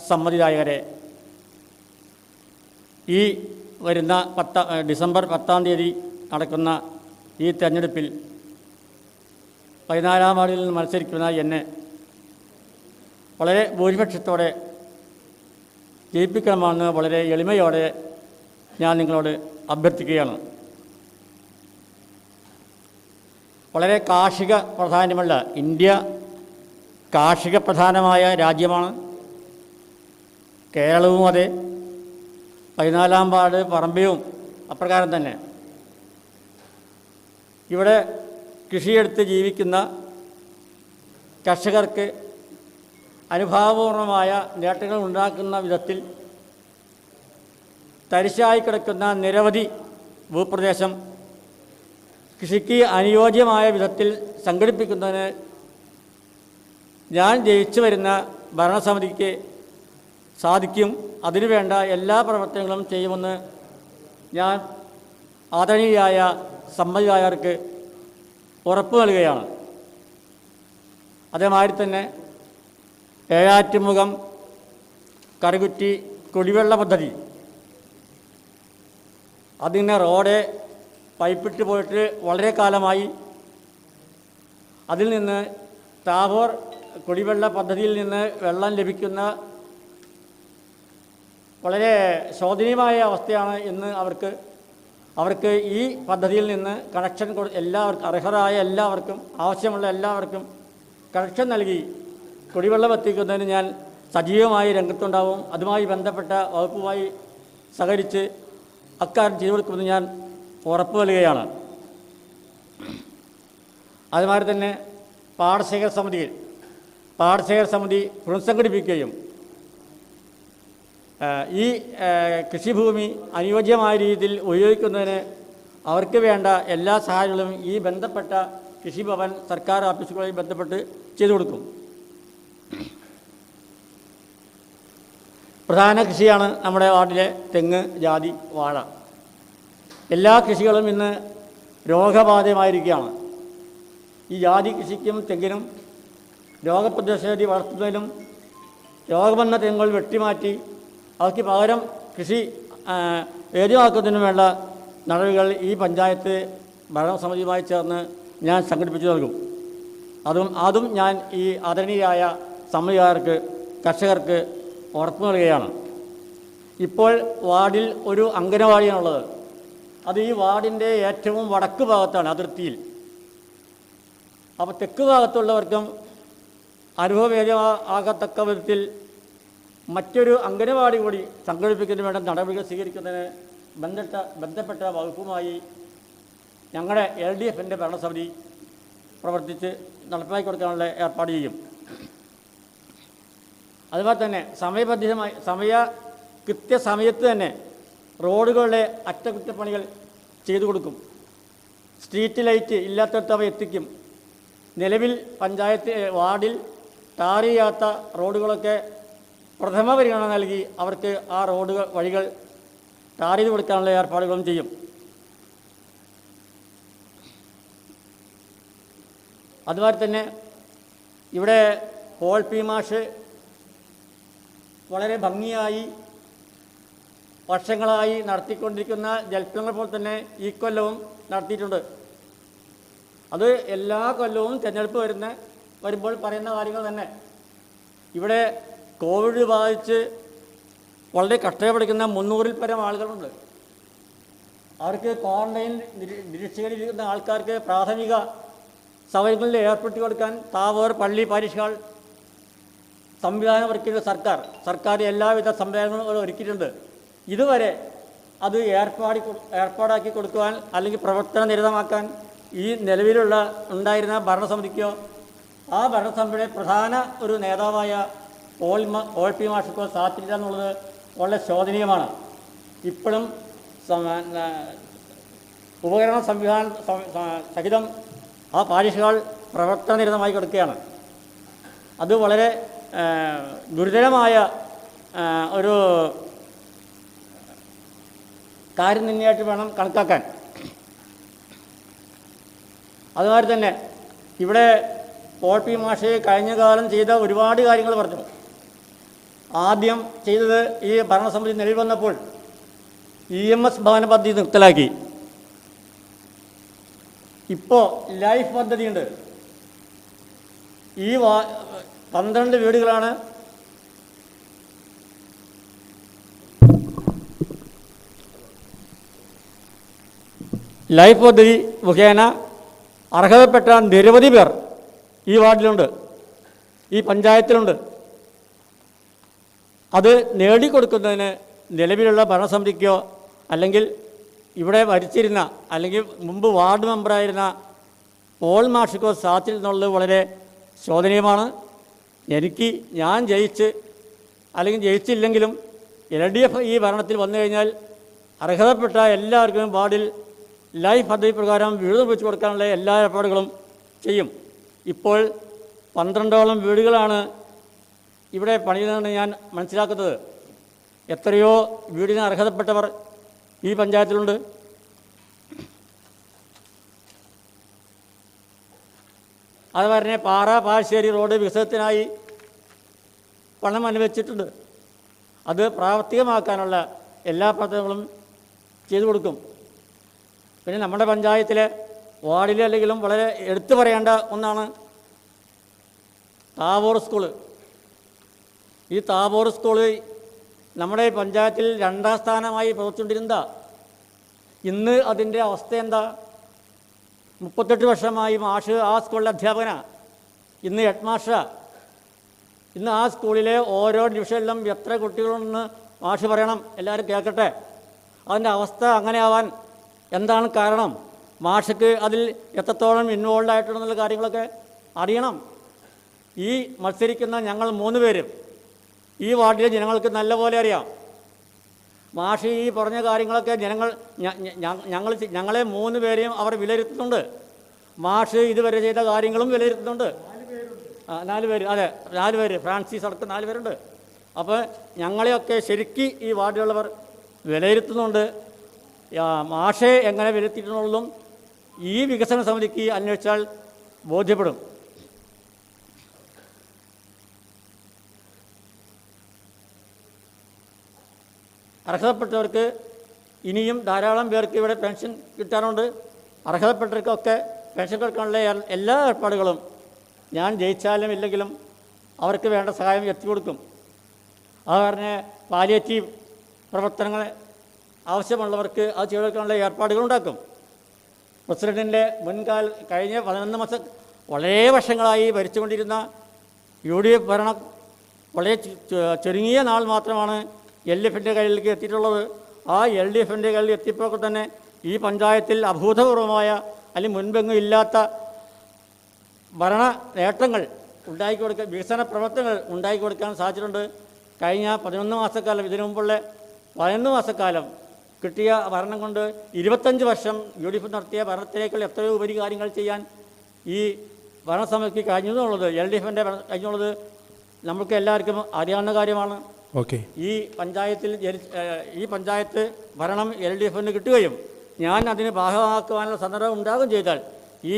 സമ്മതിദായകരെ, ഈ വരുന്ന ഡിസംബർ 10-ാം തീയതി നടക്കുന്ന ഈ തെരഞ്ഞെടുപ്പിൽ 14-ാം വാർഡിൽ നിന്ന് മത്സരിക്കുന്ന എന്നെ വളരെ ഭൂരിപക്ഷത്തോടെ ജയിപ്പിക്കണമെന്ന് വളരെ എളിമയോടെ ഞാൻ നിങ്ങളോട് അഭ്യർത്ഥിക്കുകയാണ്. വളരെ കാർഷിക പ്രാധാന്യമുള്ള ഇന്ത്യ കാർഷിക പ്രധാനമായ രാജ്യമാണ്. കേരളവും അതെ, 14-ാം വാർഡ് പറമ്പിയും അപ്രകാരം തന്നെ. ഇവിടെ കൃഷിയെടുത്ത് ജീവിക്കുന്ന കർഷകർക്ക് അനുഭാവപൂർണമായ നേട്ടങ്ങൾ ഉണ്ടാക്കുന്ന വിധത്തിൽ തരിശായി കിടക്കുന്ന നിരവധി ഭൂപ്രദേശം കൃഷിക്ക് അനുയോജ്യമായ വിധത്തിൽ സംഘടിപ്പിക്കുന്നതിന് ഞാൻ ജയിച്ചു വരുന്ന ഭരണസമിതിക്ക് സാധിക്കും. അതിനുവേണ്ട എല്ലാ പ്രവർത്തനങ്ങളും ചെയ്യുമെന്ന് ഞാൻ ആദരണീയായ സമ്മതിദായകർക്ക് ഉറപ്പ് നൽകുകയാണ്. അതേമാതിരി തന്നെ ഏഴാറ്റുമുഖം കറുകുറ്റി കുടിവെള്ള പദ്ധതി, അതിന് റോഡ് പൈപ്പിട്ട് പോയിട്ട് വളരെ കാലമായി. അതിൽ നിന്ന് താബോർ കുടിവെള്ള പദ്ധതിയിൽ നിന്ന് വെള്ളം ലഭിക്കുന്ന വളരെ ശോചനീയമായ അവസ്ഥയാണ് ഇന്ന് അവർക്ക് ഈ പദ്ധതിയിൽ നിന്ന് കണക്ഷൻ എല്ലാവർക്കും, അർഹരായ എല്ലാവർക്കും, ആവശ്യമുള്ള എല്ലാവർക്കും കണക്ഷൻ നൽകി കുടിവെള്ളം എത്തിക്കുന്നതിന് ഞാൻ സജീവമായി രംഗത്തുണ്ടാവും. അതുമായി ബന്ധപ്പെട്ട വകുപ്പുമായി സഹകരിച്ച് അക്കാര്യം ചെയ്തു കൊടുക്കുമെന്ന് ഞാൻ ഉറപ്പ് നൽകുകയാണ്. അതുമാതിരി തന്നെ പാടശേഖര സമിതി പുനഃസംഘടിപ്പിക്കുകയും ഈ കൃഷിഭൂമി അനുയോജ്യമായ രീതിയിൽ ഉപയോഗിക്കുന്നതിന് അവർക്ക് വേണ്ട എല്ലാ സഹായങ്ങളും ഈ ബന്ധപ്പെട്ട കൃഷിഭവൻ സർക്കാർ ഓഫീസുകളുമായി ബന്ധപ്പെട്ട് ചെയ്തു കൊടുക്കും. പ്രധാന കൃഷിയാണ് നമ്മുടെ വാർഡിലെ തെങ്ങ്, ജാതി, വാഴ. എല്ലാ കൃഷികളും ഇന്ന് രോഗബാധിതമായിരിക്കുകയാണ്. ഈ ജാതി കൃഷിക്കും തെങ്ങിനും രോഗപ്രതിരോധശേഷി വളർത്തുന്നതിനും രോഗം വന്ന തെങ്ങുകൾ വെട്ടിമാറ്റി അവയ്ക്ക് പകരം കൃഷി ഏതുമാക്കുന്നതിനും വേണ്ട നടപടികൾ ഈ പഞ്ചായത്ത് ഭരണസമിതിയുമായി ചേർന്ന് ഞാൻ സംഘടിപ്പിച്ചു നൽകും. അതും ഞാൻ ഈ ആദരണീയായ സമിതിക്കാർക്ക്, കർഷകർക്ക് ഉറപ്പ് നൽകുകയാണ്. ഇപ്പോൾ വാർഡിൽ ഒരു അംഗനവാടിയാണുള്ളത്. അത് ഈ വാർഡിൻ്റെ ഏറ്റവും വടക്ക് ഭാഗത്താണ്, അതിർത്തിയിൽ. അപ്പോൾ തെക്ക് ഭാഗത്തുള്ളവർക്കും അനുഭവവേദ്യമാകത്തക്ക വിധത്തിൽ മറ്റൊരു അംഗനവാടി കൂടി സംഘടിപ്പിക്കുന്നതിന് വേണ്ട നടപടികൾ സ്വീകരിക്കുന്നതിന് ബന്ധപ്പെട്ട വകുപ്പുമായി ഞങ്ങളുടെ LDFൻ്റെ ഭരണസമിതി പ്രവർത്തിച്ച് നടപ്പിലാക്കി കൊടുക്കാനുള്ള ഏർപ്പാട് ചെയ്യും. അതുപോലെ തന്നെ കൃത്യസമയത്ത് തന്നെ റോഡുകളുടെ അറ്റകുറ്റപ്പണികൾ ചെയ്തു കൊടുക്കും. സ്ട്രീറ്റ് ലൈറ്റ് ഇല്ലാത്തടത്ത് അവ എത്തിക്കും. നിലവിൽ പഞ്ചായത്ത് വാർഡിൽ ടാർ ചെയ്യാത്ത റോഡുകളൊക്കെ പ്രഥമ പരിഗണന നൽകി അവർക്ക് ആ വഴികൾ ടാർ ചെയ്ത് കൊടുക്കാനുള്ള ഏർപ്പാടുകളും ചെയ്യും. അതുപോലെ തന്നെ ഇവിടെ പോൾ പി മാഷ് വളരെ ഭംഗിയായി വർഷങ്ങളായി നടത്തിക്കൊണ്ടിരിക്കുന്ന ജൽപ്പനങ്ങൾ പോലെ തന്നെ ഈ കൊല്ലവും നടത്തിയിട്ടുണ്ട്. അത് എല്ലാ കൊല്ലവും തിരഞ്ഞെടുപ്പ് വരുമ്പോൾ പറയുന്ന കാര്യങ്ങൾ തന്നെ. ഇവിടെ കോവിഡ് ബാധിച്ച് വളരെ കഷ്ടപ്പെടിക്കുന്ന 300-ൽ പരം ആളുകളുണ്ട്. അവർക്ക് ക്വാറന്റൈൻ നിരീക്ഷകരിക്കുന്ന ആൾക്കാർക്ക് പ്രാഥമിക സൗകര്യങ്ങളിൽ ഏർപ്പെടുത്തി കൊടുക്കാൻ താവൂർ, പള്ളി, പാരിഷുകൾ സംവിധാനം ഒരുക്കിയിട്ട് സർക്കാർ എല്ലാവിധ സംവിധാനങ്ങളും ഒരുക്കിയിട്ടുണ്ട്. ഇതുവരെ അത് ഏർപ്പാടാക്കി കൊടുക്കുവാൻ അല്ലെങ്കിൽ പ്രവർത്തന നിരതമാക്കാൻ ഈ നിലവിലുള്ള ഉണ്ടായിരുന്ന ഭരണസമിതിക്കോ ആ ഭരണസമിതിയുടെ പ്രധാന ഒരു നേതാവായ പോൾ പി മാഷക്കോ സാധിച്ചില്ല എന്നുള്ളത് വളരെ ശോചനീയമാണ്. ഇപ്പോഴും ഉപകരണ സംവിധാനം സഹിതം ആ പാരിഷുകൾ പ്രവർത്തന നിരതമായി കൊടുക്കുകയാണ്. അത് വളരെ ഗുരുതരമായ ഒരു കാര്യം തന്നെയായിട്ട് വേണം കണക്കാക്കാൻ. അതുമാതിരി തന്നെ ഇവിടെ പോൾ പി മാഷ് കഴിഞ്ഞ കാലം ചെയ്ത ഒരുപാട് കാര്യങ്ങൾ പറഞ്ഞു. ആദ്യം ചെയ്തത് ഈ ഭരണസമിതി നിലവിൽ വന്നപ്പോൾ EMS ഭവന പദ്ധതി നിർത്തലാക്കി. ഇപ്പോൾ ലൈഫ് പദ്ധതിയുണ്ട്. ഈ 12 വീടുകളാണ് ലൈഫ് പദ്ധതി മുഖേന അർഹതപ്പെട്ട നിരവധി പേർ ഈ വാർഡിലുണ്ട്, ഈ പഞ്ചായത്തിലുണ്ട്. അത് നേടിക്കൊടുക്കുന്നതിന് നിലവിലുള്ള ഭരണസമിതിക്കോ അല്ലെങ്കിൽ ഇവിടെ ഭരിച്ചിരുന്ന അല്ലെങ്കിൽ മുമ്പ് വാർഡ് മെമ്പറായിരുന്ന പോൾ മാഷിക്കോ സാധിച്ചിരുന്നുള്ളത് വളരെ ശോധനീയമാണ്. ഞാൻ ജയിച്ച് അല്ലെങ്കിൽ ജയിച്ചില്ലെങ്കിലും LDF ഈ ഭരണത്തിൽ വന്നു കഴിഞ്ഞാൽ അർഹതപ്പെട്ട എല്ലാവർക്കും വാർഡിൽ ലൈഫ് പദ്ധതി പ്രകാരം വീട് നിർമ്മിച്ചു കൊടുക്കാനുള്ള എല്ലാ ഏർപ്പാടുകളും ചെയ്യും. ഇപ്പോൾ 12ഓളം വീടുകളാണ് ഇവിടെ പണിയുന്നതെന്ന് ഞാൻ മനസ്സിലാക്കുന്നത്. എത്രയോ വീടിന് അർഹതപ്പെട്ടവർ ഈ പഞ്ചായത്തിലുണ്ട്. അതുപോലെ പാറ-പാശ്ശേരി റോഡ് വികസനത്തിനായി പണം അനുവദിച്ചിട്ടുണ്ട്. അത് പ്രാവർത്തികമാക്കാനുള്ള എല്ലാ പ്രവർത്തനങ്ങളും ചെയ്തു കൊടുക്കും. പിന്നെ നമ്മുടെ പഞ്ചായത്തിലെ വാർഡിലെ അല്ലെങ്കിലും വളരെ എടുത്തു പറയേണ്ട ഒന്നാണ് താബോർ സ്കൂള്. ഈ താബോർ സ്കൂള് നമ്മുടെ പഞ്ചായത്തിൽ 2ാം സ്ഥാനമായി പ്രവർത്തിച്ചുകൊണ്ടിരുന്നതാ. ഇന്ന് അതിൻ്റെ അവസ്ഥ എന്താ? 38 വർഷമായി മാഷ് ആ സ്കൂളിലെ അധ്യാപകനാണ്, ഇന്ന് ഹെഡ് മാസ്റ്ററാണ്. ഇന്ന് ആ സ്കൂളിലെ ഓരോ ഡിവിഷനിലും എത്ര കുട്ടികളുണ്ടെന്ന് മാഷ് പറയണം, എല്ലാവരും കേൾക്കട്ടെ. അതിൻ്റെ അവസ്ഥ അങ്ങനെ ആവാൻ എന്താണ് കാരണം? മാഷക്ക് അതിൽ എത്രത്തോളം ഇൻവോൾവ് ആയിട്ടുണ്ടെന്നുള്ള കാര്യങ്ങളൊക്കെ അറിയണം. ഈ മത്സരിക്കുന്ന ഞങ്ങൾ 3 പേരും ഈ വാർഡിലെ ജനങ്ങൾക്ക് നല്ലപോലെ അറിയാം. മാഷ് ഈ പറഞ്ഞ കാര്യങ്ങളൊക്കെ ഞങ്ങളെ 3 പേരെയും അവർ വിലയിരുത്തുന്നുണ്ട്. മാഷ് ഇതുവരെ ചെയ്ത കാര്യങ്ങളും വിലയിരുത്തുന്നുണ്ട്. 4 പേര്, അതെ 4 പേര്, ഫ്രാൻസിസ് അടക്കം 4 പേരുണ്ട്. അപ്പോൾ ഞങ്ങളെയൊക്കെ ശരിക്ക് ഈ വാർഡിലുള്ളവർ വിലയിരുത്തുന്നുണ്ട്. മാഷെ എങ്ങനെ വിലയിരുത്തിയിട്ടുള്ളതും ഈ വികസന സമിതിക്ക് അന്വേഷിച്ചാൽ ബോധ്യപ്പെടും. അർഹതപ്പെട്ടവർക്ക് ഇനിയും ധാരാളം പേർക്ക് ഇവിടെ പെൻഷൻ കിട്ടാറുണ്ട്. അർഹതപ്പെട്ടവർക്കൊക്കെ പെൻഷൻ കൊടുക്കാനുള്ള എല്ലാ ഏർപ്പാടുകളും ഞാൻ ജയിച്ചാലും ഇല്ലെങ്കിലും അവർക്ക് വേണ്ട സഹായം എത്തിക്കൊടുക്കും. അത് പറഞ്ഞ് പാലിയേറ്റീവ് പ്രവർത്തനങ്ങൾ ആവശ്യമുള്ളവർക്ക് അത് ചെയ്തു കൊടുക്കാനുള്ള ഏർപ്പാടുകളുണ്ടാക്കും. പ്രസിഡൻറ്റിൻ്റെ കഴിഞ്ഞ 11 മാസം വളരെ വർഷങ്ങളായി ഭരിച്ചുകൊണ്ടിരുന്ന UDF ഭരണം വളരെ ചുരുങ്ങിയ നാൾ മാത്രമാണ് LDFൻ്റെ കയ്യിലേക്ക് എത്തിയിട്ടുള്ളത്. ആ LDFൻ്റെ കയ്യിൽ എത്തിയപ്പോൾ തന്നെ ഈ പഞ്ചായത്തിൽ അഭൂതപൂർവമായ അല്ലെങ്കിൽ മുൻപെങ്ങും ഇല്ലാത്ത ഭരണ നേട്ടങ്ങൾ ഉണ്ടാക്കിക്കൊടുക്കാൻ, വികസന പ്രവർത്തനങ്ങൾ ഉണ്ടാക്കിക്കൊടുക്കാൻ സാധിച്ചിട്ടുണ്ട്. കഴിഞ്ഞ 11 മാസക്കാലം, ഇതിനു മുമ്പുള്ള 11 മാസക്കാലം കിട്ടിയ ഭരണം കൊണ്ട് 25 വർഷം UDF നടത്തിയ ഭരണത്തിലേക്കുള്ള എത്രയോ ഉപരി കാര്യങ്ങൾ ചെയ്യാൻ ഈ ഭരണസമിതിക്ക് കഴിഞ്ഞെന്നുള്ളത്, LDFൻ്റെ കഴിഞ്ഞുള്ളത് നമുക്ക് എല്ലാവർക്കും അറിയാവുന്ന കാര്യമാണ്. ഈ പഞ്ചായത്ത് ഭരണം LDFന് കിട്ടുകയും ഞാൻ അതിന് ഭാഗമാക്കുവാനുള്ള സന്ദർഭം ഉണ്ടാകുകയും ചെയ്താൽ ഈ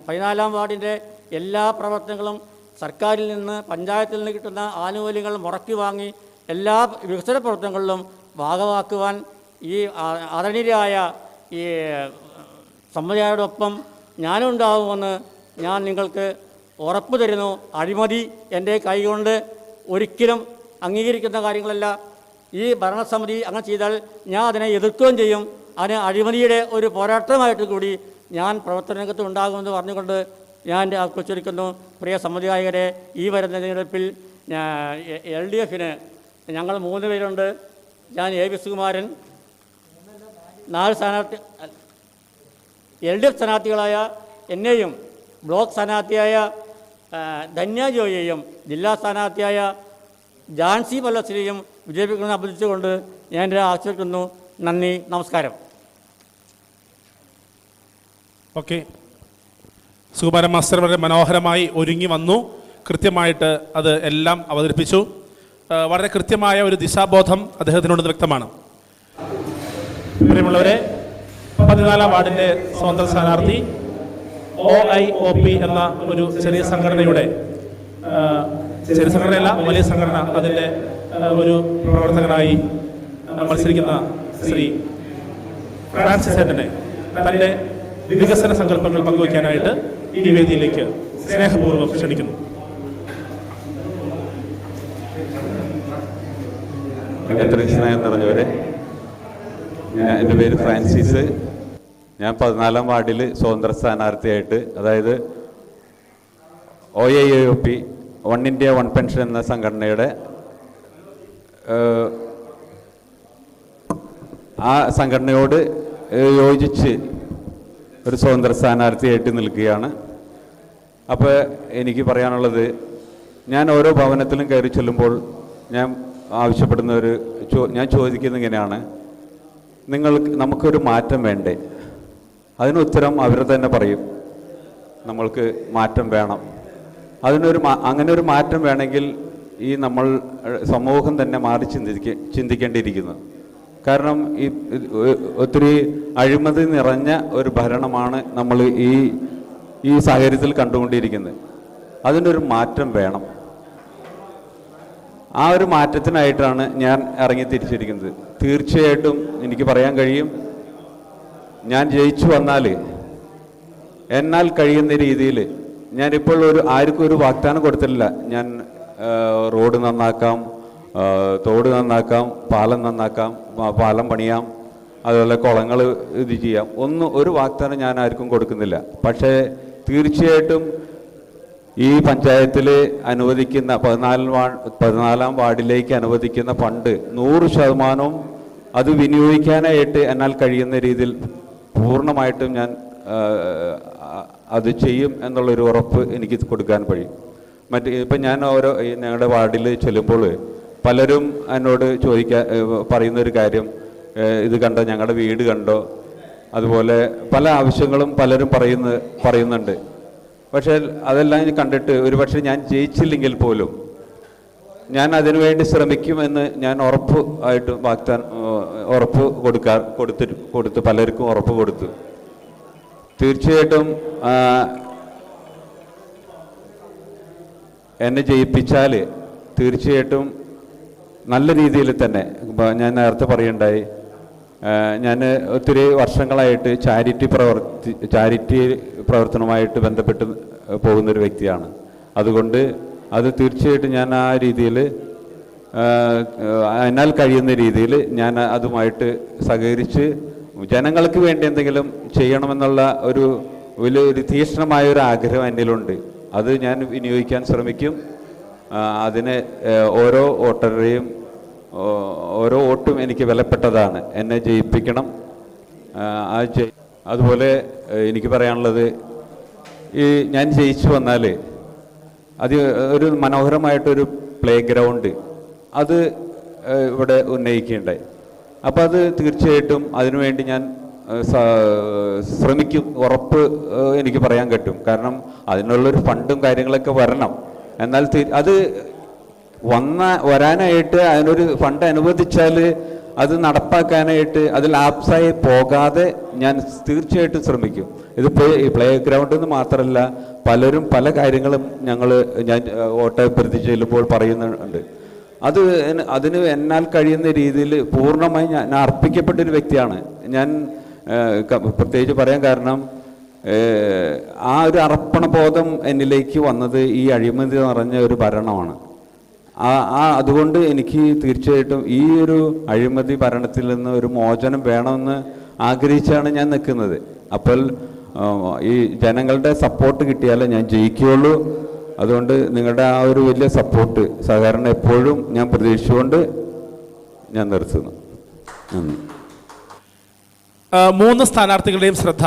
14ാം വാർഡിൻ്റെ എല്ലാ പ്രവർത്തനങ്ങളും സർക്കാരിൽ നിന്ന്, പഞ്ചായത്തിൽ നിന്ന് കിട്ടുന്ന ആനുകൂല്യങ്ങൾ മുറക്കി വാങ്ങി എല്ലാ വികസന പ്രവർത്തനങ്ങളിലും ഭാഗമാക്കുവാൻ ഈ ആദരണീയരായ ഈ സമ്മതിയോടൊപ്പം ഞാനുണ്ടാകുമെന്ന് ഞാൻ നിങ്ങൾക്ക് ഉറപ്പ് തരുന്നു. അഴിമതി എൻ്റെ കൈകൊണ്ട് ഒരിക്കലും അംഗീകരിക്കുന്ന കാര്യങ്ങളല്ല. ഈ ഭരണസമിതി അങ്ങനെ ചെയ്താൽ ഞാൻ അതിനെ എതിർക്കുകയും ചെയ്യും. അതിന് അഴിമതിയുടെ ഒരു പോരാട്ടമായിട്ട് കൂടി ഞാൻ പ്രവർത്തന രംഗത്ത് ഉണ്ടാകുമെന്ന് പറഞ്ഞുകൊണ്ട് ഞാൻ എൻ്റെ കൊച്ചൊരുക്കുന്നു. പ്രിയ സമ്മതിദായകരെ, ഈ വരുന്ന തെരഞ്ഞെടുപ്പിൽ LDFന് ഞങ്ങൾ 3 പേരുണ്ട്. ഞാൻ AV സുകുമാരൻ, 4 സ്ഥാനാർത്ഥി LDF സ്ഥാനാർത്ഥികളായ എന്നെയും ബ്ലോക്ക് സ്ഥാനാർത്ഥിയായ ധന്യ ജോയിയെയും ജില്ലാ സ്ഥാനാർത്ഥിയായ ജാൻസി പല്ലസിനെയും വിജയിപ്പിക്കണമെന്ന് അഭ്യർത്ഥിച്ചുകൊണ്ട് ഞാൻ എൻ്റെ ആവശ്യപ്പെടുന്നു. നന്ദി, നമസ്കാരം. ഓക്കെ, സുകുമാരൻ മാസ്റ്റർ വളരെ മനോഹരമായി ഒരുങ്ങി വന്നു, കൃത്യമായിട്ട് അത് എല്ലാം അവതരിപ്പിച്ചു. വളരെ കൃത്യമായ ഒരു ദിശാബോധം അദ്ദേഹത്തിനുണ്ടെന്ന് വ്യക്തമാണ്. പ്രിയമുള്ളവരെ, 14ാം വാർഡിൻ്റെ സ്വതന്ത്ര സ്ഥാനാർത്ഥി OIOP എന്ന ഒരു ചെറിയ സംഘടനയുടെ, ചെറിയ സംഘടനയല്ല വലിയ സംഘടന, അതിൻ്റെ ഒരു പ്രവർത്തകനായി മത്സരിക്കുന്ന ശ്രീ ഫ്രാൻസിസ് ഏട്ടനെ തൻ്റെ വികസന സങ്കല്പങ്ങൾ പങ്കുവയ്ക്കാനായിട്ട് ഈ വേദിയിലേക്ക് സ്നേഹപൂർവ്വം ക്ഷണിക്കുന്നു. എത്രയും സ്നേഹം നിറഞ്ഞവരെ, എൻ്റെ പേര് ഫ്രാൻസിസ്. ഞാൻ 14-ാം വാർഡിൽ സ്വതന്ത്ര സ്ഥാനാർത്ഥിയായിട്ട്, അതായത് OAOP one India one pension എന്ന സംഘടനയുടെ ആ സംഘടനയോട് യോജിച്ച് ഒരു സ്വതന്ത്ര സ്ഥാനാർത്ഥിയായിട്ട് നിൽക്കുകയാണ്. അപ്പോൾ എനിക്ക് പറയാനുള്ളത്, ഞാൻ ഓരോ ഭവനത്തിലും കയറി ചെല്ലുമ്പോൾ ഞാൻ ആവശ്യപ്പെടുന്ന ഞാൻ ചോദിക്കുന്നത് ഇങ്ങനെയാണ്: നമുക്കൊരു മാറ്റം വേണ്ടേ? അതിന് ഉത്തരം അവർ തന്നെ പറയും, നമ്മൾക്ക് മാറ്റം വേണം. അങ്ങനെ ഒരു മാറ്റം വേണമെങ്കിൽ ഈ നമ്മൾ സമൂഹം തന്നെ മാറി ചിന്തിക്കേണ്ടിയിരിക്കുന്നു. കാരണം ഒത്തിരി അഴിമതി നിറഞ്ഞ ഒരു ഭരണമാണ് നമ്മൾ ഈ സാഹചര്യത്തിൽ കണ്ടുകൊണ്ടിരിക്കുന്നത്. അതിനൊരു മാറ്റം വേണം. ആ ഒരു മാറ്റത്തിനായിട്ടാണ് ഞാൻ ഇറങ്ങി തിരിച്ചിരിക്കുന്നത്. തീർച്ചയായിട്ടും എനിക്ക് പറയാൻ കഴിയും, ഞാൻ ജയിച്ചു വന്നാൽ എന്നാൽ കഴിയുന്ന രീതിയിൽ ഞാനിപ്പോൾ ആർക്കും ഒരു വാഗ്ദാനം കൊടുത്തിട്ടില്ല. ഞാൻ റോഡ് നന്നാക്കാം, തോട് നന്നാക്കാം, പാലം നന്നാക്കാം, പാലം പണിയാം, അതുപോലെ കുളങ്ങൾ ഇത് ചെയ്യാം. ഒരു വാഗ്ദാനം ഞാൻ ആർക്കും കൊടുക്കുന്നില്ല. പക്ഷേ തീർച്ചയായിട്ടും ഈ പഞ്ചായത്തിൽ അനുവദിക്കുന്ന 14-ാം വാർഡിലേക്ക് അനുവദിക്കുന്ന ഫണ്ട് 100% അത് വിനിയോഗിക്കാനായിട്ട് എന്നാൽ കഴിയുന്ന രീതിയിൽ പൂർണ്ണമായിട്ടും ഞാൻ അത് ചെയ്യും എന്നുള്ളൊരു ഉറപ്പ് എനിക്ക് കൊടുക്കാൻ കഴിയും. ഇപ്പം ഞാൻ ഞങ്ങളുടെ വാർഡിൽ ചെല്ലുമ്പോൾ പലരും എന്നോട് പറയുന്നൊരു കാര്യം, ഇത് കണ്ടോ, ഞങ്ങളുടെ വീട് കണ്ടോ, അതുപോലെ പല ആവശ്യങ്ങളും പലരും പറയുന്നുണ്ട്. പക്ഷേ അതെല്ലാം കണ്ടിട്ട് ഒരുപക്ഷെ ഞാൻ ജയിച്ചില്ലെങ്കിൽ പോലും ഞാൻ അതിനുവേണ്ടി ശ്രമിക്കുമെന്ന് ഞാൻ ഉറപ്പ് കൊടുത്ത് പലർക്കും ഉറപ്പ് കൊടുത്തു. തീർച്ചയായിട്ടും എന്നെ ജയിപ്പിച്ചാൽ തീർച്ചയായിട്ടും നല്ല രീതിയിൽ തന്നെ, ഞാൻ നേരത്തെ പറയുണ്ടായി, ഞാൻ ഒത്തിരി വർഷങ്ങളായിട്ട് ചാരിറ്റി പ്രവർത്തനവുമായിട്ട് ബന്ധപ്പെട്ട് പോകുന്നൊരു വ്യക്തിയാണ്. അതുകൊണ്ട് അത് തീർച്ചയായിട്ടും ഞാൻ ആ രീതിയിൽ എന്നാൽ കഴിയുന്ന രീതിയിൽ ഞാൻ അതുമായിട്ട് സഹകരിച്ച് ജനങ്ങൾക്ക് വേണ്ടി എന്തെങ്കിലും ചെയ്യണമെന്നുള്ള വലിയൊരു തീക്ഷ്ണമായൊരു ആഗ്രഹം എന്നിലുണ്ട്. അത് ഞാൻ വിനിയോഗിക്കാൻ ശ്രമിക്കും. അതിന് ഓരോ വോട്ടറുടെയും ഓരോ വോട്ടും എനിക്ക് വിലപ്പെട്ടതാണ്. എന്നെ ജയിപ്പിക്കണം. അതുപോലെ എനിക്ക് പറയാനുള്ളത്, ഞാൻ ജയിച്ചു വന്നാൽ ഒരു മനോഹരമായിട്ടൊരു പ്ലേ ഗ്രൗണ്ട് അത് ഇവിടെ ഉന്നയിക്കുകയുണ്ടായി. അപ്പോൾ അത് തീർച്ചയായിട്ടും അതിനുവേണ്ടി ഞാൻ ശ്രമിക്കും. ഉറപ്പ് എനിക്ക് പറയാൻ പറ്റും. കാരണം അതിനുള്ളൊരു ഫണ്ടും കാര്യങ്ങളൊക്കെ വരണം. എന്നാൽ അത് വരാനായിട്ട് അതിനൊരു ഫണ്ട് അനുവദിച്ചാൽ അത് നടപ്പാക്കാനായിട്ട് അതിൽ ആപ്സായി പോകാതെ ഞാൻ തീർച്ചയായിട്ടും ശ്രമിക്കും. ഇതിപ്പോൾ ഈ പ്ലേ ഗ്രൗണ്ടിൽ നിന്ന് മാത്രമല്ല, പലരും പല കാര്യങ്ങളും ഞാൻ വോട്ടഭ്യർത്ഥി ചെല്ലുമ്പോൾ പറയുന്നുണ്ട്. അതിന് എന്നാൽ കഴിയുന്ന രീതിയിൽ പൂർണ്ണമായി ഞാൻ അർപ്പിക്കപ്പെട്ടൊരു വ്യക്തിയാണ് ഞാൻ. പ്രത്യേകിച്ച് പറയാൻ കാരണം, ആ ഒരു അർപ്പണബോധം എന്നിലേക്ക് വന്നത് ഈ അഴിമതി നിറഞ്ഞ ഒരു ഭരണമാണ്. അതുകൊണ്ട് എനിക്ക് തീർച്ചയായിട്ടും ഈ ഒരു അഴിമതി ഭരണത്തിൽ നിന്ന് ഒരു മോചനം വേണമെന്ന് ആഗ്രഹിച്ചാണ് ഞാൻ നിൽക്കുന്നത്. അപ്പോൾ ഈ ജനങ്ങളുടെ സപ്പോർട്ട് കിട്ടിയാലേ ഞാൻ ജയിക്കുകയുള്ളൂ. അതുകൊണ്ട് നിങ്ങളുടെ ആ ഒരു വലിയ സപ്പോർട്ട്, സഹകരണം എപ്പോഴും ഞാൻ പ്രതീക്ഷിച്ചുകൊണ്ട് ഞാൻ നിർത്തുന്നു. നന്ദി. 3 സ്ഥാനാർത്ഥികളുടെയും ശ്രദ്ധ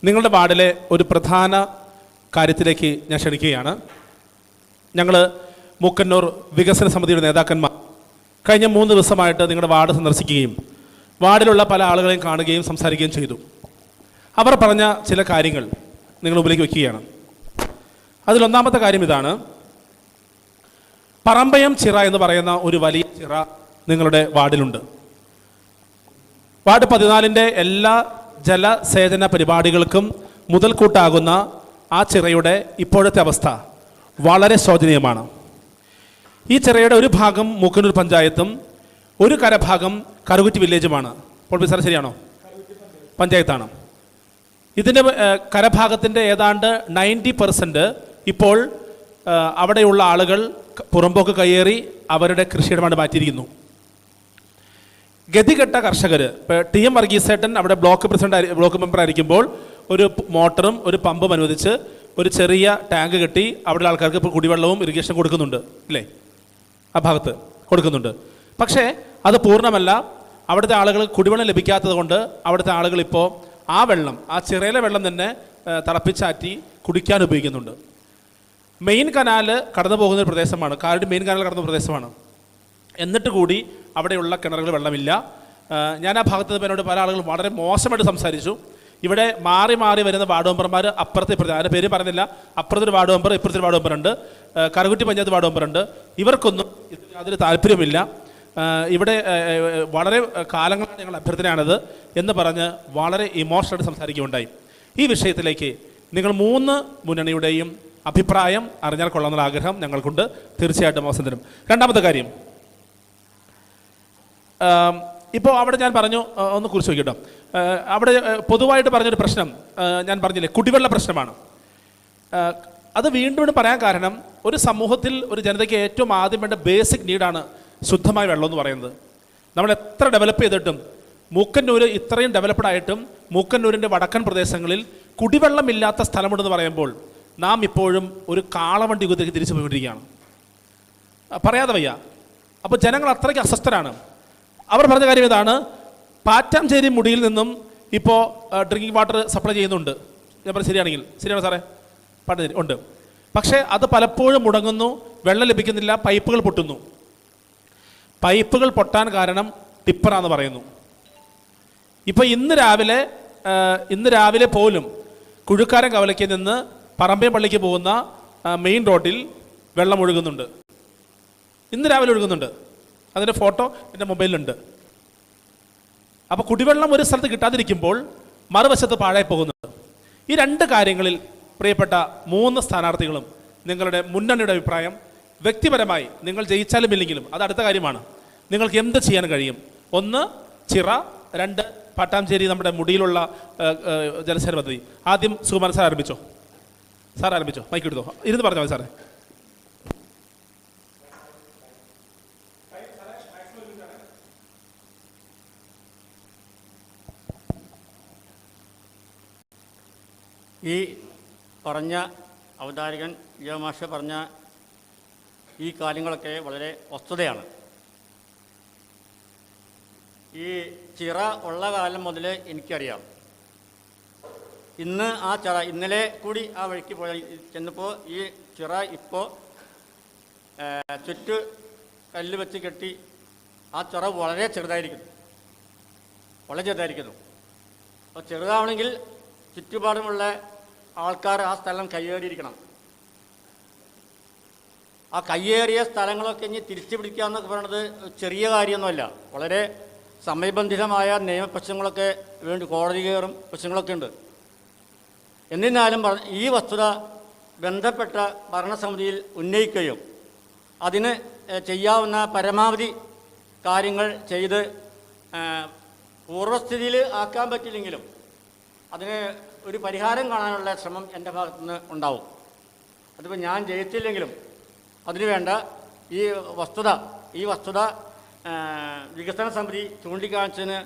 നിങ്ങളുടെ വാർഡിലെ ഒരു പ്രധാന കാര്യത്തിലേക്ക് ഞാൻ ക്ഷണിക്കുകയാണ്. ഞങ്ങൾ മൂക്കന്നൂർ വികസന സമിതിയുടെ നേതാക്കന്മാർ കഴിഞ്ഞ 3 ദിവസമായിട്ട് നിങ്ങളുടെ വാർഡ് സന്ദർശിക്കുകയും വാർഡിലുള്ള പല ആളുകളെയും കാണുകയും സംസാരിക്കുകയും ചെയ്തു. അവർ പറഞ്ഞ ചില കാര്യങ്ങൾ നിങ്ങൾ മുമ്പിലേക്ക് വയ്ക്കുകയാണ്. അതിലൊന്നാമത്തെ കാര്യം ഇതാണ്: പറമ്പയം ചിറ എന്ന് പറയുന്ന ഒരു വലിയ ചിറ നിങ്ങളുടെ വാർഡിലുണ്ട്. വാർഡ് 14-ൻ്റെ എല്ലാ ജലസേചന പരിപാടികൾക്കും മുതൽക്കൂട്ടാകുന്ന ആ ചിറയുടെ ഇപ്പോഴത്തെ അവസ്ഥ വളരെ ശോചനീയമാണ്. ഈ ചിറയുടെ ഒരു ഭാഗം മൂക്കന്നൂർ പഞ്ചായത്തും ഒരു കരഭാഗം കറുകുറ്റി വില്ലേജുമാണ്. ഇപ്പോൾ സാർ ശരിയാണോ? പഞ്ചായത്താണ്. ഇതിൻ്റെ കരഭാഗത്തിൻ്റെ ഏതാണ്ട് 90% ഇപ്പോൾ അവിടെയുള്ള ആളുകൾ പുറമ്പോക്ക് കയ്യേറി അവരുടെ കൃഷിയിടമാണ് മാറ്റിയിരിക്കുന്നു. ഗതികെട്ട കർഷകർ, ഇപ്പോൾ ടി എം വർഗീസേട്ടൻ അവിടെ ബ്ലോക്ക് മെമ്പർ ആയിരിക്കുമ്പോൾ ഒരു മോട്ടറും ഒരു പമ്പും അനുവദിച്ച് ഒരു ചെറിയ ടാങ്ക് കെട്ടി അവിടെ ആൾക്കാർക്ക് ഇപ്പോൾ കുടിവെള്ളവും ഇറിഗേഷനും കൊടുക്കുന്നുണ്ട്, ഇല്ലേ? ആ ഭാഗത്ത് കൊടുക്കുന്നുണ്ട്. പക്ഷേ അത് പൂർണ്ണമല്ല. അവിടുത്തെ ആളുകൾ കുടിവെള്ളം ലഭിക്കാത്തത് കൊണ്ട് അവിടുത്തെ ആളുകൾ ഇപ്പോൾ ആ വെള്ളം, ആ ചിറയിലെ വെള്ളം തന്നെ തിളപ്പിച്ചാറ്റി കുടിക്കാൻ ഉപയോഗിക്കുന്നുണ്ട്. മെയിൻ കനാൽ കടന്നു പോകുന്ന ഒരു പ്രദേശമാണ്, കാലടി മെയിൻ കനാൽ കടന്ന പ്രദേശമാണ്. എന്നിട്ട് കൂടി അവിടെയുള്ള കിണറുകൾ വെള്ളമില്ല. ഞാൻ ആ ഭാഗത്ത് നിന്ന് എന്നോട് പല ആളുകളും വളരെ മോശമായിട്ട് സംസാരിച്ചു. ഇവിടെ മാറി മാറി വരുന്ന വാർഡ് മെമ്പർമാർ അപ്പുറത്തെ ഇപ്പുറത്തെ, അതിൻ്റെ പേര് പറഞ്ഞില്ല, അപ്പുറത്തൊരു വാർഡ് മെമ്പർ ഇപ്പുറത്തൊരു വാർഡ് മെമ്പറുണ്ട്, കറുകുറ്റി പഞ്ചായത്ത് വാർഡ് മെമ്പറുണ്ട്. ഇവർക്കൊന്നും ഇതിന് യാതൊരു താല്പര്യമില്ല. ഇവിടെ വളരെ കാലങ്ങളാണ് ഞങ്ങൾ അഭ്യർത്ഥനയാണിത് എന്ന് പറഞ്ഞ് വളരെ ഇമോഷണലായിട്ട് സംസാരിക്കുകയുണ്ടായി. ഈ വിഷയത്തിലേക്ക് നിങ്ങൾ 3 മുന്നണിയുടെയും അഭിപ്രായം അറിഞ്ഞാൽ കൊള്ളാമെന്നുള്ള ആഗ്രഹം ഞങ്ങൾക്കുണ്ട്. തീർച്ചയായിട്ടും അവസരം തരും. രണ്ടാമത്തെ കാര്യം, ഇപ്പോൾ അവിടെ ഞാൻ പറഞ്ഞു, ഒന്ന് കുറിച്ച് നോക്കിട്ടോ, അവിടെ പൊതുവായിട്ട് പറഞ്ഞൊരു പ്രശ്നം ഞാൻ പറഞ്ഞില്ലേ, കുടിവെള്ള പ്രശ്നമാണ്. അത് വീണ്ടും പറയാൻ കാരണം, ഒരു സമൂഹത്തിൽ ഒരു ജനതയ്ക്ക് ഏറ്റവും ആദ്യം വേണ്ട ബേസിക് നീഡാണ് ശുദ്ധമായ വെള്ളം എന്ന് പറയുന്നത്. നമ്മൾ എത്ര ഡെവലപ്പ് ചെയ്തിട്ടും, മൂക്കന്നൂർ ഇത്രയും ഡെവലപ്ഡ് ആയിട്ടും മൂക്കന്നൂരിൻ്റെ വടക്കൻ പ്രദേശങ്ങളിൽ കുടിവെള്ളമില്ലാത്ത സ്ഥലമുണ്ടെന്ന് പറയുമ്പോൾ നാം ഇപ്പോഴും ഒരു കാളവണ്ടി യുഗത്തിലേക്ക് തിരിച്ചു പോയിക്കൊണ്ടിരിക്കുകയാണ്. പറയാതെ വയ്യ. അപ്പോൾ ജനങ്ങൾ അത്രയ്ക്ക് അസ്വസ്ഥരാണ്. അവർ പറഞ്ഞ കാര്യം ഇതാണ്, പാറ്റാഞ്ചേരി മുടിയിൽ നിന്നും ഇപ്പോൾ ഡ്രിങ്കിങ് വാട്ടർ സപ്ലൈ ചെയ്യുന്നുണ്ട്. ഞാൻ പറഞ്ഞത് ശരിയാണെങ്കിൽ, ശരിയാണോ സാറേ? പാട്ടാഞ്ചേരി ഉണ്ട്. പക്ഷേ അത് പലപ്പോഴും മുടങ്ങുന്നു, വെള്ളം ലഭിക്കുന്നില്ല, പൈപ്പുകൾ പൊട്ടുന്നു. പൈപ്പുകൾ പൊട്ടാൻ കാരണം ടിപ്പറാന്ന് പറയുന്നു. ഇപ്പോൾ ഇന്ന് രാവിലെ പോലും കുഴുക്കാരൻ കവലയ്ക്ക് നിന്ന് പറമ്പേ പള്ളിക്ക് പോകുന്ന മെയിൻ റോഡിൽ വെള്ളം ഒഴുകുന്നുണ്ട്. ഇന്ന് രാവിലെ ഒഴുകുന്നുണ്ട്. അതിൻ്റെ ഫോട്ടോ എൻ്റെ മൊബൈലിലുണ്ട്. അപ്പോൾ കുടിവെള്ളം ഒരു സ്ഥലത്ത് കിട്ടാതിരിക്കുമ്പോൾ മറുവശത്ത് പാഴായി പോകുന്നുണ്ട്. ഈ 2 കാര്യങ്ങളിൽ പ്രിയപ്പെട്ട 3 സ്ഥാനാർത്ഥികളും നിങ്ങളുടെ മുന്നണിയുടെ അഭിപ്രായം വ്യക്തിപരമായി, നിങ്ങൾ ജയിച്ചാലും ഇല്ലെങ്കിലും അത് അടുത്ത കാര്യമാണ്, നിങ്ങൾക്ക് എന്ത് ചെയ്യാൻ കഴിയും? 1 ചിറ, 2 പട്ടാഞ്ചേരി നമ്മുടെ മുടിയിലുള്ള ജലസേന പദ്ധതി. ആദ്യം സുകുമാരൻ സാർ ആരംഭിച്ചോ. മൈക്ക് എടുത്തോ, ഇരുന്ന് പറഞ്ഞോ മതി സാറേ. ഈ പറഞ്ഞ അവതാരകൻ ജയമാഷ പറഞ്ഞ ഈ കാര്യങ്ങളൊക്കെ വളരെ വസ്തുതയാണ്. ഈ ചിറ ഉള്ള കാലം മുതൽ എനിക്കറിയാം. ഇന്ന് ആ ചിറ, ഇന്നലെ കൂടി ആ വഴിക്ക് ചെന്നപ്പോൾ ഈ ചിറ ഇപ്പോൾ ചുറ്റു കല്ല് വെച്ച് കെട്ടി ആ ചിറ വളരെ ചെറുതായിരിക്കുന്നു. അപ്പോൾ ചെറുതാവണമെങ്കിൽ ചുറ്റുപാടുമുള്ള ആൾക്കാർ ആ സ്ഥലം കയ്യേറിയിരിക്കണം. ആ കയ്യേറിയ സ്ഥലങ്ങളൊക്കെ ഇനി തിരിച്ചു പിടിക്കുക എന്നൊക്കെ പറയുന്നത് ചെറിയ കാര്യമൊന്നുമല്ല. വളരെ സമയബന്ധിതമായ നിയമപ്രശ്നങ്ങളൊക്കെ വേണ്ടി കോടതി കയറും പ്രശ്നങ്ങളൊക്കെ ഉണ്ട്. എന്നിരുന്നാലും ഈ വസ്തുത ബന്ധപ്പെട്ട ഭരണസമിതിയിൽ ഉന്നയിക്കുകയും അതിന് ചെയ്യാവുന്ന പരമാവധി കാര്യങ്ങൾ ചെയ്ത് പൂർവ്വസ്ഥിതിയിൽ ആക്കാൻ പറ്റില്ലെങ്കിലും അതിന് ഒരു പരിഹാരം കാണാനുള്ള ശ്രമം എൻ്റെ ഭാഗത്തുനിന്ന് ഉണ്ടാവും. അതിപ്പോൾ ഞാൻ ജയിച്ചില്ലെങ്കിലും അതിനുവേണ്ട ഈ വസ്തുത വികസന സമിതി ചൂണ്ടിക്കാണിച്ചതിന്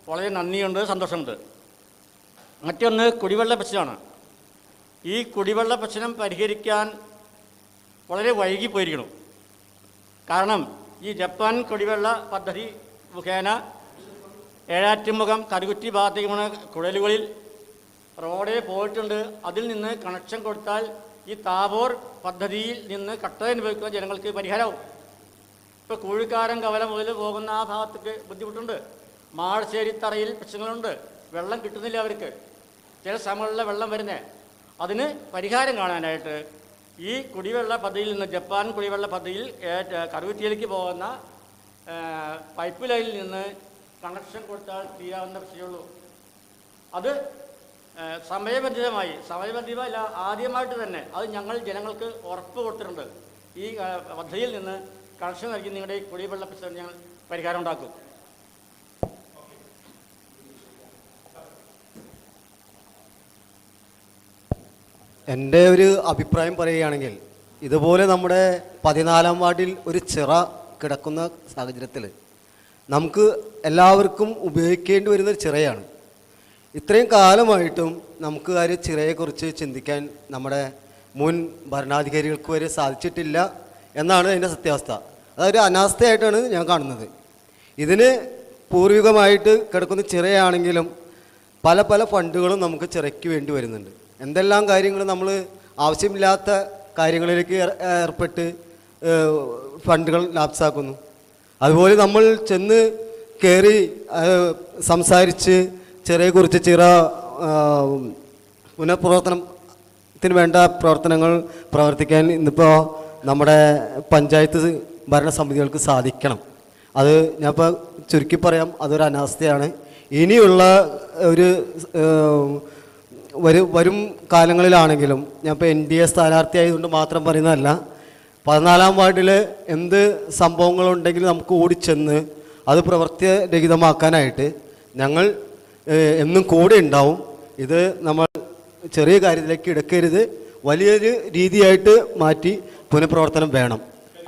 വളരെ നന്ദിയുണ്ട്, സന്തോഷമുണ്ട്. മറ്റൊന്ന് കുടിവെള്ള പ്രശ്നമാണ്. ഈ കുടിവെള്ള പ്രശ്നം പരിഹരിക്കാൻ വളരെ വൈകിപ്പോയിരിക്കണം. കാരണം ഈ ജപ്പാൻ കുടിവെള്ള പദ്ധതി മുഖേന ഏഴാറ്റുമുഖം കറുകുറ്റി ഭാഗത്തേക്കുള്ള കുഴലുകളിൽ റോഡേ പോയിട്ടുണ്ട്. അതിൽ നിന്ന് കണക്ഷൻ കൊടുത്താൽ ഈ താബോർ പദ്ധതിയിൽ നിന്ന് കട്ടത അനുഭവിക്കുന്ന ജനങ്ങൾക്ക് പരിഹാരമാവും. ഇപ്പോൾ കൂഴിക്കാരൻ കവല മുതൽ പോകുന്ന ആ ഭാഗത്തേക്ക് ബുദ്ധിമുട്ടുണ്ട്. മാഴശ്ശേരി തറയിൽ പ്രശ്നങ്ങളുണ്ട്, വെള്ളം കിട്ടുന്നില്ല അവർക്ക്. ചില സമയങ്ങളിലെ വെള്ളം വരുന്നത്. അതിന് പരിഹാരം കാണാനായിട്ട് ഈ കുടിവെള്ള പദ്ധതിയിൽ നിന്ന്, ജപ്പാൻ കുടിവെള്ള പദ്ധതിയിൽ കറുകുറ്റിയിലേക്ക് പോകുന്ന പൈപ്പ് ലൈനിൽ നിന്ന് കണക്ഷൻ കൊടുത്താൽ തീരാവുന്ന പ്രശ്നമുള്ളൂ. അത് സമയബന്ധിതമല്ല, ആദ്യമായിട്ട് തന്നെ അത് ഞങ്ങൾ ജനങ്ങൾക്ക് ഉറപ്പ് കൊടുത്തിട്ടുണ്ട്. ഈ പദ്ധതിയിൽ നിന്ന് കണക്ഷൻ നൽകി നിങ്ങളുടെ കുടിവെള്ള പ്രശ്നം ഞങ്ങൾ പരിഹാരം ഉണ്ടാക്കും. എൻ്റെ ഒരു അഭിപ്രായം പറയുകയാണെങ്കിൽ, ഇതുപോലെ നമ്മുടെ 14-ാം വാർഡിൽ ഒരു ചിറ കിടക്കുന്ന സാഹചര്യത്തിൽ നമുക്ക് എല്ലാവർക്കും ഉപയോഗിക്കേണ്ടി വരുന്നൊരു ചിറയാണ്. ഇത്രയും കാലമായിട്ടും നമുക്ക് ആ ഒരു ചിറയെക്കുറിച്ച് ചിന്തിക്കാൻ നമ്മുടെ മുൻ ഭരണാധികാരികൾക്ക് വരെ സാധിച്ചിട്ടില്ല എന്നാണ് അതിൻ്റെ സത്യാവസ്ഥ. അതൊരു അനാസ്ഥയായിട്ടാണ് ഞാൻ കാണുന്നത്. ഇതിന് പൂർവികമായിട്ട് കിടക്കുന്ന ചിറയാണെങ്കിലും പല പല ഫണ്ടുകളും നമുക്ക് ചിറയ്ക്ക് വേണ്ടി വരുന്നുണ്ട്. എന്തെല്ലാം കാര്യങ്ങൾ നമ്മൾ ആവശ്യമില്ലാത്ത കാര്യങ്ങളിലേക്ക് ഏർപ്പെട്ട് ഫണ്ടുകൾ ലാപ്സാക്കുന്നു. അതുപോലെ നമ്മൾ ചെന്ന് കയറി സംസാരിച്ച് ചിറയെക്കുറിച്ച് പുനഃപ്രവർത്തനത്തിന് വേണ്ട പ്രവർത്തനങ്ങൾ പ്രവർത്തിക്കാൻ ഇന്നിപ്പോൾ നമ്മുടെ പഞ്ചായത്ത് ഭരണസമിതികൾക്ക് സാധിക്കണം. അത് ഞാനിപ്പോൾ ചുരുക്കി പറയാം, അതൊരു അനാസ്ഥയാണ്. ഇനിയുള്ള ഒരു വരും കാലങ്ങളിലാണെങ്കിലും ഞാനിപ്പോൾ NDA സ്ഥാനാർത്ഥിയായതുകൊണ്ട് മാത്രം പറയുന്നതല്ല, 14-ാം വാർഡിൽ എന്ത് സംഭവങ്ങളുണ്ടെങ്കിലും നമുക്ക് ഓടിച്ചെന്ന് അത് പ്രവൃത്തിരഹിതമാക്കാനായിട്ട് ഞങ്ങൾ എന്നും കൂടെ ഉണ്ടാവും. ഇത് നമ്മൾ ചെറിയ കാര്യത്തിലേക്ക് എടുക്കരുത്, വലിയൊരു രീതിയായിട്ട് മാറ്റി പുനഃപ്രവർത്തനം വേണം.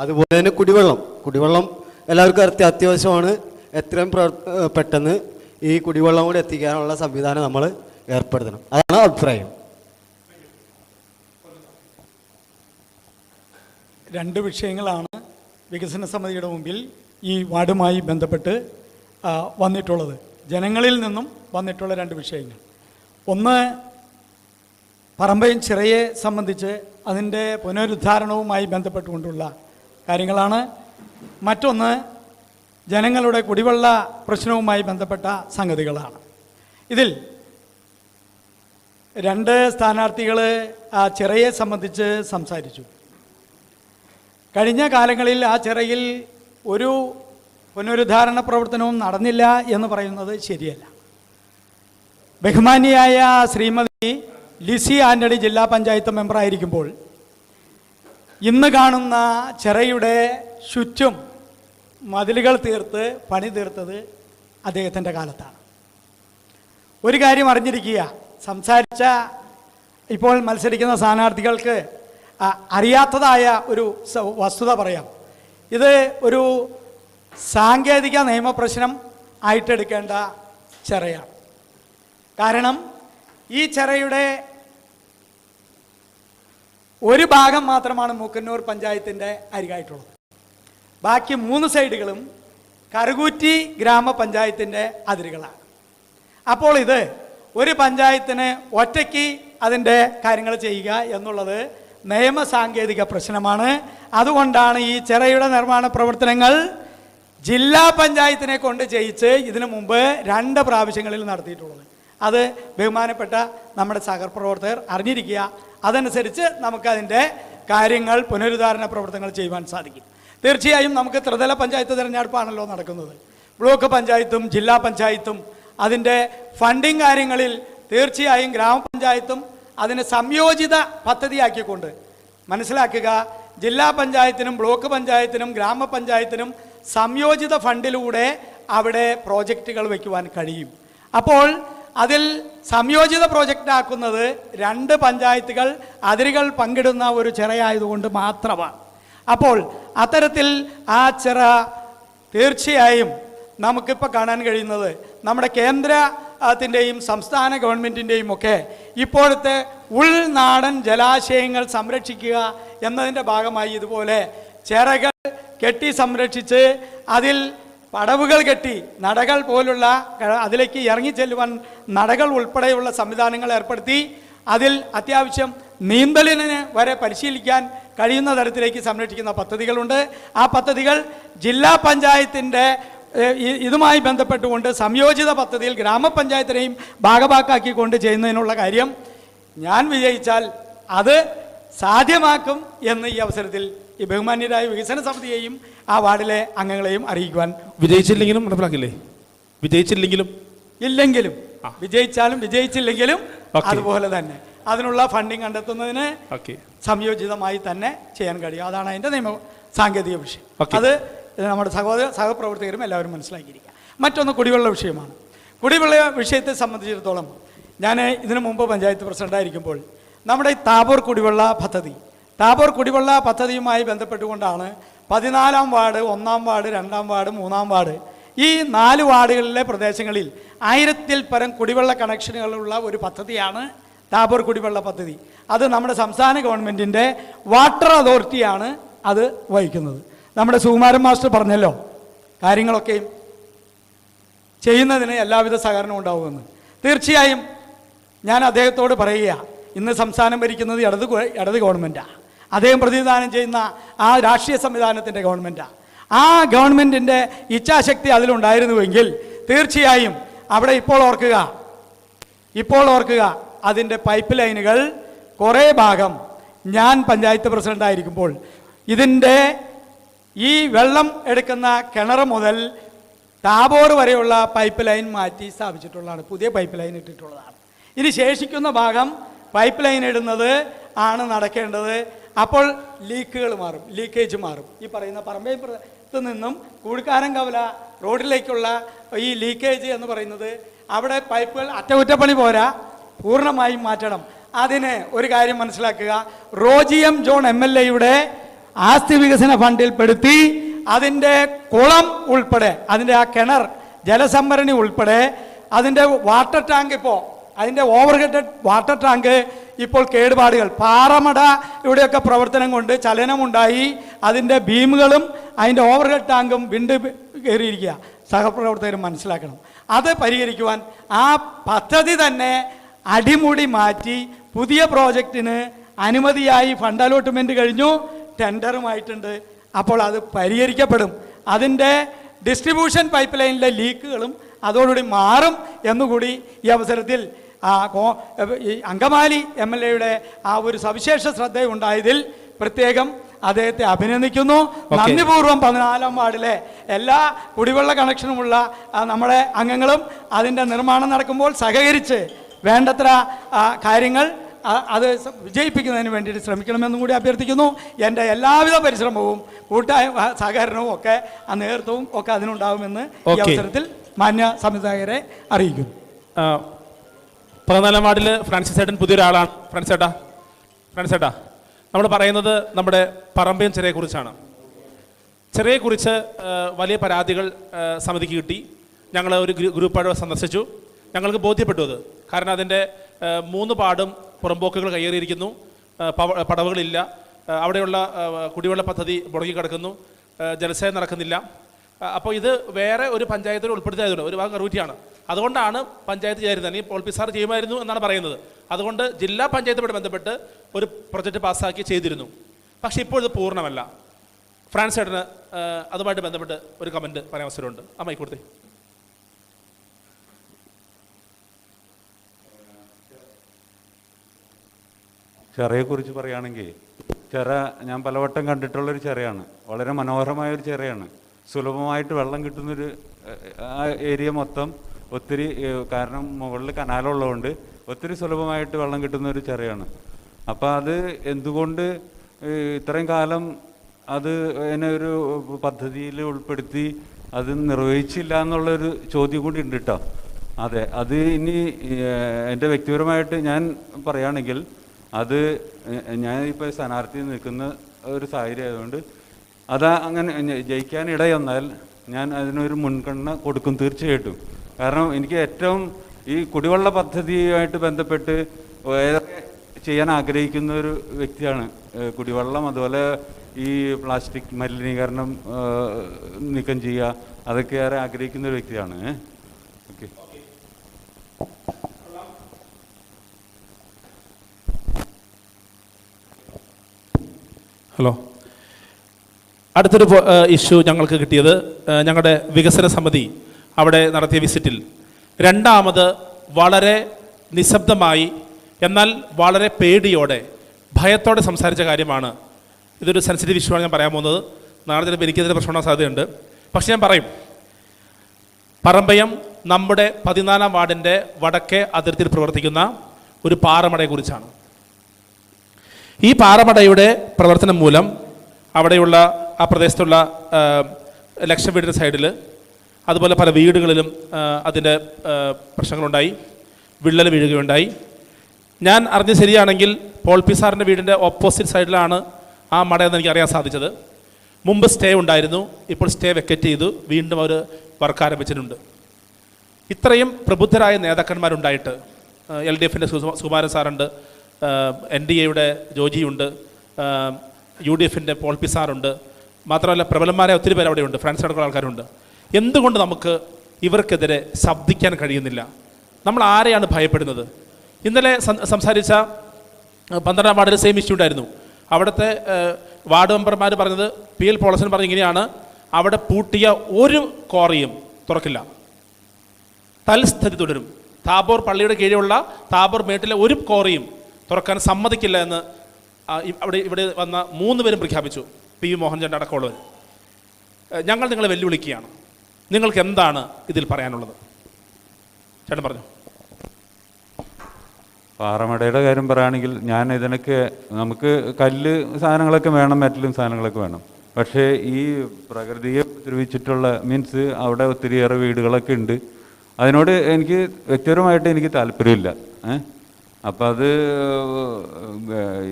അതുപോലെ തന്നെ കുടിവെള്ളം എല്ലാവർക്കും അത്യാവശ്യമാണ്. എത്രയും പെട്ടെന്ന് ഈ കുടിവെള്ളം കൂടി എത്തിക്കാനുള്ള സംവിധാനം നമ്മൾ ഏർപ്പെടുത്തണം. അതാണ് അഭിപ്രായം. രണ്ട് വിഷയങ്ങളാണ് വികസന സമിതിയുടെ മുമ്പിൽ ഈ വാർഡുമായി ബന്ധപ്പെട്ട് വന്നിട്ടുള്ളത്. ജനങ്ങളിൽ നിന്നും വന്നിട്ടുള്ള രണ്ട് വിഷയങ്ങൾ. ഒന്ന് പറമ്പയും ചിറയെ സംബന്ധിച്ച് അതിൻ്റെ പുനരുദ്ധാരണവുമായി ബന്ധപ്പെട്ടുകൊണ്ടുള്ള കാര്യങ്ങളാണ്. മറ്റൊന്ന് ജനങ്ങളുടെ കുടിവെള്ള പ്രശ്നവുമായി ബന്ധപ്പെട്ട സംഗതികളാണ്. ഇതിൽ രണ്ട് സ്ഥാനാർത്ഥികൾ ആ ചിറയെ സംബന്ധിച്ച് സംസാരിച്ചു. കഴിഞ്ഞ കാലങ്ങളിൽ ആ ചിറയിൽ ഒരു പുനരുദ്ധാരണ പ്രവർത്തനവും നടന്നില്ല എന്ന് പറയുന്നത് ശരിയല്ല. ബഹുമാനിയായ ശ്രീമതി ലിസി ആൻ്റണി ജില്ലാ പഞ്ചായത്ത് മെമ്പറായിരിക്കുമ്പോൾ ഇന്ന് കാണുന്ന ചിറയുടെ ചുറ്റും മതിലുകൾ തീർത്ത് പണി തീർത്തത് അദ്ദേഹത്തിൻ്റെ കാലത്താണ്. ഒരു കാര്യം അറിഞ്ഞിരിക്കുക, സംസാരിച്ച ഇപ്പോൾ മത്സരിക്കുന്ന സ്ഥാനാർത്ഥികൾക്ക് അറിയാത്തതായ ഒരു വസ്തുത പറയാം. ഇത് ഒരു സാങ്കേതിക നിയമപ്രശ്നം ആയിട്ടെടുക്കേണ്ട ചിറയാണ്. കാരണം ഈ ചിറയുടെ ഒരു ഭാഗം മാത്രമാണ് മൂക്കന്നൂർ പഞ്ചായത്തിൻ്റെ അരികായിട്ടുള്ളത്. ബാക്കി 3 സൈഡുകളും കറുകുറ്റി ഗ്രാമപഞ്ചായത്തിൻ്റെ അതിരുകളാണ്. അപ്പോൾ ഇത് ഒരു പഞ്ചായത്തിന് ഒറ്റയ്ക്ക് അതിൻ്റെ കാര്യങ്ങൾ ചെയ്യുക എന്നുള്ളത് നിയമസാങ്കേതിക പ്രശ്നമാണ്. അതുകൊണ്ടാണ് ഈ ചിറയുടെ നിർമ്മാണ പ്രവർത്തനങ്ങൾ ജില്ലാ പഞ്ചായത്തിനെ കൊണ്ട് ചെയ്യിച്ച് ഇതിനു മുമ്പ് 2 പ്രാവശ്യങ്ങളിൽ നടത്തിയിട്ടുള്ളത്. അത് ബഹുമാനപ്പെട്ട നമ്മുടെ സഹപ്രവർത്തകർ അറിഞ്ഞിരിക്കുക. അതനുസരിച്ച് നമുക്കതിൻ്റെ കാര്യങ്ങൾ പുനരുദ്ധാരണ പ്രവർത്തനങ്ങൾ ചെയ്യുവാൻ സാധിക്കും. തീർച്ചയായും നമുക്ക് ത്രിതല പഞ്ചായത്ത് തിരഞ്ഞെടുപ്പാണല്ലോ നടക്കുന്നത്. ബ്ലോക്ക് പഞ്ചായത്തും ജില്ലാ പഞ്ചായത്തും അതിൻ്റെ ഫണ്ടിങ് കാര്യങ്ങളിൽ തീർച്ചയായും ഗ്രാമപഞ്ചായത്തും അതിനെ സംയോജിത പദ്ധതിയാക്കിക്കൊണ്ട് മനസ്സിലാക്കുക. ജില്ലാ പഞ്ചായത്തിനും ബ്ലോക്ക് പഞ്ചായത്തിനും ഗ്രാമപഞ്ചായത്തിനും സംയോജിത ഫണ്ടിലൂടെ അവിടെ പ്രോജക്റ്റുകൾ വയ്ക്കുവാൻ കഴിയും. അപ്പോൾ അതിൽ സംയോജിത പ്രോജക്റ്റ് ആക്കുന്നത് 2 പഞ്ചായത്തുകൾ അതിരുകൾ പങ്കിടുന്ന ഒരു ചിറയായതുകൊണ്ട് മാത്രമാണ്. അപ്പോൾ അത്തരത്തിൽ ആ ചിറ തീർച്ചയായും നമുക്കിപ്പോൾ കാണാൻ കഴിയുന്നത് നമ്മുടെ കേന്ദ്രത്തിൻ്റെയും സംസ്ഥാന ഗവൺമെൻറ്റിൻ്റെയും ഒക്കെ ഇപ്പോഴത്തെ ഉൾനാടൻ ജലാശയങ്ങൾ സംരക്ഷിക്കുക എന്നതിൻ്റെ ഭാഗമായി ഇതുപോലെ ചിറകൾ കെട്ടി സംരക്ഷിച്ച് അതിൽ പടവുകൾ കെട്ടി നടകൾ പോലുള്ള അതിലേക്ക് ഇറങ്ങിച്ചെല്ലുവാൻ നടകൾ ഉൾപ്പെടെയുള്ള സംവിധാനങ്ങൾ ഏർപ്പെടുത്തി അതിൽ അത്യാവശ്യം നീന്തലിന് വരെ പരിശീലിക്കാൻ കഴിയുന്ന തരത്തിലേക്ക് സംരക്ഷിക്കുന്ന പദ്ധതികളുണ്ട്. ആ പദ്ധതികൾ ജില്ലാ പഞ്ചായത്തിൻ്റെ ഇതുമായി ബന്ധപ്പെട്ടുകൊണ്ട് സംയോജിത പദ്ധതിയിൽ ഗ്രാമപഞ്ചായത്തിനെയും ഭാഗഭാക്കാക്കിക്കൊണ്ട് ചെയ്യുന്നതിനുള്ള കാര്യം ഞാൻ വിജയിച്ചാൽ അത് സാധ്യമാക്കും എന്ന് ഈ അവസരത്തിൽ ഈ ബഹുമാന്യരായ വികസന സമിതിയെയും ആ വാർഡിലെ അംഗങ്ങളെയും അറിയിക്കുവാൻ. വിജയിച്ചില്ലെങ്കിലും നടപ്പിലാക്കില്ലേ? വിജയിച്ചില്ലെങ്കിലും ഇല്ലെങ്കിലും വിജയിച്ചാലും വിജയിച്ചില്ലെങ്കിലും അതുപോലെ തന്നെ അതിനുള്ള ഫണ്ടിങ് കണ്ടെത്തുന്നതിന് സംയോജിതമായി തന്നെ ചെയ്യാൻ കഴിയും. അതാണ് അതിൻ്റെ നിയമ സാങ്കേതിക വിഷയം. അത് നമ്മുടെ സഹപ്രവർത്തകരും എല്ലാവരും മനസ്സിലാക്കിയിരിക്കുക. മറ്റൊന്ന് കുടിവെള്ള വിഷയമാണ്. കുടിവെള്ള വിഷയത്തെ സംബന്ധിച്ചിടത്തോളം ഞാൻ ഇതിനു മുമ്പ് പഞ്ചായത്ത് പ്രസിഡൻ്റായിരിക്കുമ്പോൾ നമ്മുടെ ഈ താബോർ കുടിവെള്ള പദ്ധതിയുമായി ബന്ധപ്പെട്ടുകൊണ്ടാണ് 14-ാം വാർഡ്, 1-ാം വാർഡ്, 2-ാം വാർഡ്, 3-ാം വാർഡ് ഈ 4 വാർഡുകളിലെ പ്രദേശങ്ങളിൽ 1000-ൽ പരം കുടിവെള്ള കണക്ഷനുകളുള്ള ഒരു പദ്ധതിയാണ് താബോർ കുടിവെള്ള പദ്ധതി. അത് നമ്മുടെ സംസ്ഥാന ഗവൺമെൻറ്റിൻ്റെ വാട്ടർ അതോറിറ്റിയാണ് അത് വഹിക്കുന്നത്. നമ്മുടെ സുകുമാരൻ മാസ്റ്റർ പറഞ്ഞല്ലോ കാര്യങ്ങളൊക്കെയും ചെയ്യുന്നതിന് എല്ലാവിധ സഹകരണവും ഉണ്ടാവുമെന്ന്. തീർച്ചയായും ഞാൻ അദ്ദേഹത്തോട് പറയുക, ഇന്ന് സംസ്ഥാനം ഭരിക്കുന്നത് ഇടത് ഗവൺമെൻറ്റാണ്. അദ്ദേഹം പ്രതിനിധാനം ചെയ്യുന്ന ആ രാഷ്ട്രീയ സംവിധാനത്തിൻ്റെ ഗവൺമെൻറ്റാണ്. ആ ഗവൺമെൻറ്റിൻ്റെ ഇച്ഛാശക്തി അതിലുണ്ടായിരുന്നുവെങ്കിൽ തീർച്ചയായും അവിടെ ഇപ്പോൾ ഓർക്കുക അതിൻ്റെ പൈപ്പ് ലൈനുകൾ കുറേ ഭാഗം ഞാൻ പഞ്ചായത്ത് പ്രസിഡൻ്റായിരിക്കുമ്പോൾ ഇതിൻ്റെ ഈ വെള്ളം എടുക്കുന്ന കിണർ മുതൽ താബോർ വരെയുള്ള പൈപ്പ് ലൈൻ മാറ്റി സ്ഥാപിച്ചിട്ടുള്ളതാണ്, പുതിയ പൈപ്പ് ലൈൻ ഇട്ടിട്ടുള്ളതാണ്. ഇനി ശേഷിക്കുന്ന ഭാഗം പൈപ്പ് ലൈൻ ഇടുന്നത് ആണ് നടക്കേണ്ടത്. അപ്പോൾ ലീക്കേജ് മാറും. ഈ പറയുന്ന പറമ്പത്ത് നിന്നും കൂടിക്കാരം കവല റോഡിലേക്കുള്ള ഈ ലീക്കേജ് എന്ന് പറയുന്നത് അവിടെ പൈപ്പുകൾ അറ്റകുറ്റപ്പണി പോരാ, പൂർണ്ണമായും മാറ്റണം. അതിന് ഒരു കാര്യം മനസ്സിലാക്കുക, റോജി എം ജോൺ MLA ആസ്തി വികസന ഫണ്ടിൽ പെടുത്തി അതിൻ്റെ കുളം ഉൾപ്പെടെ, അതിൻ്റെ ആ കിണർ ജലസംഭരണി ഉൾപ്പെടെ, അതിൻ്റെ വാട്ടർ ടാങ്ക്, ഇപ്പോൾ അതിൻ്റെ ഓവർഹെഡ് വാട്ടർ ടാങ്ക് ഇപ്പോൾ കേടുപാടുകൾ, പാറമട ഇവിടെയൊക്കെ പ്രവർത്തനം കൊണ്ട് ചലനമുണ്ടായി അതിൻ്റെ ബീമുകളും അതിൻ്റെ ഓവർഹെഡ് ടാങ്കും വിണ്ട് കയറിയിരിക്കുക. സഹപ്രവർത്തകർ മനസ്സിലാക്കണം. അത് പരിഹരിക്കുവാൻ ആ പദ്ധതി തന്നെ അടിമുടി മാറ്റി പുതിയ പ്രോജക്റ്റിന് അനുമതിയായി ഫണ്ട് അലോട്ട്മെൻറ്റ് കഴിഞ്ഞു, ടെൻഡറുമായിട്ടുണ്ട്. അപ്പോൾ അത് പരിഹരിക്കപ്പെടും. അതിൻ്റെ ഡിസ്ട്രിബ്യൂഷൻ പൈപ്പ് ലൈനിലെ ലീക്കുകളും അതോടുകൂടി മാറും എന്നുകൂടി ഈ അവസരത്തിൽ ഈ അങ്കമാലി MLA ആ ഒരു സവിശേഷ ശ്രദ്ധയുണ്ടായതിൽ പ്രത്യേകം അദ്ദേഹത്തെ അഭിനന്ദിക്കുന്നു. നന്ദിപൂർവ്വം 14-ാം വാർഡിലെ എല്ലാ കുടിവെള്ള കണക്ഷനുമുള്ള നമ്മുടെ അംഗങ്ങളും അതിൻ്റെ നിർമ്മാണം നടക്കുമ്പോൾ സഹകരിച്ച് വേണ്ടത്ര കാര്യങ്ങൾ അത് വിജയിപ്പിക്കുന്നതിന് വേണ്ടിയിട്ട് ശ്രമിക്കണമെന്നും കൂടി അഭ്യർത്ഥിക്കുന്നു. എൻ്റെ എല്ലാവിധ പരിശ്രമവും കൂട്ടായ സഹകരണവും ഒക്കെ ആ നേതൃത്വവും ഒക്കെ അതിനുണ്ടാകുമെന്ന് ഈ അവസരത്തിൽ മാന്യ സംവിധായകരെ അറിയിക്കുന്നു. 14-ാം വാർഡിൽ ഫ്രാൻസിസ് ഏട്ടൻ പുതിയൊരാളാണ്. ഫ്രാൻസിസ് ഏട്ടാ, നമ്മൾ പറയുന്നത് നമ്മുടെ പറമ്പയും ചെറിയെക്കുറിച്ചാണ്. ചെറിയെക്കുറിച്ച് വലിയ പരാതികൾ സമിതിക്ക് കിട്ടി. ഞങ്ങൾ ഒരു ഗ്രൂപ്പായിട്ട് സന്ദർശിച്ചു. ഞങ്ങൾക്ക് ബോധ്യപ്പെട്ടു അത്. കാരണം അതിൻ്റെ 3 പാടും പുറമ്പോക്കുകൾ കയ്യേറിയിരിക്കുന്നു, പടവുകളില്ല, അവിടെയുള്ള കുടിവെള്ള പദ്ധതി മുടങ്ങി കിടക്കുന്നു, ജലസേചനം നടക്കുന്നില്ല. അപ്പോൾ ഇത് വേറെ ഒരു പഞ്ചായത്തിൽ ഉൾപ്പെടുത്തിയതുകൊണ്ട് ഒരു ഭാഗം കറൂറ്റിയാണ്. അതുകൊണ്ടാണ് പഞ്ചായത്ത് ചേരുന്നത്. ഈ പോൾ പി സാർ ചെയ്യുമായിരുന്നു എന്നാണ് പറയുന്നത്. അതുകൊണ്ട് ജില്ലാ പഞ്ചായത്തുമായിട്ട് ബന്ധപ്പെട്ട് ഒരു പ്രൊജക്റ്റ് പാസ്സാക്കി ചെയ്തിരുന്നു. പക്ഷേ ഇപ്പോൾ ഇത് പൂർണ്ണമല്ല. ഫ്രാൻസ് ഏട്ടന് അതുമായിട്ട് ബന്ധപ്പെട്ട് ഒരു കമൻറ്റ് പറയാൻ അവസരമുണ്ട്. ആ മൈക്കൂർത്തി. ചെറയെക്കുറിച്ച് പറയുകയാണെങ്കിൽ, ചെറ ഞാൻ പലവട്ടം കണ്ടിട്ടുള്ളൊരു ചെറയാണ്. വളരെ മനോഹരമായൊരു ചെറയാണ്. സുലഭമായിട്ട് വെള്ളം കിട്ടുന്നൊരു ആ ഏരിയ മൊത്തം ഒത്തിരി, കാരണം മുകളിൽ കനാലുള്ളതുകൊണ്ട് ഒത്തിരി സുലഭമായിട്ട് വെള്ളം കിട്ടുന്നൊരു ചെറയാണ്. അപ്പോൾ അത് എന്തുകൊണ്ട് ഇത്രയും കാലം അത് അതിനെ ഒരു പദ്ധതിയിൽ ഉൾപ്പെടുത്തി അത് നിർവഹിച്ചില്ല എന്നുള്ളൊരു ചോദ്യം കൂടി ഉണ്ട് കേട്ടോ. അതെ, അത് ഇനി എൻ്റെ വ്യക്തിപരമായിട്ട് ഞാൻ പറയുകയാണെങ്കിൽ, അത് ഞാൻ ഇപ്പോൾ സ്ഥാനാർത്ഥി നിൽക്കുന്ന ഒരു സാഹചര്യം ആയതുകൊണ്ട് അത് അങ്ങനെ ജയിക്കാനിട വന്നാൽ ഞാൻ അതിനൊരു മുൻഗണന കൊടുക്കും തീർച്ചയായിട്ടും. കാരണം എനിക്ക് ഏറ്റവും ഈ കുടിവെള്ള പദ്ധതിയുമായിട്ട് ബന്ധപ്പെട്ട് ഏറെ ചെയ്യാൻ ആഗ്രഹിക്കുന്ന ഒരു വ്യക്തിയാണ്. കുടിവെള്ളം, അതുപോലെ ഈ പ്ലാസ്റ്റിക് മലിനീകരണം നീക്കം ചെയ്യുക, അതൊക്കെ ഏറെ ആഗ്രഹിക്കുന്ന ഒരു വ്യക്തിയാണ്. ഓക്കെ. ഹലോ. അടുത്തൊരു ഇഷ്യൂ ഞങ്ങൾക്ക് കിട്ടിയത്, ഞങ്ങളുടെ വികസന സമിതി അവിടെ നടത്തിയ വിസിറ്റിൽ രണ്ടാമത് വളരെ നിശബ്ദമായി എന്നാൽ വളരെ പേടിയോടെ ഭയത്തോടെ സംസാരിച്ച കാര്യമാണ്. ഇതൊരു സെൻസിറ്റീവ് ഇഷ്യൂ ആണ് ഞാൻ പറയാൻ പോകുന്നത്. നാളെ ചിലപ്പോൾ എനിക്കതിന് പ്രശ്നമുണ്ടാകാൻ സാധ്യതയുണ്ട്. പക്ഷെ ഞാൻ പറയും, പറമ്പയം നമ്മുടെ 14-ാം വാർഡിൻ്റെ വടക്കേ അതിർത്തിയിൽ പ്രവർത്തിക്കുന്ന ഒരു പാറമടയെക്കുറിച്ചാണ്. ഈ പാറമടയുടെ പ്രവർത്തനം മൂലം അവിടെയുള്ള ആ പ്രദേശത്തുള്ള ലക്ഷം വീടിൻ്റെ സൈഡിൽ, അതുപോലെ പല വീടുകളിലും അതിൻ്റെ പ്രശ്നങ്ങളുണ്ടായി, വിള്ളൽ വീഴുകയുണ്ടായി. ഞാൻ അറിഞ്ഞത് ശരിയാണെങ്കിൽ പോൾ പി സാറിൻ്റെ വീടിൻ്റെ ഓപ്പോസിറ്റ് സൈഡിലാണ് ആ മടയെന്ന് എനിക്ക് അറിയാൻ സാധിച്ചത്. മുമ്പ് സ്റ്റേ ഉണ്ടായിരുന്നു, ഇപ്പോൾ സ്റ്റേ വെക്കറ്റ് ചെയ്തു, വീണ്ടും അവർ വർക്ക് ആരംഭിച്ചിട്ടുണ്ട്. ഇത്രയും പ്രബുദ്ധരായ നേതാക്കന്മാരുണ്ടായിട്ട് LDFൻ്റെ സുകുമാരൻ സാറുണ്ട്, NDAയുടെ ജോജിയുണ്ട്, UDFൻ്റെ പോൾ പി സാറുണ്ട്, മാത്രമല്ല പ്രബലന്മാരെ ഒത്തിരി പേര് അവിടെയുണ്ട്, ഫ്രാൻസ് അടക്കമുള്ള ആൾക്കാരുണ്ട്. എന്തുകൊണ്ട് നമുക്ക് ഇവർക്കെതിരെ ശബ്ദിക്കാൻ കഴിയുന്നില്ല? നമ്മൾ ആരെയാണ് ഭയപ്പെടുന്നത്? ഇന്നലെ സംസാരിച്ച 12ാം വാർഡിൽ സെയിം ഇഷ്യൂ ഉണ്ടായിരുന്നു. അവിടുത്തെ വാർഡ് മെമ്പർമാർ പറഞ്ഞത്, PL പോളസൻ പറഞ്ഞ ഇങ്ങനെയാണ്, അവിടെ പൂട്ടിയ ഒരു ക്വാറിയും തുറക്കില്ല, തൽസ്ഥിതി തുടരും. താബോർ പള്ളിയുടെ കീഴിലുള്ള താബോർ മേട്ടിലെ ഒരു ക്വാറിയും തുറക്കാൻ സമ്മതിക്കില്ല എന്ന് ഇവിടെ വന്ന 3 പേരും പ്രഖ്യാപിച്ചു. PV മോഹൻചന്ദ് അടക്കമുള്ളവർ. ഞങ്ങൾ നിങ്ങളെ വെല്ലുവിളിക്കുകയാണ്. നിങ്ങൾക്ക് എന്താണ് ഇതിൽ പറയാനുള്ളത്? ചേട്ടൻ പറഞ്ഞു. പാറമടയുടെ കാര്യം പറയുകയാണെങ്കിൽ, ഞാൻ ഇതിനൊക്കെ നമുക്ക് കല്ല് സാധനങ്ങളൊക്കെ വേണം, മെറ്റലും സാധനങ്ങളൊക്കെ വേണം. പക്ഷേ ഈ പ്രകൃതിയെ ഉപദ്രവിച്ചിട്ടുള്ള മീൻസ് അവിടെ ഒത്തിരിയേറെ വീടുകളൊക്കെ ഉണ്ട്. അതിനോട് എനിക്ക് വ്യക്തിപരമായിട്ട് എനിക്ക് താല്പര്യമില്ല. അപ്പം അത്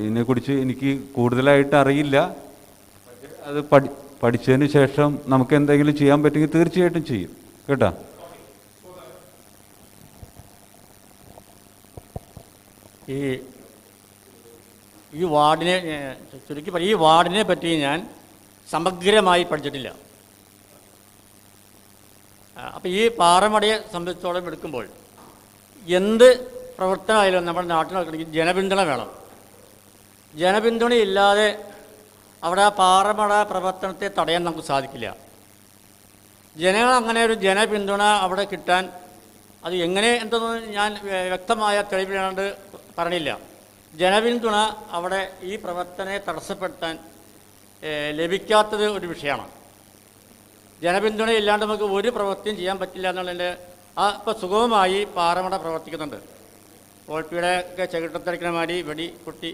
ഇതിനെക്കുറിച്ച് എനിക്ക് കൂടുതലായിട്ട് അറിയില്ല. അത് പഠിച്ചതിന് ശേഷം നമുക്ക് എന്തെങ്കിലും ചെയ്യാൻ പറ്റുമെങ്കിൽ തീർച്ചയായിട്ടും ചെയ്യും കേട്ടോ. ഈ വാർഡിനെ ചുരുക്കി ഈ വാർഡിനെ പറ്റി ഞാൻ സമഗ്രമായി പഠിച്ചിട്ടില്ല. അപ്പോൾ ഈ പാറമടയെ സംബന്ധിച്ചോളം എടുക്കുമ്പോൾ എന്ത് പ്രവർത്തനമായാലും നമ്മുടെ നാട്ടിൽ നടക്കണമെങ്കിൽ ജനപിന്തുണ വേണം. ജനപിന്തുണയില്ലാതെ അവിടെ ആ പാറമട പ്രവർത്തനത്തെ തടയാൻ നമുക്ക് സാധിക്കില്ല. ജനങ്ങൾ അങ്ങനെ ഒരു ജനപിന്തുണ അവിടെ കിട്ടാൻ അത് എങ്ങനെ എന്തെന്ന് ഞാൻ വ്യക്തമായ തെളിവില്ലാണ്ട് പറഞ്ഞില്ല. ജനപിന്തുണ അവിടെ ഈ പ്രവർത്തനത്തെ തടസ്സപ്പെടുത്താൻ ലഭിക്കാത്തത് ഒരു വിഷയമാണ്. ജനപിന്തുണ ഇല്ലാണ്ട് നമുക്ക് ഒരു പ്രവൃത്തിയും ചെയ്യാൻ പറ്റില്ല എന്നുള്ളതിൻ്റെ ഇപ്പോൾ സുഗമമായി പാറമട പ്രവർത്തിക്കുന്നുണ്ട്. പോൾപ്പിയുടെ ഒക്കെ ചെകിട്ടത്തിരക്കുന്ന മാതിരി വെടി പൊട്ടി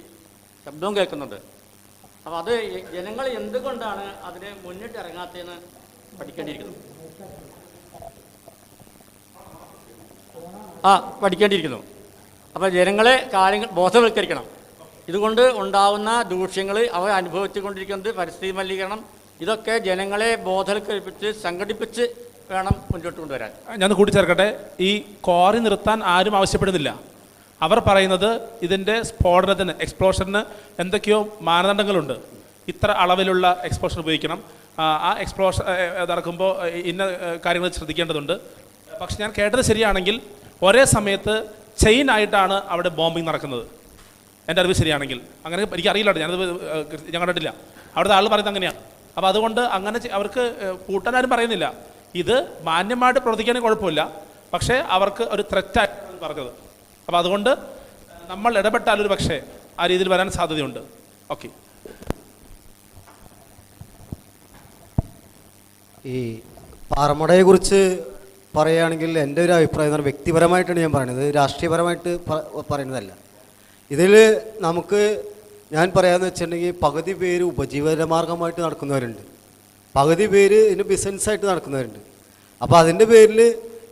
ശബ്ദവും കേൾക്കുന്നുണ്ട്. അപ്പോൾ അത് ജനങ്ങൾ എന്തുകൊണ്ടാണ് അതിനെ മുന്നിട്ടിറങ്ങാത്തതെന്ന് പഠിക്കേണ്ടിയിരിക്കുന്നു. പഠിക്കേണ്ടിയിരിക്കുന്നു. അപ്പോൾ ജനങ്ങളെ കാര്യങ്ങൾ ബോധവൽക്കരിക്കണം. ഇതുകൊണ്ട് ഉണ്ടാവുന്ന ദൂഷ്യങ്ങൾ അവർ അനുഭവിച്ചുകൊണ്ടിരിക്കുന്നത് പരിസ്ഥിതി മലിനീകരണം, ഇതൊക്കെ ജനങ്ങളെ ബോധവൽക്കരിപ്പിച്ച് സംഘടിപ്പിച്ച് വേണം മുന്നോട്ട് കൊണ്ടുവരാൻ. ഞാൻ കൂട്ടിച്ചേർക്കട്ടെ, ഈ ക്വാറി നിർത്താൻ ആരും ആവശ്യപ്പെടുന്നില്ല. അവർ പറയുന്നത് ഇതിൻ്റെ സ്ഫോടനത്തിന്, എക്സ്പ്ലോഷന് എന്തൊക്കെയോ മാനദണ്ഡങ്ങളുണ്ട്. ഇത്ര അളവിലുള്ള എക്സ്പ്ലോഷൻ ഉപയോഗിക്കണം, ആ എക്സ്പ്ലോഷൻ നടക്കുമ്പോൾ ഇന്ന കാര്യങ്ങൾ ശ്രദ്ധിക്കേണ്ടതുണ്ട്. പക്ഷെ ഞാൻ കേട്ടത് ശരിയാണെങ്കിൽ ഒരേ സമയത്ത് ചെയിൻ ആയിട്ടാണ് അവിടെ ബോംബിങ് നടക്കുന്നത്. എൻ്റെ അറിവ് ശരിയാണെങ്കിൽ. അങ്ങനെ എനിക്കറിയില്ല, ഞാനത് ഞാൻ കണ്ടിട്ടില്ല. അവിടുത്തെ ആൾ പറയുന്നത് അങ്ങനെയാണ്. അപ്പോൾ അതുകൊണ്ട് അങ്ങനെ അവർക്ക് പൂട്ടാനാരും പറയുന്നില്ല. ഇത് മാന്യമായിട്ട് പ്രവർത്തിക്കാനും കുഴപ്പമില്ല, പക്ഷേ അവർക്ക് ഒരു ത്രെറ്റായിട്ടാണ് പറഞ്ഞത്. അപ്പോൾ അതുകൊണ്ട് നമ്മൾ ഇടപെട്ടാലൊരു പക്ഷേ ആ രീതിയിൽ വരാൻ സാധ്യതയുണ്ട്. ഓക്കെ. ഈ പാറമടയെക്കുറിച്ച് പറയുകയാണെങ്കിൽ എൻ്റെ ഒരു അഭിപ്രായം വ്യക്തിപരമായിട്ടാണ് ഞാൻ പറയുന്നത്, രാഷ്ട്രീയപരമായിട്ട് പറയുന്നതല്ല. ഇതിൽ നമുക്ക് ഞാൻ പറയാമെന്ന് വെച്ചിട്ടുണ്ടെങ്കിൽ പകുതി പേര് ഉപജീവനമാർഗമായിട്ട് നടക്കുന്നവരുണ്ട്, പകുതി പേര് ഇതിന് ബിസിനസ്സായിട്ട് നടക്കുന്നവരുണ്ട്. അപ്പോൾ അതിൻ്റെ പേരിൽ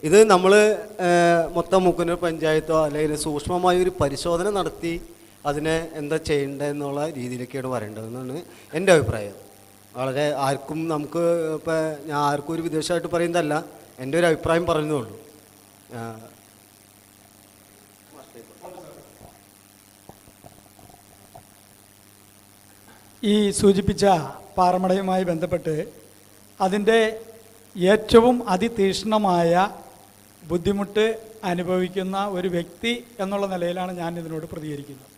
ഇത് നമ്മൾ മൊത്തം മുക്കുന്നൂർ പഞ്ചായത്തോ അല്ലെങ്കിൽ സൂക്ഷ്മമായ ഒരു പരിശോധന നടത്തി അതിനെ എന്താ ചെയ്യേണ്ടതെന്നുള്ള രീതിയിലേക്കാണ് വരേണ്ടതെന്നാണ് എൻ്റെ അഭിപ്രായം. വളരെ ആർക്കും നമുക്ക് ഇപ്പോൾ ഞാൻ ആർക്കും ഒരു വിദേശമായിട്ട് പറയുന്നതല്ല, എൻ്റെ ഒരു അഭിപ്രായം പറയുന്നതുള്ളൂ. ഈ സൂചിപ്പിച്ച പാറമടയുമായി ബന്ധപ്പെട്ട് അതിൻ്റെ ഏറ്റവും അതിതീക്ഷ്ണമായ ബുദ്ധിമുട്ട് അനുഭവിക്കുന്ന ഒരു വ്യക്തി എന്നുള്ള നിലയിലാണ് ഞാൻ ഇതിനോട് പ്രതികരിക്കുന്നത്.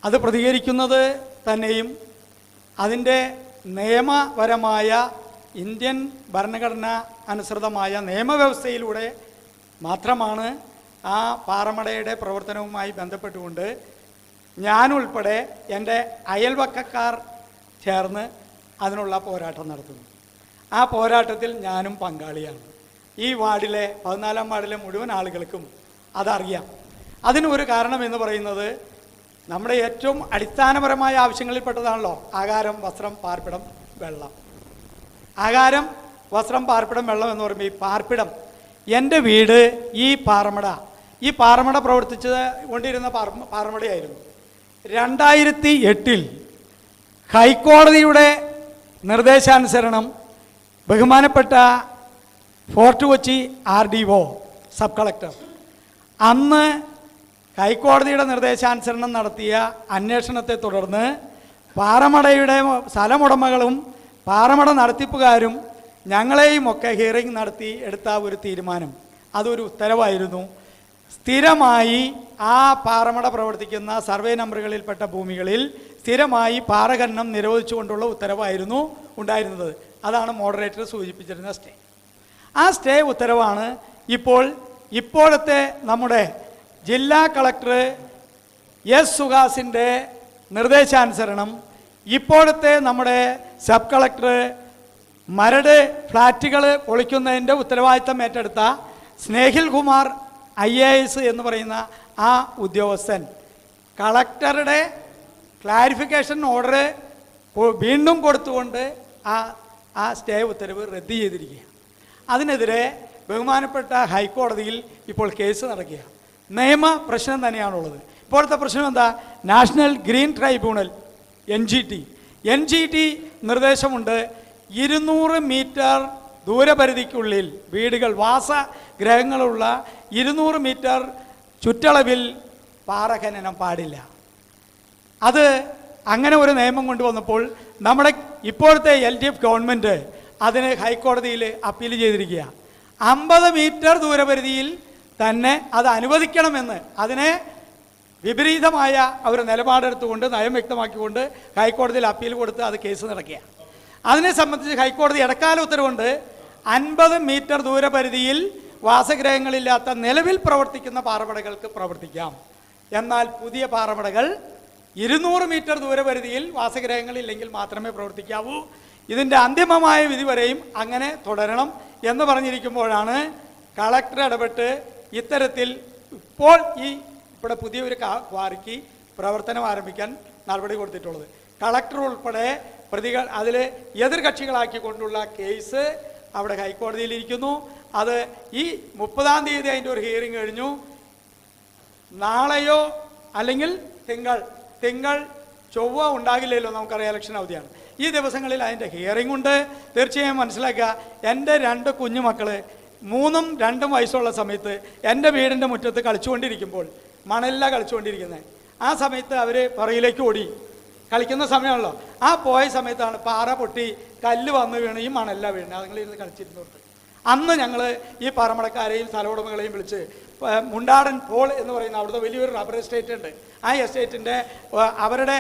അത് പ്രതികരിക്കുന്നത് തന്നെയും അതിൻ്റെ നിയമപരമായ ഇന്ത്യൻ ഭരണഘടന അനുസൃതമായ നിയമവ്യവസ്ഥയിലൂടെ മാത്രമാണ് ആ പാറമടയുടെ പ്രവർത്തനവുമായി ബന്ധപ്പെട്ടുകൊണ്ട് ഞാനുൾപ്പെടെ എൻ്റെ അയൽവക്കക്കാർ ചേർന്ന് അതിനുള്ള പോരാട്ടം നടത്തുന്നു. ആ പോരാട്ടത്തിൽ ഞാനും പങ്കാളിയാണ്. ഈ വാർഡിലെ 14ാം വാർഡിലെ മുഴുവൻ ആളുകൾക്കും അതറിയാം. അതിനൊരു കാരണം എന്ന് പറയുന്നത് നമ്മുടെ ഏറ്റവും അടിസ്ഥാനപരമായ ആവശ്യങ്ങളിൽപ്പെട്ടതാണല്ലോ ആഹാരം, വസ്ത്രം, പാർപ്പിടം, വെള്ളം. ആഹാരം, വസ്ത്രം, പാർപ്പിടം, വെള്ളം എന്ന് പറയുമ്പോൾ ഈ പാർപ്പിടം, എൻ്റെ വീട് ഈ പാറമട പ്രവർത്തിച്ച് കൊണ്ടിരുന്ന പാറമടയായിരുന്നു. 2008 ഹൈക്കോടതിയുടെ നിർദ്ദേശാനുസരണം ബഹുമാനപ്പെട്ട fort Kochi RDO sub collector അന്ന് ഹൈക്കോടതിയുടെ നിർദ്ദേശാനുസരണം നടത്തിയ അന്വേഷണത്തെ തുടർന്ന് പാറമടയുടെ സ്ഥലമുടമകളും പാറമട നടത്തിപ്പുകാരും ഞങ്ങളെയും ഒക്കെ ഹിയറിംഗ് നടത്തി എടുത്ത ഒരു തീരുമാനം, അതൊരു ഉത്തരവായിരുന്നു. സ്ഥിരമായി ആ പാറമട പ്രവർത്തിക്കുന്ന സർവേ നമ്പറുകളിൽപ്പെട്ട ഭൂമികളിൽ സ്ഥിരമായി പാറഖനനം നിരോധിച്ചുകൊണ്ടുള്ള ഉത്തരവായിരുന്നു ഉണ്ടായിരുന്നത്. അതാണ് മോഡറേറ്റർ സൂചിപ്പിച്ചിരുന്ന സ്റ്റേ. ആ സ്റ്റേ ഉത്തരവാണ് ഇപ്പോഴത്തെ നമ്മുടെ ജില്ലാ കളക്ടർ എസ് സുഹാസിൻ്റെ നിർദ്ദേശാനുസരണം ഇപ്പോഴത്തെ നമ്മുടെ സബ് കളക്ടർ മരട് ഫ്ലാറ്റുകൾ പൊളിക്കുന്നതിൻ്റെ ഉത്തരവാദിത്തം ഏറ്റെടുത്ത സ്നേഹിൽ കുമാർ IAS എന്ന് പറയുന്ന ആ ഉദ്യോഗസ്ഥൻ കളക്ടറുടെ ക്ലാരിഫിക്കേഷൻ ഓർഡർ വീണ്ടും കൊടുത്തുകൊണ്ട് ആ സ്റ്റേ ഉത്തരവ് റദ്ദ് ചെയ്തിരിക്കുകയാണ്. അതിനെതിരെ ബഹുമാനപ്പെട്ട ഹൈക്കോടതിയിൽ ഇപ്പോൾ കേസ് നടക്കുക. നിയമ പ്രശ്നം തന്നെയാണുള്ളത്. ഇപ്പോഴത്തെ പ്രശ്നം എന്താ? നാഷണൽ ഗ്രീൻ ട്രൈബ്യൂണൽ NGT നിർദ്ദേശമുണ്ട് 200 മീറ്റർ ദൂരപരിധിക്കുള്ളിൽ വീടുകൾ വാസഗ്രഹങ്ങളുള്ള 200 മീറ്റർ ചുറ്റളവിൽ പാറഖനനം പാടില്ല. അത് അങ്ങനെ ഒരു നിയമം കൊണ്ടുവന്നപ്പോൾ നമ്മുടെ ഇപ്പോഴത്തെ LDF ഗവൺമെൻറ് അതിന് ഹൈക്കോടതിയിൽ അപ്പീൽ ചെയ്തിരിക്കുക. 50 മീറ്റർ ദൂരപരിധിയിൽ തന്നെ അത് അനുവദിക്കണമെന്ന് അതിനെ വിപരീതമായ ഒരു നിലപാടെടുത്തുകൊണ്ട് നയം വ്യക്തമാക്കിക്കൊണ്ട് ഹൈക്കോടതിയിൽ അപ്പീൽ കൊടുത്ത് അത് കേസ് നടക്കുക. അതിനെ സംബന്ധിച്ച് ഹൈക്കോടതി ഇടക്കാല ഉത്തരവുണ്ട് 50 മീറ്റർ ദൂരപരിധിയിൽ വാസഗ്രഹങ്ങളില്ലാത്ത നിലവിൽ പ്രവർത്തിക്കുന്ന പാറമടകൾക്ക് പ്രവർത്തിക്കാം. എന്നാൽ പുതിയ പാറമടകൾ 200 മീറ്റർ ദൂരപരിധിയിൽ വാസഗ്രഹങ്ങളില്ലെങ്കിൽ മാത്രമേ പ്രവർത്തിക്കാവൂ. ഇതിൻ്റെ അന്തിമമായ വിധി വരെയും അങ്ങനെ തുടരണം എന്ന് പറഞ്ഞിരിക്കുമ്പോഴാണ് കളക്ടർ ഇടപെട്ട് ഇത്തരത്തിൽ ഇപ്പോൾ ഇവിടെ പുതിയൊരു ക്വാറിക്ക് പ്രവർത്തനം ആരംഭിക്കാൻ നടപടി കൊടുത്തിട്ടുള്ളത്. കളക്ടർ ഉൾപ്പെടെ പ്രതികൾ അതിൽ എതിർകക്ഷികളാക്കിക്കൊണ്ടുള്ള കേസ് അവിടെ ഹൈക്കോടതിയിലിരിക്കുന്നു. അത് ഈ 30-ാം തീയതി അതിൻ്റെ ഒരു ഹിയറിംഗ് കഴിഞ്ഞു. നാളെയോ അല്ലെങ്കിൽ തിങ്കൾ ചൊവ്വ ഉണ്ടാകില്ലല്ലോ, നമുക്കറിയാം ഇലക്ഷൻ അവധിയാണ്. ഈ ദിവസങ്ങളിൽ അതിൻ്റെ ഹിയറിംഗ് ഉണ്ട്. തീർച്ചയായും മനസ്സിലാക്കുക, എൻ്റെ 2 കുഞ്ഞുമക്കൾ 3ഉം 2ഉം വയസ്സുള്ള സമയത്ത് എൻ്റെ വീടിൻ്റെ മുറ്റത്ത് കളിച്ചുകൊണ്ടിരിക്കുമ്പോൾ മണലിലാണ് കളിച്ചുകൊണ്ടിരിക്കുന്നത്. ആ സമയത്ത് അവർ പുറയിലേക്ക് ഓടി കളിക്കുന്ന സമയമാണല്ലോ. ആ പോയ സമയത്താണ് പാറ പൊട്ടി കല്ല് വന്ന് വീണ് ഈ മണലിലാണ് വീണത്. അതുങ്ങളിരുന്ന് കളിച്ചിരുന്നുണ്ട്. അന്ന് ഞങ്ങൾ ഈ പാറമടക്കാരെയും സ്ഥലമുടമകളെയും വിളിച്ച് മുണ്ടാടൻ പോൾ എന്ന് പറയുന്ന അവിടുത്തെ വലിയൊരു റബ്ബർ എസ്റ്റേറ്റ് ഉണ്ട്. ആ എസ്റ്റേറ്റിൻ്റെ അവരുടെ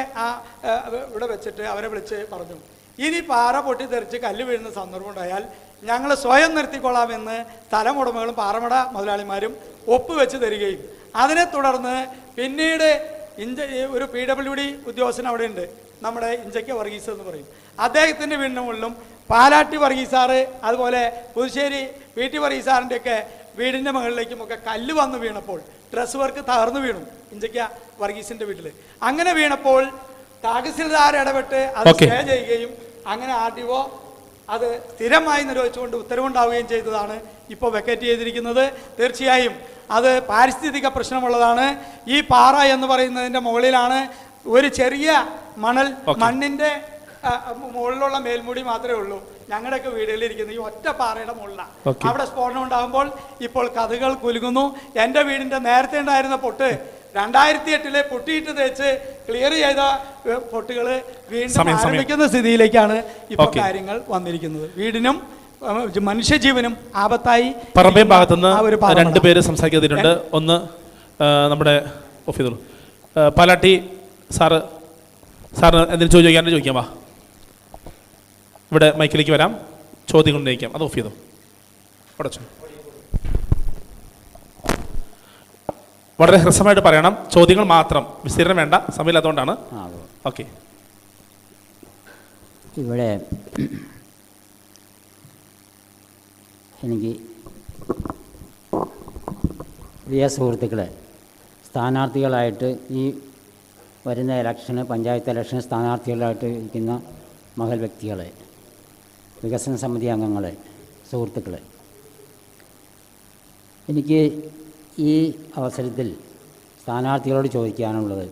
ഇവിടെ വെച്ചിട്ട് അവരെ വിളിച്ച് പറഞ്ഞു, ഇനി പാറ പൊട്ടിത്തെറിച്ച് കല്ല് വീഴുന്ന സന്ദർഭം ഉണ്ടായാൽ ഞങ്ങൾ സ്വയം നിർത്തിക്കൊള്ളാമെന്ന് സ്ഥലമുടമകളും പാറമട മുതലാളിമാരും ഒപ്പുവെച്ച് തരികയും അതിനെ തുടർന്ന് പിന്നീട് ഒരു PWD ഉദ്യോഗസ്ഥൻ അവിടെ ഉണ്ട്, നമ്മുടെ ഇഞ്ചയ്ക്ക വർഗീസ് എന്ന് പറയും. അദ്ദേഹത്തിൻ്റെ വീടിന് മുകളിലും പാലാട്ടി വർഗീസാറ് അതുപോലെ പുതുശ്ശേരി PT വർഗീസാറിൻ്റെയൊക്കെ വീടിൻ്റെ മുകളിലേക്കുമൊക്കെ കല്ല് വന്ന് വീണപ്പോൾ ഡ്രസ് വർക്ക് തകർന്നു വീണു ഇഞ്ചയ്ക്ക വർഗീസിൻ്റെ വീട്ടിൽ. അങ്ങനെ വീണപ്പോൾ തഹസിൽദാർ ഇടപെട്ട് അത് സ്റ്റേ ചെയ്യുകയും അങ്ങനെ RDO അത് സ്ഥിരമായി നിരോധിച്ചുകൊണ്ട് ഉത്തരവുണ്ടാവുകയും ചെയ്തതാണ് ഇപ്പോൾ വെക്കേറ്റ് ചെയ്തിരിക്കുന്നത്. തീർച്ചയായും അത് പാരിസ്ഥിതിക പ്രശ്നമുള്ളതാണ്. ഈ പാറ എന്ന് പറയുന്നതിൻ്റെ മുകളിലാണ് ഒരു ചെറിയ മണ്ണിൻ്റെ മുകളിലുള്ള മേൽമുടി മാത്രമേ ഉള്ളൂ. ഞങ്ങളുടെയൊക്കെ വീടുകളിലിരിക്കുന്ന ഈ ഒറ്റ പാറയുടെ മുകളിലാണ്. അവിടെ സ്ഫോടനം ഉണ്ടാകുമ്പോൾ ഇപ്പോൾ കഥകൾ കുലുങ്ങുന്നു. എൻ്റെ വീടിൻ്റെ നേരത്തെ ഉണ്ടായിരുന്ന പൊട്ട് 2008 പൊട്ടിയിട്ട് തേച്ച് ക്ലിയർ ചെയ്ത പൊട്ടുകൾ വീണ്ടും ആരംഭിക്കുന്ന സ്ഥിതിയിലേക്കാണ് ഇപ്പോൾ കാര്യങ്ങൾ വന്നിരിക്കുന്നത്. വീടിനും മനുഷ്യജീവനും ആപത്തായി. പറമ്പേ ഭാഗത്തുനിന്ന് 2 പേര് സംസാരിക്കുന്നുണ്ട്. ഒന്ന് നമ്മുടെ ഓഫീസർ പാലാട്ടി സാറ് എന്തെങ്കിലും ചോദിക്കാം. വാ, ഇവിടെ മൈക്കിലേക്ക് വരാം, ചോദ്യം ഉന്നയിക്കാം. അത് ഓഫ് ചെയ്തോ, അടച്ചു. വളരെ ഹ്രസ്വമായിട്ട് പറയണം, ചോദ്യങ്ങൾ മാത്രം, വിസ്തീർണം വേണ്ട, സമയമില്ലാത്തതുകൊണ്ടാണ്. ഓക്കെ. ഇവിടെ എനിക്ക് പ്രിയ സുഹൃത്തുക്കളെ, സ്ഥാനാർത്ഥികളായിട്ട് ഈ വരുന്ന ഇലക്ഷന് പഞ്ചായത്ത് ഇലക്ഷന് സ്ഥാനാർത്ഥികളായിട്ട് ഇരിക്കുന്ന മഹൽ വ്യക്തികളെ, വികസന സമിതി അംഗങ്ങളെ, സുഹൃത്തുക്കളെ, എനിക്ക് ഈ അവസരത്തിൽ സ്ഥാനാർത്ഥികളോട് ചോദിക്കാനുള്ളത്,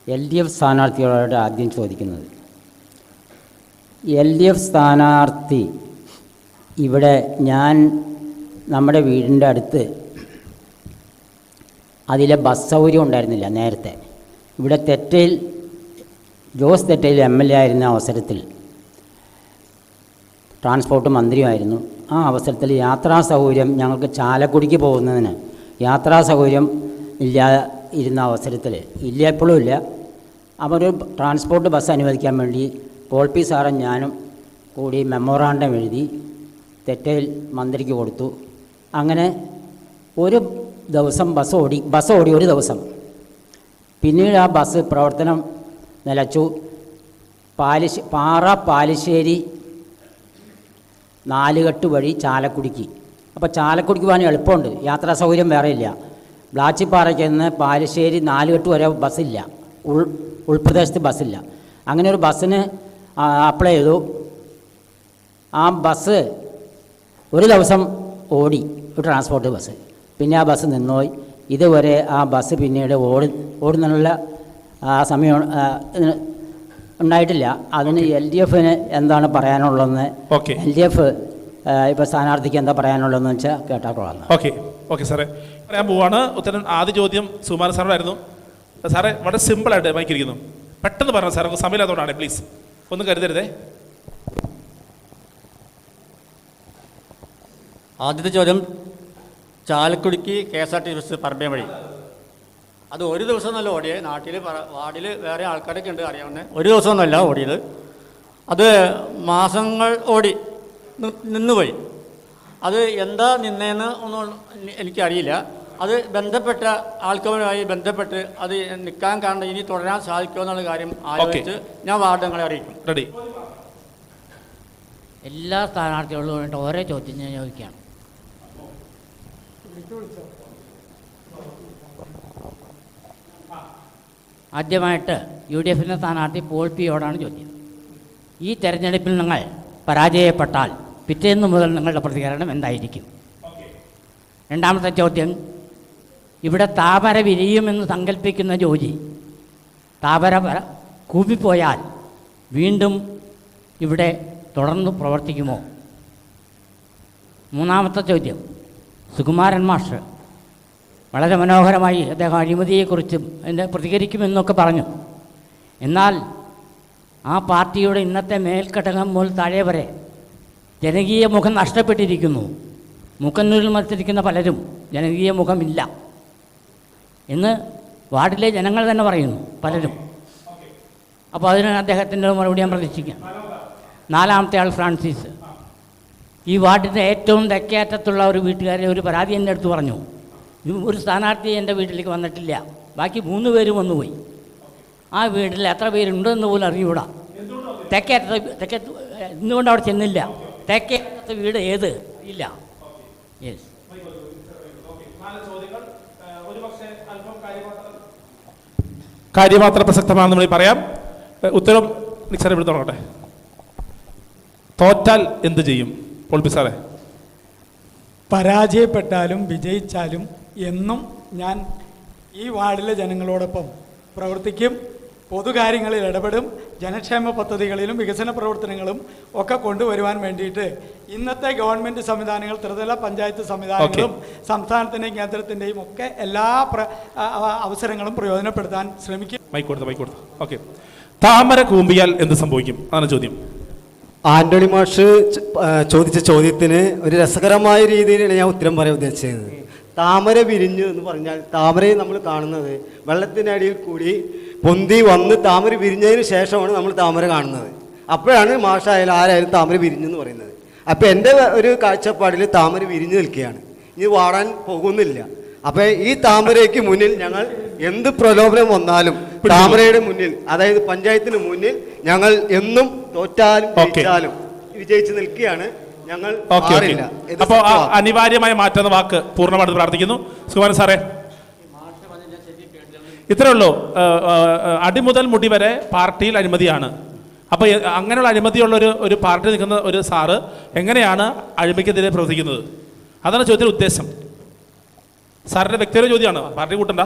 LDF സ്ഥാനാർത്ഥികളോട് ആദ്യം ചോദിക്കുന്നത്, LDF സ്ഥാനാർത്ഥി ഇവിടെ ഞാൻ നമ്മുടെ വീടിൻ്റെ അടുത്ത് അതിലെ ബസ് സൗകര്യം ഉണ്ടായിരുന്നില്ല നേരത്തെ. ഇവിടെ തെറ്റയിൽ ജോസ് തെറ്റയിൽ MLA ആയിരുന്ന അവസരത്തിൽ ട്രാൻസ്പോർട്ട് മന്ത്രിയുമായിരുന്നു. ആ അവസരത്തിൽ യാത്രാ സൗകര്യം ഞങ്ങൾക്ക് ചാലക്കുടിക്ക് പോകുന്നതിന് യാത്രാ സൗകര്യം ഇല്ലാതെ ഇരുന്ന അവസരത്തിൽ ഇല്ല, എപ്പോഴും ഇല്ല. അവർ ട്രാൻസ്പോർട്ട് ബസ് അനുവദിക്കാൻ വേണ്ടി പോൾ പി സാറും ഞാനും കൂടി മെമ്മോറാണ്ടം എഴുതി തെറ്റയിൽ മന്ത്രിക്ക് കൊടുത്തു. അങ്ങനെ ഒരു ദിവസം ബസ് ഓടി ഒരു ദിവസം. പിന്നീട് ആ ബസ് പ്രവർത്തനം നിലച്ചു. പാലിശ്ശേരി നാലുകെട്ട് വഴി ചാലക്കുടിക്ക്. അപ്പോൾ ചാലക്കുടിക്ക് പോകാൻ എളുപ്പമുണ്ട്, യാത്രാ സൗകര്യം വേറെ ഇല്ല. ബ്ലാച്ചിപ്പാറയ്ക്ക് നിന്ന് പാലിശ്ശേരി നാലുകെട്ട് വരെ ബസ്സില്ല, ഉൾപ്രദേശത്ത് ബസ്സില്ല. അങ്ങനെ ഒരു ബസ്സിന് അപ്ലൈ ചെയ്തു. ആ ബസ് ഒരു ദിവസം ഓടി, ഒരു ട്രാൻസ്പോർട്ട് ബസ്. പിന്നെ ആ ബസ് നിന്നുപോയി. ഇതുവരെ ആ ബസ് പിന്നീട് ഓടുന്നുള്ള സമയം ഉണ്ടായിട്ടില്ല. അതിന് LDFന് എന്താണ് പറയാനുള്ളതെന്ന്, LDF ഇപ്പോൾ സ്ഥാനാർത്ഥിക്ക് എന്താ പറയാനുള്ളതെന്ന് വെച്ചാൽ കേട്ടാൽ കൊള്ളാം. ഓക്കെ സാറേ, പറയാൻ പോവാണ്. ഉത്തരം ആദ്യ ചോദ്യം സുകുമാരൻ സാറിനായിരുന്നു. സാറേ വളരെ സിമ്പിളായിട്ട് മൈക്കിരിക്കുന്നു, പെട്ടെന്ന് പറഞ്ഞു സാർ, നമുക്ക് സമയമില്ലാത്തതുകൊണ്ടാണ്, പ്ലീസ് ഒന്നും കരുതരുതേ. ആദ്യത്തെ ചോദ്യം, ചാലക്കുടിക്ക് KSRTC ബസ് പറമ്പേ വഴി. അത് ഒരു ദിവസം നല്ല ഓടിയത്. നാട്ടിൽ വാർഡിൽ വേറെ ആൾക്കാരൊക്കെ ഉണ്ട് അറിയാവുന്നത്. ഒരു ദിവസമൊന്നുമല്ല ഓടിയത്, അത് മാസങ്ങൾ ഓടി നിന്നുപോയി. അത് എന്താ നിന്നേന്ന് ഒന്നും എനിക്കറിയില്ല. അത് ബന്ധപ്പെട്ട ആൾക്കാരുമായി ബന്ധപ്പെട്ട് അത് നിൽക്കാൻ കാരണം ഇനി തുടരാൻ സാധിക്കുമോ എന്നുള്ള കാര്യം ആലോചിച്ച് ഞാൻ വാർഡുകളെ അറിയിക്കും. റെഡി. എല്ലാ സ്ഥാനാർത്ഥികളോട് ഓരോ ചോദ്യം ഞാൻ ചോദിക്കുകയാണ്. ആദ്യമായിട്ട് UDFിൻ്റെ സ്ഥാനാർത്ഥി പോൾ പിയോടാണ് ചോദ്യം. ഈ തെരഞ്ഞെടുപ്പിൽ നിങ്ങൾ പരാജയപ്പെട്ടാൽ പിറ്റേന്ന് മുതൽ നിങ്ങളുടെ പ്രതികരണം എന്തായിരിക്കും? രണ്ടാമത്തെ ചോദ്യം, ഇവിടെ താമര വിരിയുമെന്ന് സങ്കല്പിക്കുന്ന ജോലി താമര കൂപ്പിപ്പോയാൽ വീണ്ടും ഇവിടെ തുടർന്ന് പ്രവർത്തിക്കുമോ? മൂന്നാമത്തെ ചോദ്യം, സുകുമാരൻ മാസ്റ്റർ വളരെ മനോഹരമായി അദ്ദേഹം അഴിമതിയെക്കുറിച്ചും പ്രതികരിക്കുമെന്നൊക്കെ പറഞ്ഞു. എന്നാൽ ആ പാർട്ടിയുടെ ഇന്നത്തെ മേൽഘടകം മുതൽ താഴെ വരെ ജനകീയ മുഖം നഷ്ടപ്പെട്ടിരിക്കുന്നു. മുക്കന്നൂരിൽ മത്സരിക്കുന്ന പലരും ജനകീയ മുഖമില്ല എന്ന് വാർഡിലെ ജനങ്ങൾ തന്നെ പറയുന്നു, പലരും. അപ്പോൾ അതിന് അദ്ദേഹത്തിൻ്റെ മറുപടി ഞാൻ പ്രതീക്ഷിക്കാം. നാലാമത്തെ ആൾ ഫ്രാൻസിസ്. ഈ വാർഡിൻ്റെ ഏറ്റവും തെക്കേറ്റത്തുള്ള ഒരു വീട്ടുകാരെ ഒരു പരാതി എൻ്റെ അടുത്ത് പറഞ്ഞു, ഒരു സ്ഥാനാർത്ഥി എൻ്റെ വീട്ടിലേക്ക് വന്നിട്ടില്ല, ബാക്കി 3 പേരും വന്നുപോയി. ആ വീട്ടിൽ എത്ര പേരുണ്ടെന്ന് പോലും അറിഞ്ഞുകൂടാ. തെക്കേറ്റത്ത് എന്തുകൊണ്ട് അവിടെ ചെന്നില്ല? തെക്കേറ്റത്തെ വീട് ഏത് ഇല്ല. യെസ്. കാര്യമാത്ര പ്രസക്തമാണെന്ന് നമ്മൾ പറയാം. ഉത്തരം നിശ്ചയം ഇവിടെ തുടങ്ങട്ടെ. തോറ്റാൽ എന്ത് ചെയ്യും പോൾ പി സാറേ? പരാജയപ്പെട്ടാലും വിജയിച്ചാലും എന്നും ഞാൻ ഈ വാർഡിലെ ജനങ്ങളോടൊപ്പം പ്രവർത്തിക്കും, പൊതുകാര്യങ്ങളിൽ ഇടപെടും, ജനക്ഷേമ പദ്ധതികളിലും വികസന പ്രവർത്തനങ്ങളും ഒക്കെ കൊണ്ടുവരുവാൻ വേണ്ടിയിട്ട് ഇന്നത്തെ ഗവൺമെൻറ് സംവിധാനങ്ങൾ, ത്രിതല പഞ്ചായത്ത് സംവിധാനങ്ങളും സംസ്ഥാനത്തിൻ്റെയും കേന്ദ്രത്തിൻ്റെയും ഒക്കെ എല്ലാ അവസരങ്ങളും പ്രയോജനപ്പെടുത്താൻ ശ്രമിക്കും. മൈക്ക് കൊടുത്തു. ഓക്കെ. താമര കൂമ്പിയാൽ എന്ത് സംഭവിക്കും? അതാണ് ചോദ്യം. ആന്റണി മാഷ് ചോദിച്ച ചോദ്യത്തിന് ഒരു രസകരമായ രീതിയിലാണ് ഞാൻ ഉത്തരം പറയാൻ ഉദ്ദേശിച്ചത്. താമര വിരിഞ്ഞു എന്ന് പറഞ്ഞാൽ താമരയെ നമ്മൾ കാണുന്നത് വെള്ളത്തിനടിയിൽ കൂടി പൊന്തി വന്ന് താമര വിരിഞ്ഞതിന് ശേഷമാണ് നമ്മൾ താമര കാണുന്നത്. അപ്പോഴാണ് മാഷായാലും ആരായാലും താമര വിരിഞ്ഞെന്ന് പറയുന്നത്. അപ്പോൾ എൻ്റെ ഒരു കാഴ്ചപ്പാടിൽ താമര വിരിഞ്ഞു നിൽക്കുകയാണ്, ഇനി വാടാൻ പോകുന്നില്ല. അപ്പോൾ ഈ താമരയ്ക്ക് മുന്നിൽ ഞങ്ങൾ എന്ത് പ്രലോഭനം വന്നാലും താമരയുടെ മുന്നിൽ, അതായത് പഞ്ചായത്തിന് മുന്നിൽ ഞങ്ങൾ എന്നും തോറ്റാലും ജയിച്ചാലും വിജയിച്ച് നിൽക്കുകയാണ് ഞങ്ങൾ. അപ്പോൾ അനിവാര്യമായ മാറ്റം എന്ന വാക്ക് പൂർണ്ണമായിട്ട് പ്രാർത്ഥിക്കുന്നു. സുകുമാരൻ സാറേ, ഇത്രേ ഉള്ളൂ. അടി മുതൽ മുടി വരെ പാർട്ടിയിൽ അഴിമതിയാണ്. അപ്പോൾ അങ്ങനെയുള്ള അഴിമതിയുള്ള ഒരു പാർട്ടി നിൽക്കുന്ന ഒരു സാറ് എങ്ങനെയാണ് അഴിമതിക്കെതിരെ പ്രവർത്തിക്കുന്നത്? അതാണ് ചോദ്യത്തിൻ്റെ ഉദ്ദേശം. സാറിൻ്റെ വ്യക്തിഗത ചോദ്യമാണ്, പാർട്ടി കൂട്ടണ്ട.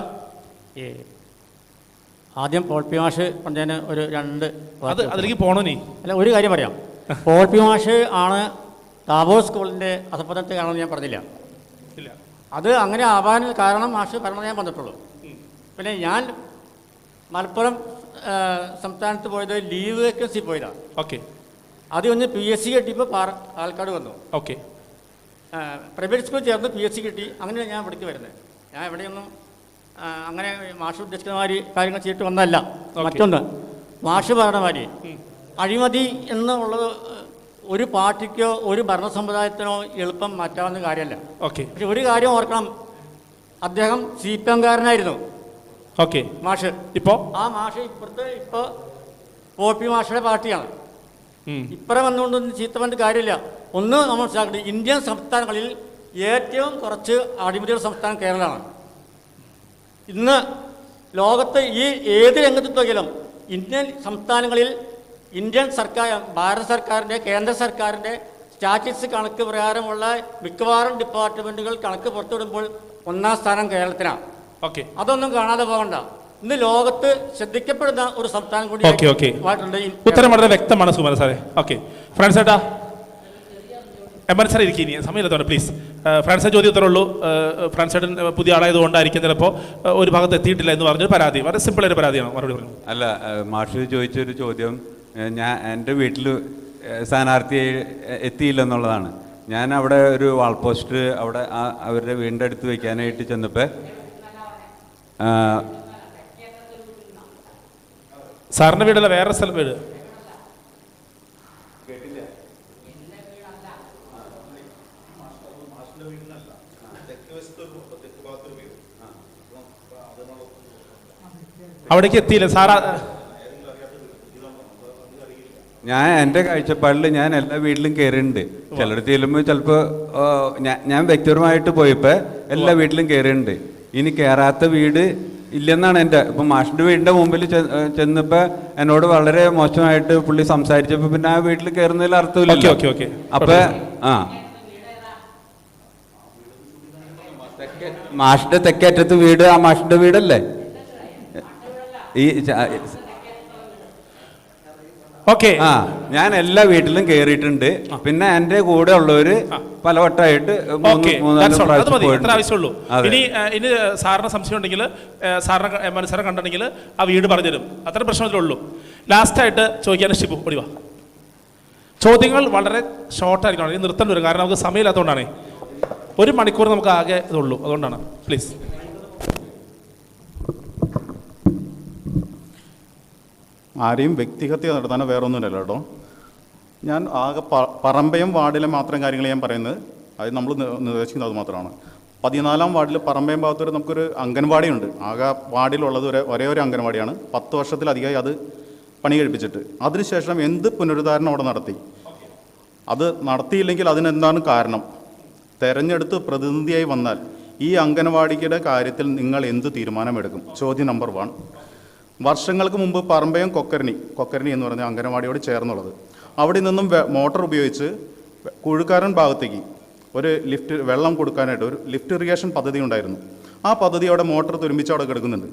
ആദ്യം പോൾ പി മാഷ് പറഞ്ഞതിന് ഒരു 2 അതിലേക്ക് പോകണോ? നീ അല്ല, ഒരു കാര്യം പറയാം. പോൾ പി മാഷ് ആണ് താബോർ സ്കൂളിൻ്റെ അധപതനത്തെ കാണുമെന്ന് ഞാൻ പറഞ്ഞില്ല. ഇല്ല, അത് അങ്ങനെ ആവാൻ കാരണം മാഷ് പറഞ്ഞത് ഞാൻ പറഞ്ഞിട്ടുള്ളൂ. പിന്നെ ഞാൻ മലപ്പുറം സംസ്ഥാനത്ത് പോയത് ലീവ് വേക്കൻസി പോയതാണ്. ഓക്കെ. അത് ഒന്ന് PSC കിട്ടിയപ്പോൾ പാലക്കാട് വന്നു. ഓക്കെ. പ്രൈവറ്റ് സ്കൂളിൽ ചേർന്ന് PSC കിട്ടി. അങ്ങനെയാണ് ഞാൻ ഇവിടേക്ക് വരുന്നത്. ഞാൻ എവിടെയൊന്നും അങ്ങനെ മാഷ് ഉദ്ദേശിക്കുന്ന മാതിരി കാര്യങ്ങൾ ചെയ്തിട്ട് വന്നതല്ല. മറ്റൊന്ന്, മാഷ് പറഞ്ഞ മാതിരി അഴിമതി എന്നുള്ളത് ഒരു പാർട്ടിക്കോ ഒരു ഭരണ സമുദായത്തിനോ എളുപ്പം മാറ്റാവുന്ന കാര്യമല്ല. ഓക്കെ. പക്ഷെ ഒരു കാര്യം ഓർക്കണം, അദ്ദേഹം CPM-കാരനായിരുന്നു. ഓക്കെ. മാഷ് ഇപ്പോൾ ആ മാഷ് ഇപ്പോൾ OP മാഷയുടെ പാർട്ടിയാണ്. ഇപ്പുറം വന്നുകൊണ്ടൊന്നും ചീത്ത പറഞ്ഞിട്ട് കാര്യമില്ല. ഒന്ന് നമ്മൾ മനസ്സിലാക്കേണ്ടത്, ഇന്ത്യൻ സംസ്ഥാനങ്ങളിൽ ഏറ്റവും കുറച്ച് അഴിമതിയുള്ള സംസ്ഥാനം കേരളമാണ്. ഇന്ന് ലോകത്ത് ഈ ഏത് രംഗത്ത് നോക്കിയാലും ഇന്ത്യൻ സംസ്ഥാനങ്ങളിൽ ഇന്ത്യൻ സർക്കാർ, ഭാരത സർക്കാരിൻ്റെ, കേന്ദ്ര സർക്കാരിൻ്റെ സ്റ്റാറ്റിസ്റ്റിക്സ് കണക്ക് പ്രകാരമുള്ള മിക്കവാറും ഡിപ്പാർട്ട്മെൻറ്റുകൾ കണക്ക് പുറത്തുവിടുമ്പോൾ ഒന്നാം സ്ഥാനം കേരളത്തിനാണ്. ഓക്കെ. അതൊന്നും കാണാതെ പോകണ്ട. ഇന്ന് ലോകത്ത് ശ്രദ്ധിക്കപ്പെടുന്ന ഒരു സംസ്ഥാനം കൂടി. ഉത്തരം വളരെ വ്യക്തമാണ് സുകുമാരൻ സാറേ. ഓക്കെ. ഫ്രാൻസ് ചേട്ടാ, എം സാർ ഇരിക്കും, ഇനി സമയമില്ലാത്തതുകൊണ്ട് പ്ലീസ്. ഫ്രാൻസ് ചോദ്യം ഉത്തരവുള്ളൂ. ഫ്രാൻസ് ചേട്ടൻ പുതിയ ആളായതുകൊണ്ടായിരിക്കും ചിലപ്പോൾ ഒരു ഭാഗത്ത് എത്തിയിട്ടില്ല എന്ന് പറഞ്ഞൊരു പരാതി, വളരെ സിമ്പിളായൊരു പരാതിയാണ്. മറുപടി പറഞ്ഞു. അല്ല, മാഷ് ചോദിച്ചൊരു ചോദ്യം എൻ്റെ വീട്ടിൽ സ്ഥാനാർത്ഥി എത്തിയില്ലെന്നുള്ളതാണ്. ഞാൻ അവിടെ ഒരു വാൾ പോസ്റ്റ് അവിടെ അവരുടെ വീടിൻ്റെ അടുത്ത് വയ്ക്കാനായിട്ട് ചെന്നപ്പോൾ സാറിൻ്റെ വീടല്ല, വേറെ സ്ഥലം വീട്. അവിടേക്ക് എത്തിയില്ല സാറാ. ഞാൻ എൻ്റെ കാഴ്ചപ്പാടിൽ ഞാൻ എല്ലാ വീട്ടിലും കയറിയിട്ടുണ്ട്. ചിലടത്ത് ചെല്ലുമ്പോൾ ചിലപ്പോൾ ഞാൻ വ്യക്തിപരമായിട്ട് പോയപ്പോൾ എല്ലാ വീട്ടിലും കയറിയിട്ടുണ്ട്. ഇനി കയറാത്ത വീട് ഇല്ലെന്നാണ് എൻ്റെ. ഇപ്പം മാഷിൻ്റെ വീടിൻ്റെ മുമ്പിൽ ചെന്നപ്പോൾ എന്നോട് വളരെ മോശമായിട്ട് പുള്ളി സംസാരിച്ചപ്പോൾ പിന്നെ ആ വീട്ടിൽ കയറുന്നതിൽ അർത്ഥമില്ല. അപ്പം മാഷിൻ്റെ തെക്കേറ്റത്ത് വീട് ആ മാഷിൻ്റെ വീടല്ലേ? ഈ ഓക്കെ. ഞാൻ എല്ലാ വീട്ടിലും കയറിയിട്ടുണ്ട്. പിന്നെ എൻ്റെ കൂടെ ഉള്ളവര് പലവട്ടമായിട്ട് ആവശ്യമുള്ളൂ. ഇനി സാറിന് സംശയം ഉണ്ടെങ്കിൽ സാറിനെ മനസ്സിലാക്കാൻ കണ്ടെങ്കിൽ ആ വീട് പറഞ്ഞുതരും. അത്ര പ്രശ്നത്തിലുള്ളൂ. ലാസ്റ്റായിട്ട് ചോദിക്കാൻ ഷിബു ഓടിവാ. ചോദ്യങ്ങൾ വളരെ ഷോർട്ടായിരിക്കണം, ഇനി നിർത്തേണ്ടി വരും. കാരണം നമുക്ക് സമയമില്ലാത്തതുകൊണ്ടാണ്. 1 മണിക്കൂർ നമുക്ക് ആകെ ഇതുള്ളൂ, അതുകൊണ്ടാണ്. പ്ലീസ്. ആരെയും വ്യക്തിഹത്യ നടത്താനോ വേറെ ഒന്നുമില്ല കേട്ടോ. ഞാൻ ആകെ പറമ്പയം വാർഡിലെ മാത്രം കാര്യങ്ങൾ ഞാൻ പറയുന്നത്, അത് നമ്മൾ നിർദ്ദേശിക്കുന്നത് അത് മാത്രമാണ്. 14-ാം വാർഡിൽ പറമ്പയം ഭാഗത്തൊരു നമുക്കൊരു അംഗൻവാടിയുണ്ട്. ആകെ വാർഡിലുള്ളത് ഒരേ ഒരു അംഗൻവാടിയാണ്. 10 വർഷത്തിലധികമായി അത് പണി കഴിപ്പിച്ചിട്ട്. അതിനുശേഷം എന്ത് പുനരുദ്ധാരണം അവിടെ നടത്തി? അത് നടത്തിയില്ലെങ്കിൽ അതിനെന്താണ് കാരണം? തെരഞ്ഞെടുത്ത് പ്രതിനിധിയായി വന്നാൽ ഈ അംഗൻവാടിയുടെ കാര്യത്തിൽ നിങ്ങൾ എന്ത് തീരുമാനമെടുക്കും? ചോദ്യം നമ്പർ 1. വർഷങ്ങൾക്ക് മുമ്പ് പറമ്പയം കൊക്കരണി എന്ന് പറഞ്ഞ അംഗനവാടിയോട് ചേർന്നുള്ളത്, അവിടെ നിന്നും മോട്ടോർ ഉപയോഗിച്ച് കുഴുക്കാരൻ ഭാഗത്തേക്ക് ഒരു വെള്ളം കൊടുക്കാനായിട്ട് ഒരു ലിഫ്റ്റ് ഇറിഗേഷൻ പദ്ധതി ഉണ്ടായിരുന്നു. ആ പദ്ധതി അവിടെ മോട്ടോർ തുരുമ്പിച്ച് അവിടെ കിടക്കുന്നുണ്ട്,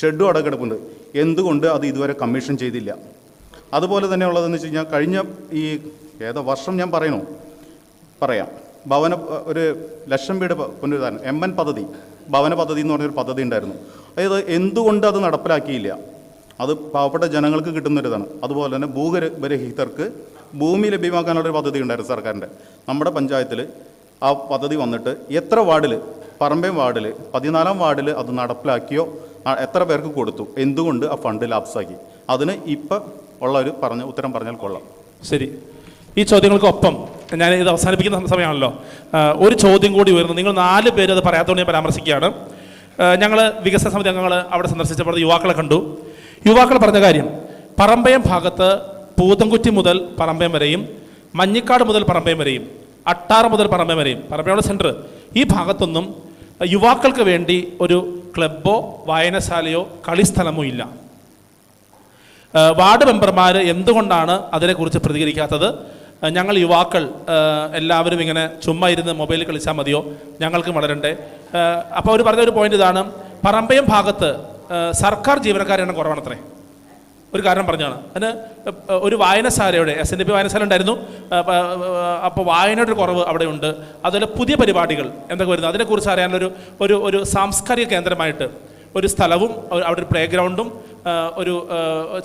ഷെഡും അവിടെ കിടക്കുന്നുണ്ട്. എന്തുകൊണ്ട് അത് ഇതുവരെ കമ്മീഷൻ ചെയ്തില്ല? അതുപോലെ തന്നെ ഉള്ളതെന്ന് വെച്ച് കഴിഞ്ഞാൽ കഴിഞ്ഞ ഈ ഏതോ വർഷം ഞാൻ പറയാം, ഒരു 1,00,000 വീട് പുനരുദ്ധാരണം MN പദ്ധതി, ഭവന പദ്ധതി എന്ന് പറഞ്ഞൊരു പദ്ധതി ഉണ്ടായിരുന്നു. അതായത് എന്തുകൊണ്ട് അത് നടപ്പിലാക്കിയില്ല? അത് പാവപ്പെട്ട ജനങ്ങൾക്ക് കിട്ടുന്നൊരിതാണ്. അതുപോലെ തന്നെ ഭൂരഹിതർക്ക് ഭൂമി ലഭ്യമാക്കാനുള്ളൊരു പദ്ധതി ഉണ്ടായിരുന്നു സർക്കാരിൻ്റെ. നമ്മുടെ പഞ്ചായത്തിൽ ആ പദ്ധതി വന്നിട്ട് എത്ര വാർഡിൽ, പറമ്പയം വാർഡിൽ 14-ാം വാർഡിൽ അത് നടപ്പിലാക്കിയോ? എത്ര പേർക്ക് കൊടുത്തു? എന്തുകൊണ്ട് ആ ഫണ്ട് ലാപ്സാക്കി? അതിന് ഇപ്പം ഉള്ള ഒരു ഉത്തരം പറഞ്ഞാൽ കൊള്ളാം. ശരി. ഈ ചോദ്യങ്ങൾക്കൊപ്പം ഞാൻ ഇത് അവസാനിപ്പിക്കുന്ന സമയമാണല്ലോ, ഒരു ചോദ്യം കൂടി ഉയർന്നു. നിങ്ങൾ 4 പേര് അത് പറയാത്തതുകൊണ്ട് ഞാൻ പരാമർശിക്കുകയാണ്. ഞങ്ങൾ വികസന സമിതി അംഗങ്ങൾ അവിടെ സന്ദർശിച്ചപ്പോൾ യുവാക്കളെ കണ്ടു. യുവാക്കൾ പറഞ്ഞ കാര്യം, പറമ്പയം ഭാഗത്ത് പൂതംകുറ്റി മുതൽ പറമ്പയം വരെയും മഞ്ഞിക്കാട് മുതൽ പറമ്പയം വരെയും അട്ടാറ് മുതൽ പറമ്പയം വരെയും പറമ്പയുടെ സെൻറ്റർ ഈ ഭാഗത്തൊന്നും യുവാക്കൾക്ക് വേണ്ടി ഒരു ക്ലബ്ബോ വായനശാലയോ കളിസ്ഥലമോ ഇല്ല. വാർഡ് മെമ്പർമാർ എന്തുകൊണ്ടാണ് അതിനെക്കുറിച്ച് പ്രതികരിക്കാത്തത്? ഞങ്ങൾ യുവാക്കൾ എല്ലാവരും ഇങ്ങനെ ചുമ്മാ ഇരുന്ന് മൊബൈലിൽ കളിച്ചാൽ മതിയോ? ഞങ്ങൾക്ക് വളരണ്ടേ? അപ്പോൾ അവർ പറഞ്ഞ ഒരു പോയിന്റ് ഇതാണ്, പറമ്പയം ഭാഗത്ത് സർക്കാർ ജീവനക്കാരുടെ എണ്ണം കുറവാണത്രേ. ഒരു കാരണം പറഞ്ഞാണ്. അതിന് ഒരു വായനശാലയുടെ SNDP വായനശാല ഉണ്ടായിരുന്നു. അപ്പോൾ വായനയുടെ കുറവ് അവിടെ ഉണ്ട്. അതുപോലെ പുതിയ പരിപാടികൾ എന്തൊക്കെ വരുന്നത് അതിനെക്കുറിച്ച് അറിയാനുള്ളൊരു ഒരു ഒരു സാംസ്കാരിക കേന്ദ്രമായിട്ട് ഒരു സ്ഥലവും അവിടെ ഒരു പ്ലേ ഗ്രൗണ്ടും ഒരു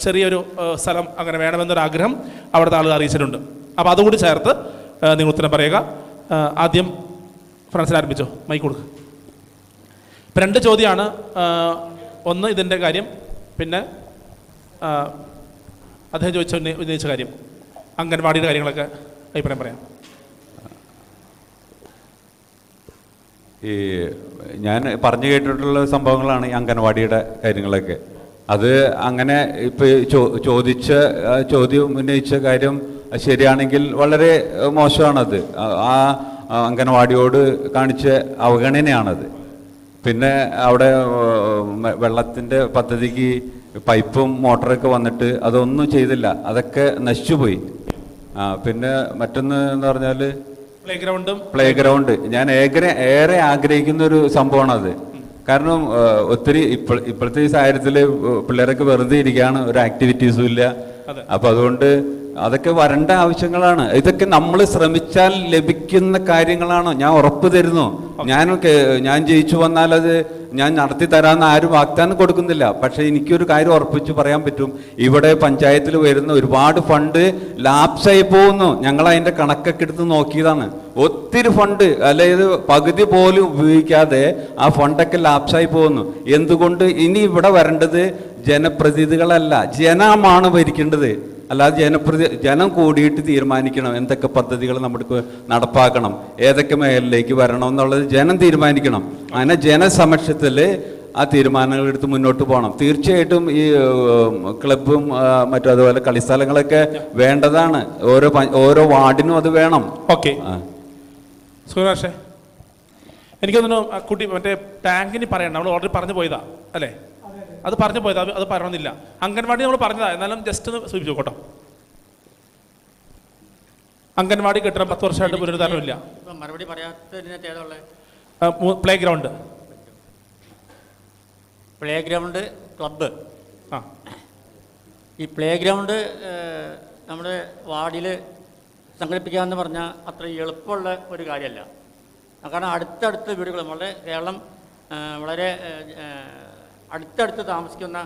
ചെറിയൊരു സ്ഥലം അങ്ങനെ വേണമെന്നൊരാഗ്രഹം അവിടുത്തെ ആളുകൾ അറിയിച്ചിട്ടുണ്ട്. അപ്പോൾ അതുകൂടി ചേർത്ത് നിങ്ങൾ ഉത്തരം പറയുക. ആദ്യം ഫ്രാൻസിൽ ആരംഭിച്ചോ, മൈക്ക് കൊടുക്കുക. ഇപ്പം 2 ചോദ്യമാണ്. ഒന്ന് ഇതിൻ്റെ കാര്യം, പിന്നെ അദ്ദേഹം ഉന്നയിച്ച കാര്യം, അംഗൻവാടിയുടെ കാര്യങ്ങളൊക്കെ അഭിപ്രായം പറയാം. ഈ ഞാൻ പറഞ്ഞു കേട്ടിട്ടുള്ള സംഭവങ്ങളാണ് ഈ അംഗൻവാടിയുടെ കാര്യങ്ങളൊക്കെ. അത് അങ്ങനെ ഇപ്പോൾ ചോദ്യം ഉന്നയിച്ച കാര്യം ശരിയാണെങ്കിൽ വളരെ മോശമാണത്. ആ അംഗൻവാടിയോട് കാണിച്ച അവഗണനയാണത്. പിന്നെ അവിടെ വെള്ളത്തിൻ്റെ പദ്ധതിക്ക് പൈപ്പും മോട്ടറൊക്കെ വന്നിട്ട് അതൊന്നും ചെയ്തില്ല, അതൊക്കെ നശിച്ചുപോയി. പിന്നെ മറ്റൊന്ന് എന്ന് പറഞ്ഞാൽ പ്ലേ ഗ്രൗണ്ട് ഞാൻ ഏറെ ആഗ്രഹിക്കുന്ന ഒരു സംഭവമാണത്. കാരണം ഒത്തിരി ഇപ്പോഴത്തെ ഈ സാഹചര്യത്തിൽ പിള്ളേരൊക്കെ വെറുതെ ഇരിക്കുകയാണ്, ഒരു ആക്ടിവിറ്റീസും ഇല്ല. അപ്പം അതുകൊണ്ട് അതൊക്കെ വരേണ്ട ആവശ്യങ്ങളാണ്. ഇതൊക്കെ നമ്മൾ ശ്രമിച്ചാൽ ലഭിക്കുന്ന കാര്യങ്ങളാണ്. ഞാൻ ഉറപ്പ് തരുന്നു. ഞാൻ ജയിച്ചു വന്നാൽ അത് ഞാൻ നടത്തി തരാമെന്ന് ആരും വാഗ്ദാനം കൊടുക്കുന്നില്ല. പക്ഷേ എനിക്കൊരു കാര്യം ഉറപ്പിച്ച് പറയാൻ പറ്റും, ഇവിടെ പഞ്ചായത്തിൽ വരുന്ന ഒരുപാട് ഫണ്ട് ലാപ്സായി പോകുന്നു. ഞങ്ങൾ അതിൻ്റെ കണക്കൊക്കെ എടുത്ത് നോക്കിയതാണ്. ഒത്തിരി ഫണ്ട്, അതായത് പകുതി പോലും ഉപയോഗിക്കാതെ ആ ഫണ്ടൊക്കെ ലാപ്സായി പോകുന്നു. എന്തുകൊണ്ട്? ഇനി ഇവിടെ വരേണ്ടത് ജനപ്രതിനിധികളല്ല, ജനമാണ് ഭരിക്കേണ്ടത്. അല്ലാതെ ജനം കൂടിയിട്ട് തീരുമാനിക്കണം എന്തൊക്കെ പദ്ധതികൾ നമുക്ക് നടപ്പാക്കണം, ഏതൊക്കെ മേഖലയിലേക്ക് വരണം എന്നുള്ളത് ജനം തീരുമാനിക്കണം. അങ്ങനെ ജനസമക്ഷത്തിൽ ആ തീരുമാനങ്ങൾ എടുത്ത് മുന്നോട്ട് പോകണം. തീർച്ചയായിട്ടും ഈ ക്ലബും മറ്റും അതുപോലെ കളിസ്ഥലങ്ങളൊക്കെ വേണ്ടതാണ്. ഓരോ വാർഡിനും അത് വേണം. ഓക്കെ, സുഖാഷേ, എനിക്കൊന്നു കുട്ടി മറ്റേ ടാങ്കിന് പറയണ്ട, നമ്മൾ ഓൾറെഡി പറഞ്ഞു പോയതാ അല്ലേ? അത് പറഞ്ഞു പോയത്, അത് പറയണമെന്നില്ല. അംഗൻവാടി നമ്മൾ പറഞ്ഞതാ, എന്നാലും ജസ്റ്റ് ഒന്ന് സൂചിപ്പിച്ചു കേട്ടോ. അംഗൻവാടി കെട്ടിടം 10 വർഷമായിട്ട് പുനരുദ്ധാരണമില്ല. മറുപടി പറയാത്തതിന് പ്ലേ ഗ്രൗണ്ട്, ക്ലബ്ബ്. ഈ പ്ലേ ഗ്രൗണ്ട് നമ്മുടെ വാർഡിൽ സംഘടിപ്പിക്കാമെന്ന് പറഞ്ഞാൽ അത്ര എളുപ്പമുള്ള ഒരു കാര്യമല്ല. കാരണം അടുത്തടുത്ത് വീടുകൾ, വളരെ കേരളം വളരെ അടുത്തടുത്ത് താമസിക്കുന്ന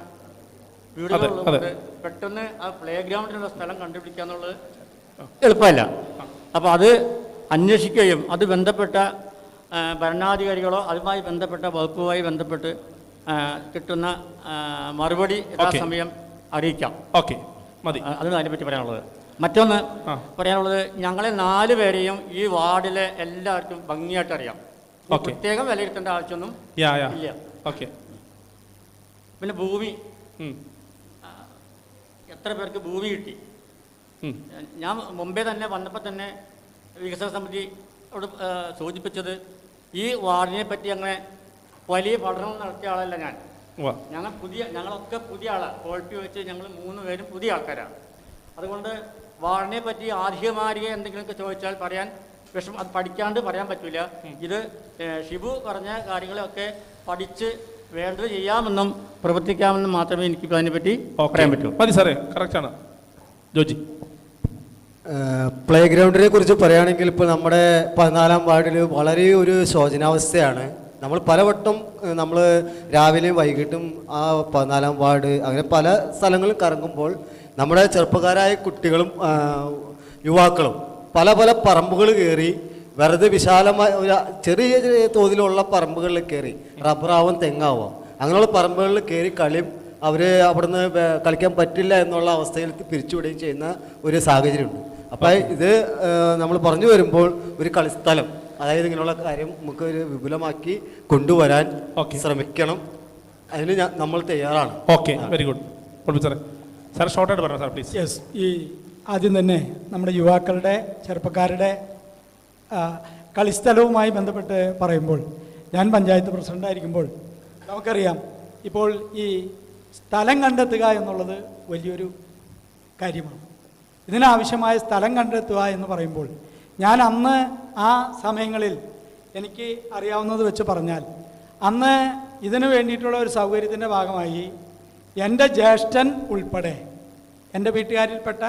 വീടുകളുള്ളത് പെട്ടെന്ന് ആ പ്ലേ ഗ്രൗണ്ടിനുള്ള സ്ഥലം കണ്ടുപിടിക്കുക എന്നുള്ളത് എളുപ്പമല്ല. അപ്പോൾ അത് അന്വേഷിക്കുകയും അത് ബന്ധപ്പെട്ട ഭരണാധികാരികളോ അതുമായി ബന്ധപ്പെട്ട വകുപ്പുമായി ബന്ധപ്പെട്ട് കിട്ടുന്ന മറുപടി യഥാസമയം അറിയിക്കാം. ഓക്കെ, മതി. അതാണ് അതിനെപ്പറ്റി പറയാനുള്ളത്. മറ്റൊന്ന് പറയാനുള്ളത്, ഞങ്ങളെ 4 പേരെയും ഈ വാർഡിലെ എല്ലാവർക്കും ഭംഗിയായിട്ട് അറിയാം. പ്രത്യേകം വിലയിരുത്തേണ്ട ആവശ്യമൊന്നും ഇല്ല. ഓക്കെ. പിന്നെ ഭൂമി, എത്ര പേർക്ക് ഭൂമി കിട്ടി? ഞാൻ മുമ്പേ തന്നെ വന്നപ്പോൾ തന്നെ വികസന സമിതിയോട് സൂചിപ്പിച്ചത്, ഈ വാർഡിനെ പറ്റി അങ്ങനെ വലിയ പഠനം നടത്തിയ ആളല്ല ഞാൻ. ഞങ്ങളൊക്കെ പുതിയ ആളാണ്. ക്വാളിറ്റി വെച്ച് ഞങ്ങൾ 3 പേരും പുതിയ ആൾക്കാരാണ്. അതുകൊണ്ട് വാർഡിനെ പറ്റി ആധികാരിക എന്തെങ്കിലുമൊക്കെ ചോദിച്ചാൽ പറയാൻ അത് പഠിക്കാണ്ട് പറയാൻ പറ്റില്ല. ഇത് ഷിബു പറഞ്ഞ കാര്യങ്ങളൊക്കെ പഠിച്ച് വേണ്ടത് ചെയ്യാമെന്നും പ്രവർത്തിക്കാമെന്നും മാത്രമേ എനിക്ക് അതിനെപ്പറ്റി പറയാൻ പറ്റൂ. മതി സാറേ, കറക്റ്റാണ്. ജോജി, പ്ലേ ഗ്രൗണ്ടിനെ കുറിച്ച് പറയുകയാണെങ്കിൽ ഇപ്പോൾ നമ്മുടെ 14-ാം വാർഡിൽ വളരെ ഒരു ശോചനാവസ്ഥയാണ്. നമ്മൾ പലവട്ടം നമ്മൾ രാവിലെയും വൈകിട്ടും ആ 14-ാം വാർഡ് അങ്ങനെ പല സ്ഥലങ്ങളിൽ കറങ്ങുമ്പോൾ നമ്മുടെ ചെറുപ്പക്കാരായ കുട്ടികളും യുവാക്കളും പല പല പറമ്പുകൾ കയറി വെറുതെ വിശാലമായ ഒരു ചെറിയ ചെറിയ തോതിലുള്ള പറമ്പുകളിൽ കയറി, റബ്ബറാവും തെങ്ങാവാം, അങ്ങനെയുള്ള പറമ്പുകളിൽ കയറി കളിയും അവർ അവിടുന്ന് കളിക്കാൻ പറ്റില്ല എന്നുള്ള അവസ്ഥയിൽ പിരിച്ചുവിടുകയും ചെയ്യുന്ന ഒരു സാഹചര്യമുണ്ട്. അപ്പോൾ ഇത് നമ്മൾ പറഞ്ഞു വരുമ്പോൾ ഒരു കളിസ്ഥലം, അതായത് ഇങ്ങനെയുള്ള കാര്യം നമുക്ക് ഒരു വിപുലമാക്കി കൊണ്ടുവരാൻ ശ്രമിക്കണം. അതിന് നമ്മൾ തയ്യാറാണ്. Okay, very good. സാർ ഷോർട്ടായിട്ട് പറഞ്ഞു സാർ പ്ലീസ്. യെസ്, ഈ ആദ്യം തന്നെ നമ്മുടെ യുവാക്കളുടെ ചെറുപ്പക്കാരുടെ കളിസ്ഥലവുമായി ബന്ധപ്പെട്ട് പറയുമ്പോൾ, ഞാൻ പഞ്ചായത്ത് പ്രസിഡൻ്റായിരിക്കുമ്പോൾ നമുക്കറിയാം, ഇപ്പോൾ ഈ സ്ഥലം കണ്ടെത്തുക എന്നുള്ളത് വലിയൊരു കാര്യമാണ്. ഇതിനാവശ്യമായ സ്ഥലം കണ്ടെത്തുക എന്ന് പറയുമ്പോൾ, ഞാൻ അന്ന് ആ സമയങ്ങളിൽ എനിക്ക് അറിയാവുന്നത് വെച്ച് പറഞ്ഞാൽ, അന്ന് ഇതിനു വേണ്ടിയിട്ടുള്ള ഒരു സൗകര്യത്തിൻ്റെ ഭാഗമായി എൻ്റെ ജ്യേഷ്ഠൻ ഉൾപ്പെടെ എൻ്റെ വീട്ടുകാരിൽപ്പെട്ട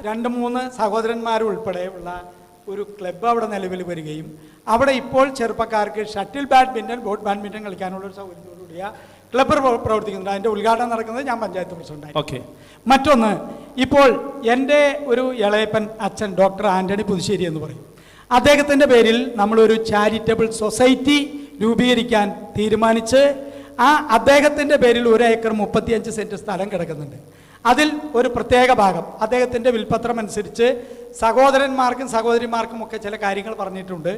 2-3 സഹോദരന്മാരുൾപ്പെടെയുള്ള ഒരു ക്ലബ്ബ് അവിടെ നിലവിൽ വരികയും അവിടെ ഇപ്പോൾ ചെറുപ്പക്കാർക്ക് ഷട്ടിൽ ബാഡ്മിൻ്റൺ, ബോട്ട് ബാഡ്മിൻ്റൺ കളിക്കാനുള്ള ഒരു സൗകര്യത്തോടുകൂടിയ ക്ലബ്ബ് പ്രവർത്തിക്കുന്നുണ്ട്. അതിൻ്റെ ഉദ്ഘാടനം നടക്കുന്നത് ഞാൻ പഞ്ചായത്ത് പ്രസിഡന്റായി. മറ്റൊന്ന്, ഇപ്പോൾ എൻ്റെ ഒരു ഇളയപ്പൻ അച്ഛൻ ഡോക്ടർ ആൻ്റണി പുതുശ്ശേരി എന്ന് പറയും, അദ്ദേഹത്തിൻ്റെ പേരിൽ നമ്മളൊരു ചാരിറ്റബിൾ സൊസൈറ്റി രൂപീകരിക്കാൻ തീരുമാനിച്ച് അദ്ദേഹത്തിൻ്റെ പേരിൽ 1 ഏക്കർ 35 സെൻറ്റ് സ്ഥലം കിടക്കുന്നുണ്ട്. അതിൽ ഒരു പ്രത്യേക ഭാഗം അദ്ദേഹത്തിൻ്റെ വിൽപ്പത്രം അനുസരിച്ച് സഹോദരന്മാർക്കും സഹോദരിമാർക്കും ഒക്കെ ചില കാര്യങ്ങൾ പറഞ്ഞിട്ടുണ്ട്.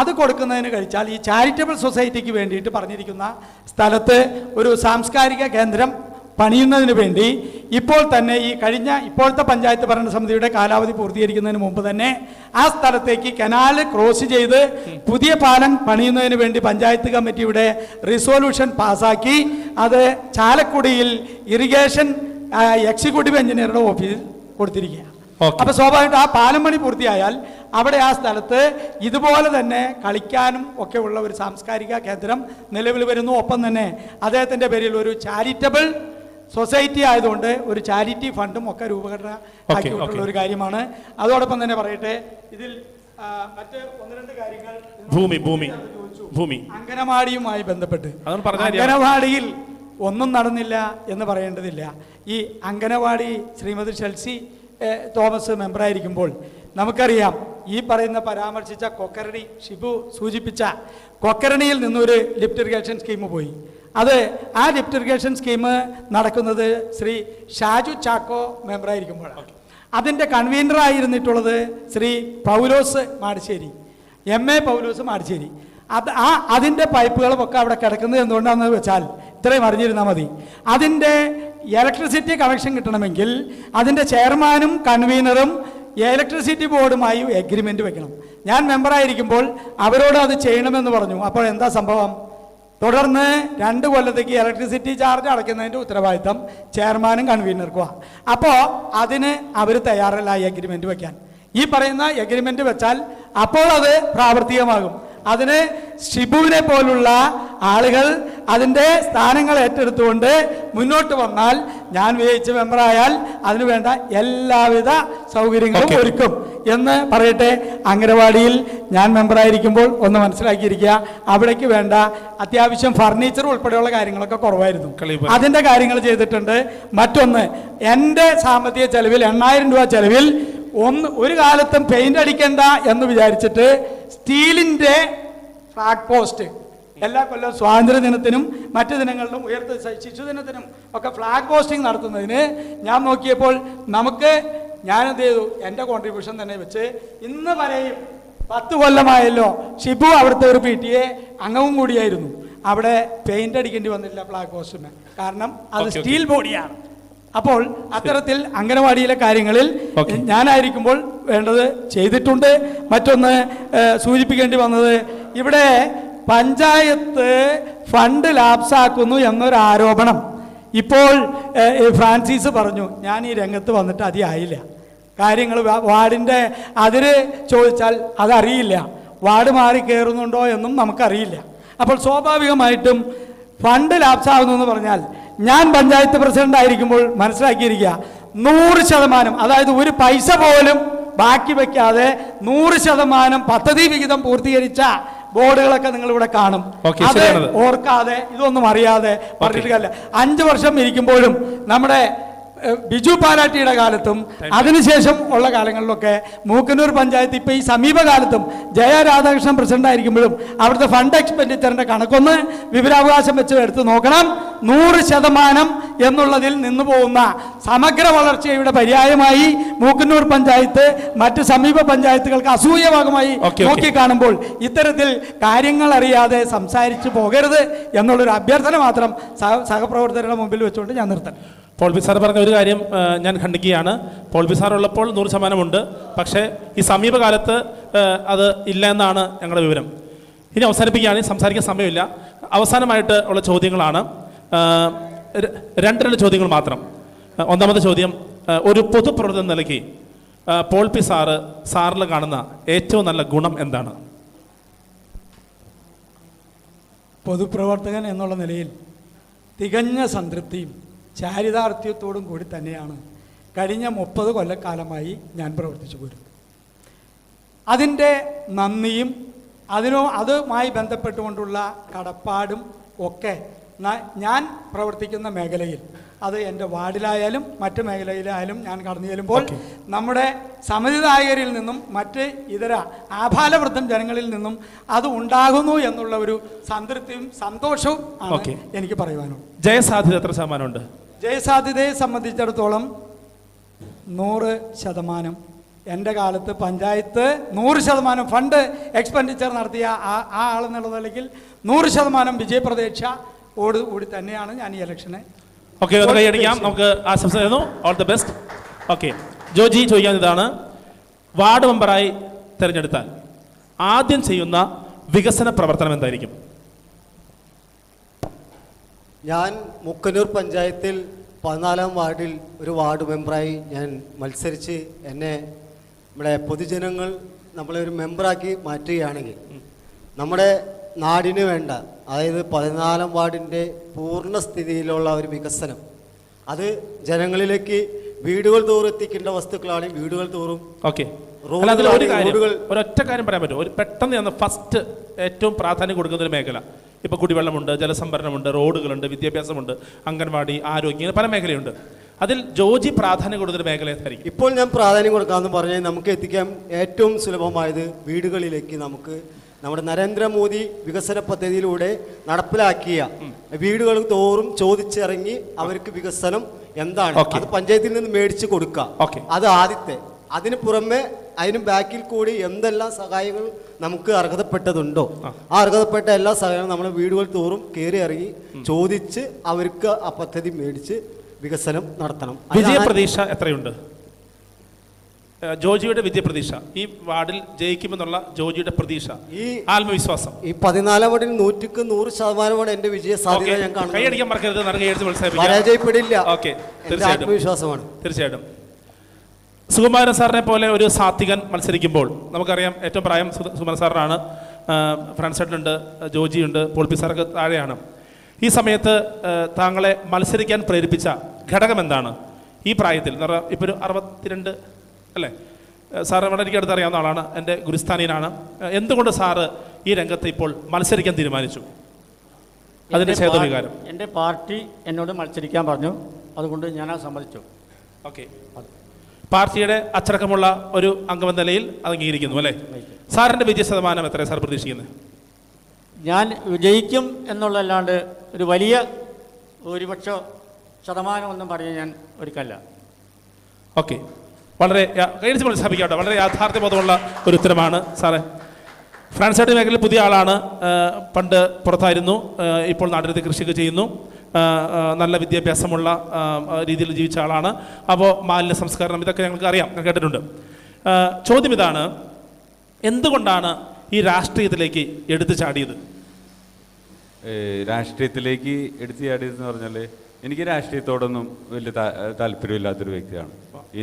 അത് കൊടുക്കുന്നതിന് കഴിച്ചാൽ ഈ ചാരിറ്റബിൾ സൊസൈറ്റിക്ക് വേണ്ടിയിട്ട് പറഞ്ഞിരിക്കുന്ന സ്ഥലത്ത് ഒരു സാംസ്കാരിക കേന്ദ്രം പണിയുന്നതിന് വേണ്ടി ഇപ്പോൾ തന്നെ ഇപ്പോഴത്തെ പഞ്ചായത്ത് ഭരണസമിതിയുടെ കാലാവധി പൂർത്തീകരിക്കുന്നതിന് മുമ്പ് തന്നെ ആ സ്ഥലത്തേക്ക് കനാൽ ക്രോസ് ചെയ്ത് പുതിയ പാലം പണിയുന്നതിന് വേണ്ടി പഞ്ചായത്ത് കമ്മിറ്റിയുടെ റിസൊല്യൂഷൻ പാസ്സാക്കി അത് ചാലക്കുടിയിൽ ഇറിഗേഷൻ എക്സിക്യൂട്ടീവ് എഞ്ചിനീയറുടെ ഓഫീസിൽ കൊടുത്തിരിക്കുക. അപ്പൊ സ്വാഭാവികമായിട്ട് ആ പാലം പണി പൂർത്തിയായാൽ അവിടെ ആ സ്ഥലത്ത് ഇതുപോലെ തന്നെ കളിക്കാനും ഒക്കെ ഉള്ള ഒരു സാംസ്കാരിക കേന്ദ്രം നിലവിൽ വരുന്നു. ഒപ്പം തന്നെ അദ്ദേഹത്തിന്റെ പേരിൽ ഒരു ചാരിറ്റബിൾ സൊസൈറ്റി ആയതുകൊണ്ട് ഒരു ചാരിറ്റി ഫണ്ടും ഒക്കെ രൂപഘടന ആക്കിയിട്ടുള്ള ഒരു കാര്യമാണ്. അതോടൊപ്പം തന്നെ പറയട്ടെ, ഇതിൽ മറ്റ് 1-2 കാര്യങ്ങൾ ഭൂമി അംഗനവാടിയുമായി ബന്ധപ്പെട്ട് അംഗനവാടിയിൽ ഒന്നും നടന്നില്ല എന്ന് പറയേണ്ടതില്ല. ഈ അംഗനവാടി ശ്രീമതി ഷെൽസി തോമസ് മെമ്പറായിരിക്കുമ്പോൾ നമുക്കറിയാം, ഈ പറയുന്ന പരാമർശിച്ച കൊക്കരണി ഷിബു സൂചിപ്പിച്ച കൊക്കരണിയിൽ നിന്നൊരു ലിഫ്റ്റ് ഇറിഗേഷൻ സ്കീം പോയി. ആ ലിഫ്റ്റ് ഇറിഗേഷൻ സ്കീം നടക്കുന്നത് ശ്രീ ഷാജു ചാക്കോ മെമ്പറായിരിക്കുമ്പോഴാണ്. അതിൻ്റെ കൺവീനറായിരുന്നിട്ടുള്ളത് ശ്രീ പൗലോസ് മാടിശ്ശേരി, MA പൗലോസ് മാടിശ്ശേരി. അതിൻ്റെ പൈപ്പുകളുമൊക്കെ അവിടെ കിടക്കുന്നത് എന്തുകൊണ്ടാണെന്ന് വെച്ചാൽ ഇത്രയും അറിഞ്ഞിരുന്നാൽ മതി. അതിൻ്റെ ഇലക്ട്രിസിറ്റി കണക്ഷൻ കിട്ടണമെങ്കിൽ അതിൻ്റെ ചെയർമാനും കൺവീനറും ഇലക്ട്രിസിറ്റി ബോർഡുമായി എഗ്രിമെൻ്റ് വെക്കണം. ഞാൻ മെമ്പറായിരിക്കുമ്പോൾ അവരോട് അത് ചെയ്യണമെന്ന് പറഞ്ഞു. അപ്പോൾ എന്താ സംഭവം? തുടർന്ന് 2 കൊല്ലത്തേക്ക് ഇലക്ട്രിസിറ്റി ചാർജ് അടയ്ക്കുന്നതിൻ്റെ ഉത്തരവാദിത്തം ചെയർമാനും കൺവീനർക്കുമാണ്. അപ്പോൾ അതിന് അവർ തയ്യാറല്ല എഗ്രിമെൻ്റ് വെക്കാൻ. ഈ പറയുന്ന എഗ്രിമെൻ്റ് വെച്ചാൽ അപ്പോൾ അത് പ്രാവർത്തികമാകും. അതിന് ഷിബുവിനെ പോലുള്ള ആളുകൾ അതിൻ്റെ സ്ഥാനങ്ങൾ ഏറ്റെടുത്തുകൊണ്ട് മുന്നോട്ട് വന്നാൽ, ഞാൻ വിജയിച്ച മെമ്പറായാൽ അതിനു വേണ്ട എല്ലാവിധ സൗകര്യങ്ങളും ഒരുക്കും എന്ന് പറയട്ടെ. അംഗനവാടിയിൽ ഞാൻ മെമ്പറായിരിക്കുമ്പോൾ ഒന്ന് മനസ്സിലാക്കിയിരിക്കുക, അവിടേക്ക് വേണ്ട അത്യാവശ്യം ഫർണിച്ചർ ഉൾപ്പെടെയുള്ള കാര്യങ്ങളൊക്കെ കുറവായിരുന്നു. അതിൻ്റെ കാര്യങ്ങൾ ചെയ്തിട്ടുണ്ട്. മറ്റൊന്ന്, എൻ്റെ സാമ്പത്തിക ചെലവിൽ 8000 രൂപ ചെലവിൽ ഒരു കാലത്തും പെയിന്റ് അടിക്കണ്ട എന്ന് വിചാരിച്ചിട്ട് സ്റ്റീലിൻ്റെ ഫ്ലാഗ് പോസ്റ്റ് എല്ലാ കൊല്ലം സ്വാതന്ത്ര്യ ദിനത്തിനും മറ്റു ദിനങ്ങളിലും ശിശുദിനത്തിനും ഒക്കെ ഫ്ലാഗ് പോസ്റ്റിംഗ് നടത്തുന്നതിന് ഞാൻ നോക്കിയപ്പോൾ ഞാൻ എന്ത് ചെയ്തു, എൻ്റെ കോൺട്രിബ്യൂഷൻ തന്നെ വെച്ച് ഇന്ന് വരെയും 10 കൊല്ലമായല്ലോ ഷിബു അവിടുത്തെ ഒരു PTA അംഗവും കൂടിയായിരുന്നു. അവിടെ പെയിന്റ് അടിക്കേണ്ടി വന്നില്ല ഫ്ലാഗ് പോസ്റ്റിന്, കാരണം അത് സ്റ്റീൽ ബോഡിയാണ്. അപ്പോൾ അത്തരത്തിൽ അംഗനവാടിയിലെ കാര്യങ്ങളിൽ ഞാനായിരിക്കുമ്പോൾ വേണ്ടത് ചെയ്തിട്ടുണ്ട്. മറ്റൊന്ന് സൂചിപ്പിക്കേണ്ടി വന്നത്, ഇവിടെ പഞ്ചായത്ത് ഫണ്ട് ലാപ്സാക്കുന്നു എന്നൊരു ആരോപണം ഇപ്പോൾ ഫ്രാൻസിസ് പറഞ്ഞു. ഞാൻ ഈ രംഗത്ത് വന്നിട്ട് അധികമായില്ല. കാര്യങ്ങൾ വാർഡിൻ്റെ അതിര് ചോദിച്ചാൽ അതറിയില്ല, വാർഡ് മാറി കയറുന്നുണ്ടോ എന്നും നമുക്കറിയില്ല. അപ്പോൾ സ്വാഭാവികമായിട്ടും ഫണ്ട് ലാപ്സാകുന്നു എന്ന് പറഞ്ഞാൽ, ഞാൻ പഞ്ചായത്ത് പ്രസിഡന്റ് ആയിരിക്കുമ്പോൾ മനസ്സിലാക്കിയിരിക്കുക, 100%, അതായത് ഒരു പൈസ പോലും ബാക്കി വയ്ക്കാതെ 100% പദ്ധതി വിഹിതം പൂർത്തീകരിച്ച ബോർഡുകളൊക്കെ നിങ്ങൾ ഇവിടെ കാണും. അത് ഓർക്കാതെ ഇതൊന്നും അറിയാതെ പറഞ്ഞിട്ട് കാര്യമില്ല. 5 വർഷം ഇരിക്കുമ്പോഴും നമ്മുടെ ബിജു പാലാട്ടിയുടെ കാലത്തും അതിനുശേഷം ഉള്ള കാലങ്ങളിലൊക്കെ മൂക്കന്നൂർ പഞ്ചായത്ത് ഇപ്പോൾ ഈ സമീപകാലത്തും ജയ രാധാകൃഷ്ണൻ പ്രസിഡന്റ് ആയിരിക്കുമ്പോഴും അവിടുത്തെ ഫണ്ട് എക്സ്പെൻഡിച്ചറിന്റെ കണക്കൊന്ന് വിവരാവകാശം വെച്ച് എടുത്ത് നോക്കണം. 100% എന്നുള്ളതിൽ നിന്ന് പോകുന്ന സമഗ്ര വളർച്ചയുടെ പര്യായമായി മൂക്കന്നൂർ പഞ്ചായത്ത് മറ്റ് സമീപ പഞ്ചായത്തുകൾക്ക് അസൂയഭാഗമായി നോക്കിക്കാണുമ്പോൾ ഇത്തരത്തിൽ കാര്യങ്ങൾ അറിയാതെ സംസാരിച്ചു പോകരുത് എന്നുള്ളൊരു അഭ്യർത്ഥന മാത്രം സഹപ്രവർത്തകരുടെ മുമ്പിൽ വെച്ചുകൊണ്ട് ഞാൻ നിർത്തണം. പോൾ പി സാർ പറഞ്ഞ ഒരു കാര്യം ഞാൻ ഖണ്ഡിക്കുകയാണ്. പോൾ പി സാർ ഉള്ളപ്പോൾ 100% ഉണ്ട്, പക്ഷേ ഈ സമീപകാലത്ത് അത് ഇല്ല എന്നാണ് ഞങ്ങളുടെ വിവരം. ഇനി അവസാനിപ്പിക്കുകയാണ്, സംസാരിക്കാൻ സമയമില്ല. അവസാനമായിട്ട് ഉള്ള ചോദ്യങ്ങളാണ്, 2 ചോദ്യങ്ങൾ മാത്രം. ഒന്നാമത്തെ ചോദ്യം, ഒരു പൊതുപ്രവർത്തന നിലയ്ക്ക് പോൾ പി സാറിൽ കാണുന്ന ഏറ്റവും നല്ല ഗുണം എന്താണ്? പൊതുപ്രവർത്തകൻ എന്നുള്ള നിലയിൽ തികഞ്ഞ സംതൃപ്തിയും ചാരിതാർത്ഥ്യത്തോടും കൂടി തന്നെയാണ് കഴിഞ്ഞ 30 കൊല്ലക്കാലമായി ഞാൻ പ്രവർത്തിച്ചു പോരുന്നത്. അതിൻ്റെ നന്ദിയും അതുമായി ബന്ധപ്പെട്ടുകൊണ്ടുള്ള കടപ്പാടും ഒക്കെ ഞാൻ പ്രവർത്തിക്കുന്ന മേഖലയിൽ, അത് എൻ്റെ വാർഡിലായാലും മറ്റ് മേഖലയിലായാലും ഞാൻ കടന്നു ചെല്ലുമ്പോൾ നമ്മുടെ സമിതിദായകരിൽ നിന്നും മറ്റ് ഇതര ആഭാലവൃദ്ധം ജനങ്ങളിൽ നിന്നും അത് ഉണ്ടാകുന്നു എന്നുള്ള ഒരു സംതൃപ്തിയും സന്തോഷവും ആണ് എനിക്ക് പറയുവാനുള്ളത്. ജയസാധ്യത എത്ര ശതമാനമുണ്ട്? ജയസാധ്യതയെ സംബന്ധിച്ചിടത്തോളം 100%. എൻ്റെ കാലത്ത് പഞ്ചായത്ത് 100% ഫണ്ട് എക്സ്പെൻഡിച്ചർ നടത്തിയ ആ ആളെന്നുള്ള നിലയ്ക്ക് 100% വിജയപ്രതീക്ഷയോട് കൂടി തന്നെയാണ് ഞാൻ ഈ ഇലക്ഷനെ. ഓക്കെ, ഒന്ന് കൈയടിക്കാം. നമുക്ക് ആശംസ തരുന്നു. All the best. Okay, Joji ചോദിക്കാൻ ഇതാണ്, വാർഡ് മെമ്പറായി തിരഞ്ഞെടുത്താൽ ആദ്യം ചെയ്യുന്ന വികസന പ്രവർത്തനം എന്തായിരിക്കും? ഞാൻ മുക്കന്നൂർ പഞ്ചായത്തിൽ 14-ാം വാർഡിൽ ഒരു വാർഡ് മെമ്പറായി ഞാൻ മത്സരിച്ച് എന്നെ നമ്മുടെ പൊതുജനങ്ങൾ നമ്മളെ ഒരു മെമ്പറാക്കി മാറ്റുകയാണെങ്കിൽ നമ്മുടെ നാടിന് വേണ്ട, അതായത് 14-ാം വാർഡിൻ്റെ പൂർണ്ണസ്ഥിതിയിലുള്ള ഒരു വികസനം, അത് ജനങ്ങളിലേക്ക് വീടുകൾ തോറും എത്തിക്കേണ്ട വസ്തുക്കളാണ് വീടുകൾ തോറും. ഓക്കെ, ഒരൊറ്റ കാര്യം പറയാൻ പറ്റും. ഒരു പെട്ടെന്ന് ഫസ്റ്റ് ഏറ്റവും പ്രാധാന്യം കൊടുക്കുന്ന ഒരു മേഖല, ഇപ്പോൾ കുടിവെള്ളമുണ്ട്, ജലസംഭരണമുണ്ട്, റോഡുകളുണ്ട്, വിദ്യാഭ്യാസമുണ്ട്, അംഗൻവാടി, ആരോഗ്യം, പല മേഖലയുണ്ട്. അതിൽ ജോജി പ്രാധാന്യം കൊടുക്കുന്ന മേഖല ഏതായിരിക്കും? ഇപ്പോൾ ഞാൻ പ്രാധാന്യം കൊടുക്കാമെന്ന് പറഞ്ഞാൽ നമുക്ക് എത്തിക്കാൻ ഏറ്റവും സുലഭമായത് വീടുകളിലേക്ക് നമുക്ക് നമ്മുടെ നരേന്ദ്രമോദി വികസന പദ്ധതിയിലൂടെ നടപ്പിലാക്കിയ വീടുകൾ തോറും ചോദിച്ചിറങ്ങി അവർക്ക് വികസനം എന്താണ് അത് പഞ്ചായത്തിൽ നിന്ന് മേടിച്ച് കൊടുക്കുക. അത് ആദ്യത്തെ. അതിന് പുറമെ അതിന് ബാക്കിൽ കൂടി എന്തെല്ലാം സഹായങ്ങൾ നമുക്ക് അർഹതപ്പെട്ടതുണ്ടോ ആ അർഹതപ്പെട്ട എല്ലാ സഹായങ്ങളും നമ്മൾ വീടുകൾ തോറും കയറി ഇറങ്ങി ചോദിച്ച് അവർക്ക് ആ പദ്ധതി മേടിച്ച് വികസനം നടത്തണം. വിജയപ്രതീക്ഷ എത്രയുണ്ട് ജോജിയുടെ? വിജയപ്രതീക്ഷ, ഈ വാർഡിൽ ജയിക്കുമെന്നുള്ള ജോജിയുടെ പ്രതീക്ഷ, ഈ ആത്മവിശ്വാസം. ഈ 14-ാം വാർഡിൽ 100% എന്റെ വിജയ സാധ്യത ഞാൻ കാണുന്നു. കൈയടിക്കാൻ മറക്കരുത്, പരാജയപ്പെടില്ല. ആത്മവിശ്വാസമാണ്. തീർച്ചയായിട്ടും. സുകുമാരൻ സാറിനെ പോലെ ഒരു സാത്വികൻ മത്സരിക്കുമ്പോൾ നമുക്കറിയാം, ഏറ്റവും പ്രായം സുകുമാരൻ സാറിനാണ്. ഫ്രാൻസേട്ടനുണ്ട്, ജോജിയുണ്ട്, പോൾപി സാറൊക്കെ താഴെയാണ്. ഈ സമയത്ത് താങ്കളെ മത്സരിക്കാൻ പ്രേരിപ്പിച്ച ഘടകം എന്താണ്? ഈ പ്രായത്തിൽ എന്ന് പറഞ്ഞാൽ ഇപ്പോൾ ഒരു 62 അല്ലേ? സാറ് വളരെ എനിക്ക് അടുത്തറിയാവുന്ന ആളാണ്, എൻ്റെ ഗുരുസ്ഥാനീയനാണ്. എന്തുകൊണ്ട് സാറ് ഈ രംഗത്ത് ഇപ്പോൾ മത്സരിക്കാൻ തീരുമാനിച്ചു? അതിൻ്റെ ചേതോവികാരം. എൻ്റെ പാർട്ടി എന്നോട് മത്സരിക്കാൻ പറഞ്ഞു, അതുകൊണ്ട് ഞാനത് സമ്മതിച്ചു. ഓക്കെ, പാർട്ടിയുടെ അച്ചടക്കമുള്ള ഒരു അംഗമെന്ന നിലയിൽ അംഗീകരിക്കുന്നു അല്ലേ? സാറിൻ്റെ വിജയ ശതമാനം എത്രയാണ് സാർ പ്രതീക്ഷിക്കുന്നത്? ഞാൻ വിജയിക്കും എന്നുള്ളതല്ലാണ്ട് ഒരു വലിയ ഭൂരിപക്ഷ ശതമാനമൊന്നും പറയാൻ ഞാൻ ഒരുക്കല്ല. ഓക്കെ, വളരെ കഴിച്ച് മനസ്സിലാപ്പിക്കാട്ടോ, വളരെ യാഥാർത്ഥ്യബോധമുള്ള ഒരു ഉത്തരമാണ് സാറേ. ഫ്രാൻസേട്ട് മേഖലയിൽ പുതിയ ആളാണ്, പണ്ട് പുറത്തായിരുന്നു, ഇപ്പോൾ നാട്ടിലത്തെ കൃഷിയൊക്കെ ചെയ്യുന്നു, നല്ല വിദ്യാഭ്യാസമുള്ള രീതിയിൽ ജീവിച്ച ആളാണ്. അപ്പോൾ മാലിന്യ സംസ്കരണം ഇതൊക്കെ ഞങ്ങൾക്ക് അറിയാം, ഞാൻ കേട്ടിട്ടുണ്ട്. ചോദ്യം ഇതാണ്, എന്തുകൊണ്ടാണ് ഈ രാഷ്ട്രീയത്തിലേക്ക് എടുത്തു ചാടിയത്? രാഷ്ട്രീയത്തിലേക്ക് എടുത്തു ചാടിയതെന്ന് പറഞ്ഞാൽ എനിക്ക് രാഷ്ട്രീയത്തോടൊന്നും വലിയ താല്പര്യമില്ലാത്തൊരു വ്യക്തിയാണ്.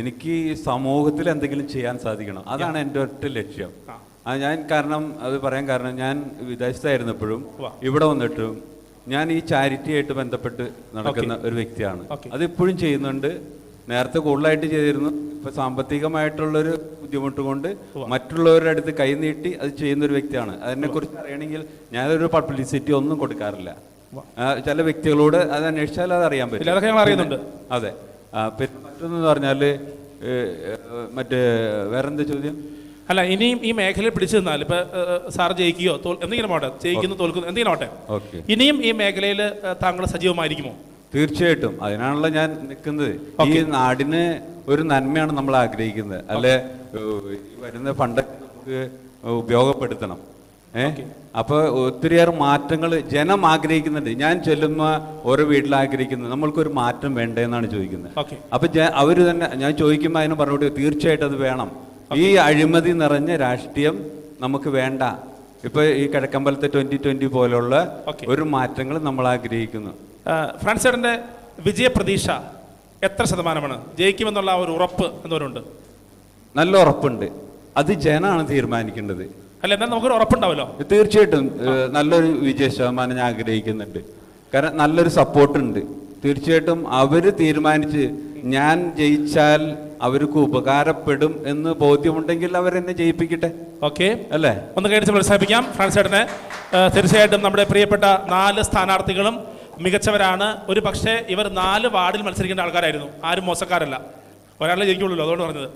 എനിക്ക് സമൂഹത്തിൽ എന്തെങ്കിലും ചെയ്യാൻ സാധിക്കണം, അതാണ് എൻ്റെ ഒറ്റ ലക്ഷ്യം. ഞാൻ അത് പറയാൻ കാരണം, ഞാൻ വിദേശത്തായിരുന്നപ്പോഴും ഇവിടെ വന്നിട്ടും ഞാൻ ഈ ചാരിറ്റിയായിട്ട് ബന്ധപ്പെട്ട് നടക്കുന്ന ഒരു വ്യക്തിയാണ്. അതിപ്പോഴും ചെയ്യുന്നുണ്ട്. നേരത്തെ കൂടുതലായിട്ട് ചെയ്തിരുന്നു. ഇപ്പം സാമ്പത്തികമായിട്ടുള്ളൊരു ബുദ്ധിമുട്ട് കൊണ്ട് മറ്റുള്ളവരുടെ അടുത്ത് കൈനീട്ടി അത് ചെയ്യുന്നൊരു വ്യക്തിയാണ്. അതിനെക്കുറിച്ച് അറിയണമെങ്കിൽ ഞാനൊരു പബ്ലിസിറ്റി ഒന്നും കൊടുക്കാറില്ല. ചില വ്യക്തികളോട് അത് അന്വേഷിച്ചാൽ അത് അറിയാൻ പറ്റും. അതെ. പിന്നെ മറ്റൊന്ന് പറഞ്ഞാൽ വേറെന്താ ചോദ്യം? അല്ല, ഇനിയും ഈ മേഖലയിൽ പിടിച്ചു നിന്നാൽ ഇപ്പൊ സാർ ജയിക്കുകയോ എന്തെങ്കിലും ആട്ടെ, ജയിക്കുന്നു തോൽക്കുന്നു എന്തെങ്കിലും ആട്ടെ, ഇനിയും ഈ മേഖലയിൽ താങ്കൾ സജീവമായിരിക്കുമോ? തീർച്ചയായിട്ടും. അതിനാണല്ലോ ഞാൻ നിൽക്കുന്നത്. ഈ നാടിന് ഒരു നന്മയാണ് നമ്മൾ ആഗ്രഹിക്കുന്നത്. അല്ലെ, വരുന്ന ഫണ്ടൊക്കെ നമുക്ക് ഉപയോഗപ്പെടുത്തണം. അപ്പോൾ ഒത്തിരിയേറെ മാറ്റങ്ങൾ ജനം ആഗ്രഹിക്കുന്നുണ്ട്. ഞാൻ ചെല്ലുന്ന ഓരോ വീട്ടിൽ ആഗ്രഹിക്കുന്നത് നമ്മൾക്കൊരു മാറ്റം വേണ്ടേ എന്നാണ് ചോദിക്കുന്നത്. അപ്പം അവർ തന്നെ ഞാൻ ചോദിക്കുമ്പോൾ അതിന് പറഞ്ഞുകൊണ്ട് തീർച്ചയായിട്ടും അത് വേണം. ഈ അഴിമതി നിറഞ്ഞ രാഷ്ട്രീയം നമുക്ക് വേണ്ട. ഇപ്പോൾ ഈ കിഴക്കമ്പലത്തെ 2020 പോലുള്ള ഒരു മാറ്റങ്ങൾ നമ്മൾ ആഗ്രഹിക്കുന്നു. ഫ്രാൻസേട്ടൻ്റെ വിജയപ്രതീക്ഷ എത്ര ശതമാനമാണ്? ജയിക്കുമെന്നുള്ള ഒരു ഉറപ്പ് എന്തോരുണ്ട്? നല്ല ഉറപ്പുണ്ട്. അത് ജനമാണ് തീരുമാനിക്കേണ്ടത്. അല്ല, എന്നാൽ നമുക്കൊരു ഉറപ്പുണ്ടാവല്ലോ. തീർച്ചയായിട്ടും നല്ലൊരു വിജയ ശതമാനം ഞാൻ ആഗ്രഹിക്കുന്നുണ്ട്. കാരണം നല്ലൊരു സപ്പോർട്ടുണ്ട്. തീർച്ചയായിട്ടും അവർ തീരുമാനിച്ച് ഞാൻ ജയിച്ചാൽ അവർക്ക് ഉപകാരപ്പെടും എന്ന് ബോധ്യമുണ്ടെങ്കിൽ അവരെന്നെ ജയിപ്പിക്കട്ടെ. ഓക്കെ അല്ലേ? ഒന്ന് കഴിച്ച് പ്രോത്സാഹിപ്പിക്കാം ഫ്രാൻസ് ചേട്ടനെ. തീർച്ചയായിട്ടും നമ്മുടെ പ്രിയപ്പെട്ട 4 സ്ഥാനാർത്ഥികളും മികച്ചവരാണ്. ഒരു പക്ഷേ ഇവർ 4 വാർഡിൽ മത്സരിക്കേണ്ട ആൾക്കാരായിരുന്നു. ആരും മോശക്കാരല്ല. ഒരാളെ ജയിക്കുള്ളൂ, അതുകൊണ്ട് പറഞ്ഞത്.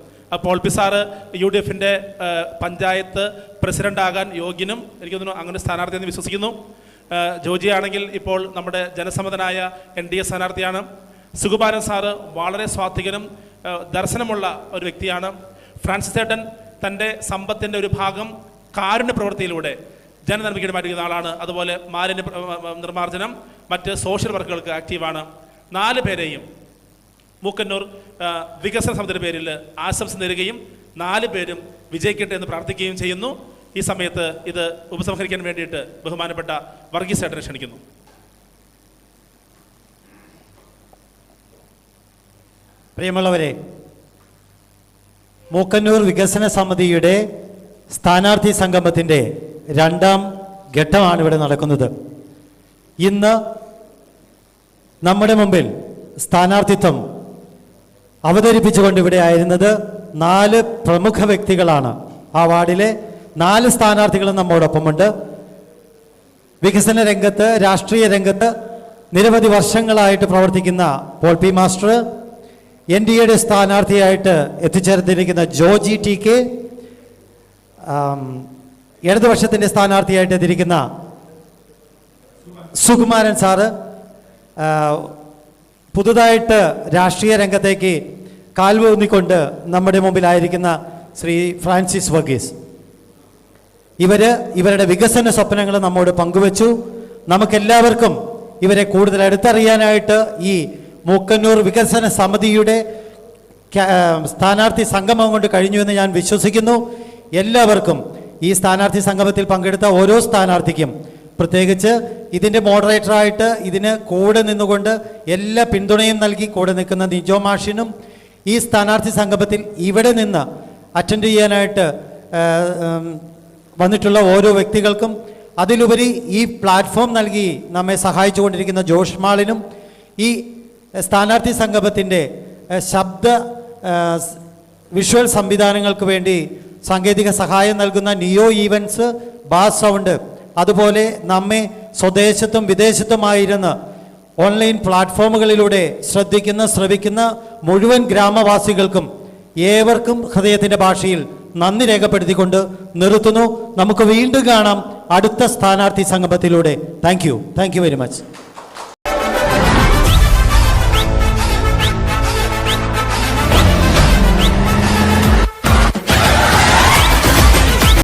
പോൾ പി സാറ് UDF-ൻ്റെ പഞ്ചായത്ത് പ്രസിഡൻ്റാകാൻ യോഗ്യനും എനിക്ക് തോന്നുന്നു അങ്ങനെ സ്ഥാനാർത്ഥിയെന്ന് വിശ്വസിക്കുന്നു. ജോജി ആണെങ്കിൽ ഇപ്പോൾ നമ്മുടെ ജനസമ്മതനായ NDA സ്ഥാനാർത്ഥിയാണ്. സുകുമാരൻ സാറ് വളരെ സ്വാത്വികനും ദർശനമുള്ള ഒരു വ്യക്തിയാണ്. ഫ്രാൻസിസ് ചേട്ടൻ തൻ്റെ സമ്പത്തിൻ്റെ ഒരു ഭാഗം കാരുണ്യ പ്രവൃത്തിയിലൂടെ ജനനന്മയ്ക്ക് മാറ്റിക്കുന്ന ആളാണ്. അതുപോലെ മാലിന്യ നിർമ്മാർജ്ജനം, മറ്റ് സോഷ്യൽ വർക്കുകൾക്ക് ആക്റ്റീവാണ്. 4 പേരെയും മൂക്കന്നൂർ വികസന സമിതിയുടെ പേരിൽ ആശംസ നേരുകയും 4 പേരും വിജയിക്കട്ടെ എന്ന് പ്രാർത്ഥിക്കുകയും ചെയ്യുന്നു. ഈ സമയത്ത് ഇത് ഉപസംഹരിക്കാൻ വേണ്ടിയിട്ട് ബഹുമാനപ്പെട്ട വർഗീസ് ചേട്ടനെ ക്ഷണിക്കുന്നു. പ്രിയമുള്ളവരെ, മൂക്കന്നൂർ വികസന സമിതിയുടെ സ്ഥാനാർത്ഥി സംഗമത്തിൻ്റെ 2ാം ഘട്ടമാണ് ഇവിടെ നടക്കുന്നത്. ഇന്ന് നമ്മുടെ മുമ്പിൽ സ്ഥാനാർത്ഥിത്വം അവതരിപ്പിച്ചുകൊണ്ട് ഇവിടെ ആയിരുന്നത് 4 പ്രമുഖ വ്യക്തികളാണ്. ആ വാർഡിലെ 4 സ്ഥാനാർത്ഥികളും നമ്മോടൊപ്പമുണ്ട്. വികസന രംഗത്ത്, രാഷ്ട്രീയ രംഗത്ത് നിരവധി വർഷങ്ങളായിട്ട് പ്രവർത്തിക്കുന്ന പോൾ പി മാസ്റ്റർ, NDAയുടെ സ്ഥാനാർത്ഥിയായിട്ട് എത്തിച്ചേർന്നിരിക്കുന്ന ജോജി TK, ഇടതുപക്ഷത്തിൻ്റെ സ്ഥാനാർത്ഥിയായിട്ട് എത്തിയിരിക്കുന്ന സുകുമാരൻ സാറ്, പുതുതായിട്ട് രാഷ്ട്രീയ രംഗത്തേക്ക് കാൽവൂന്നിക്കൊണ്ട് നമ്മുടെ മുമ്പിലായിരിക്കുന്ന ശ്രീ ഫ്രാൻസിസ് വർഗീസ്. ഇവരുടെ വികസന സ്വപ്നങ്ങൾ നമ്മോട് പങ്കുവച്ചു. നമുക്കെല്ലാവർക്കും ഇവരെ കൂടുതൽ അടുത്തറിയാനായിട്ട് ഈ മൂക്കന്നൂർ വികസന സമിതിയുടെ സ്ഥാനാർത്ഥി സംഗമം കൊണ്ട് കഴിഞ്ഞുവെന്ന് ഞാൻ വിശ്വസിക്കുന്നു. എല്ലാവർക്കും ഈ സ്ഥാനാർത്ഥി സംഗമത്തിൽ പങ്കെടുത്ത ഓരോ സ്ഥാനാർത്ഥിക്കും, പ്രത്യേകിച്ച് ഇതിൻ്റെ മോഡറേറ്ററായിട്ട് ഇതിന് കൂടെ നിന്നുകൊണ്ട് എല്ലാ പിന്തുണയും നൽകി കൂടെ നിൽക്കുന്ന നിജോ മാഷിനും, ഈ സ്ഥാനാർത്ഥി സംഗമത്തിൽ ഇവിടെ നിന്ന് അറ്റൻഡ് ചെയ്യാനായിട്ട് വന്നിട്ടുള്ള ഓരോ വ്യക്തികൾക്കും, അതിലുപരി ഈ പ്ലാറ്റ്ഫോം നൽകി നമ്മെ സഹായിച്ചുകൊണ്ടിരിക്കുന്ന ജോഷ് മാളിനും, ഈ സ്ഥാനാർത്ഥി സംഗമത്തിൻ്റെ ശബ്ദ വിഷ്വൽ സംവിധാനങ്ങൾക്ക് വേണ്ടി സാങ്കേതിക സഹായം നൽകുന്ന നിയോ ഈവൻസ്, ബാസ് സൗണ്ട്, അതുപോലെ നമ്മെ സ്വദേശത്തും വിദേശത്തുമായിരുന്ന് ഓൺലൈൻ പ്ലാറ്റ്ഫോമുകളിലൂടെ ശ്രവിക്കുന്ന മുഴുവൻ ഗ്രാമവാസികൾക്കും ഏവർക്കും ഹൃദയത്തിൻ്റെ ഭാഷയിൽ നന്ദി രേഖപ്പെടുത്തിക്കൊണ്ട് നിർത്തുന്നു. നമുക്ക് വീണ്ടും കാണാം അടുത്ത സ്ഥാനാർത്ഥി സംഗമത്തിലൂടെ. Thank you very much.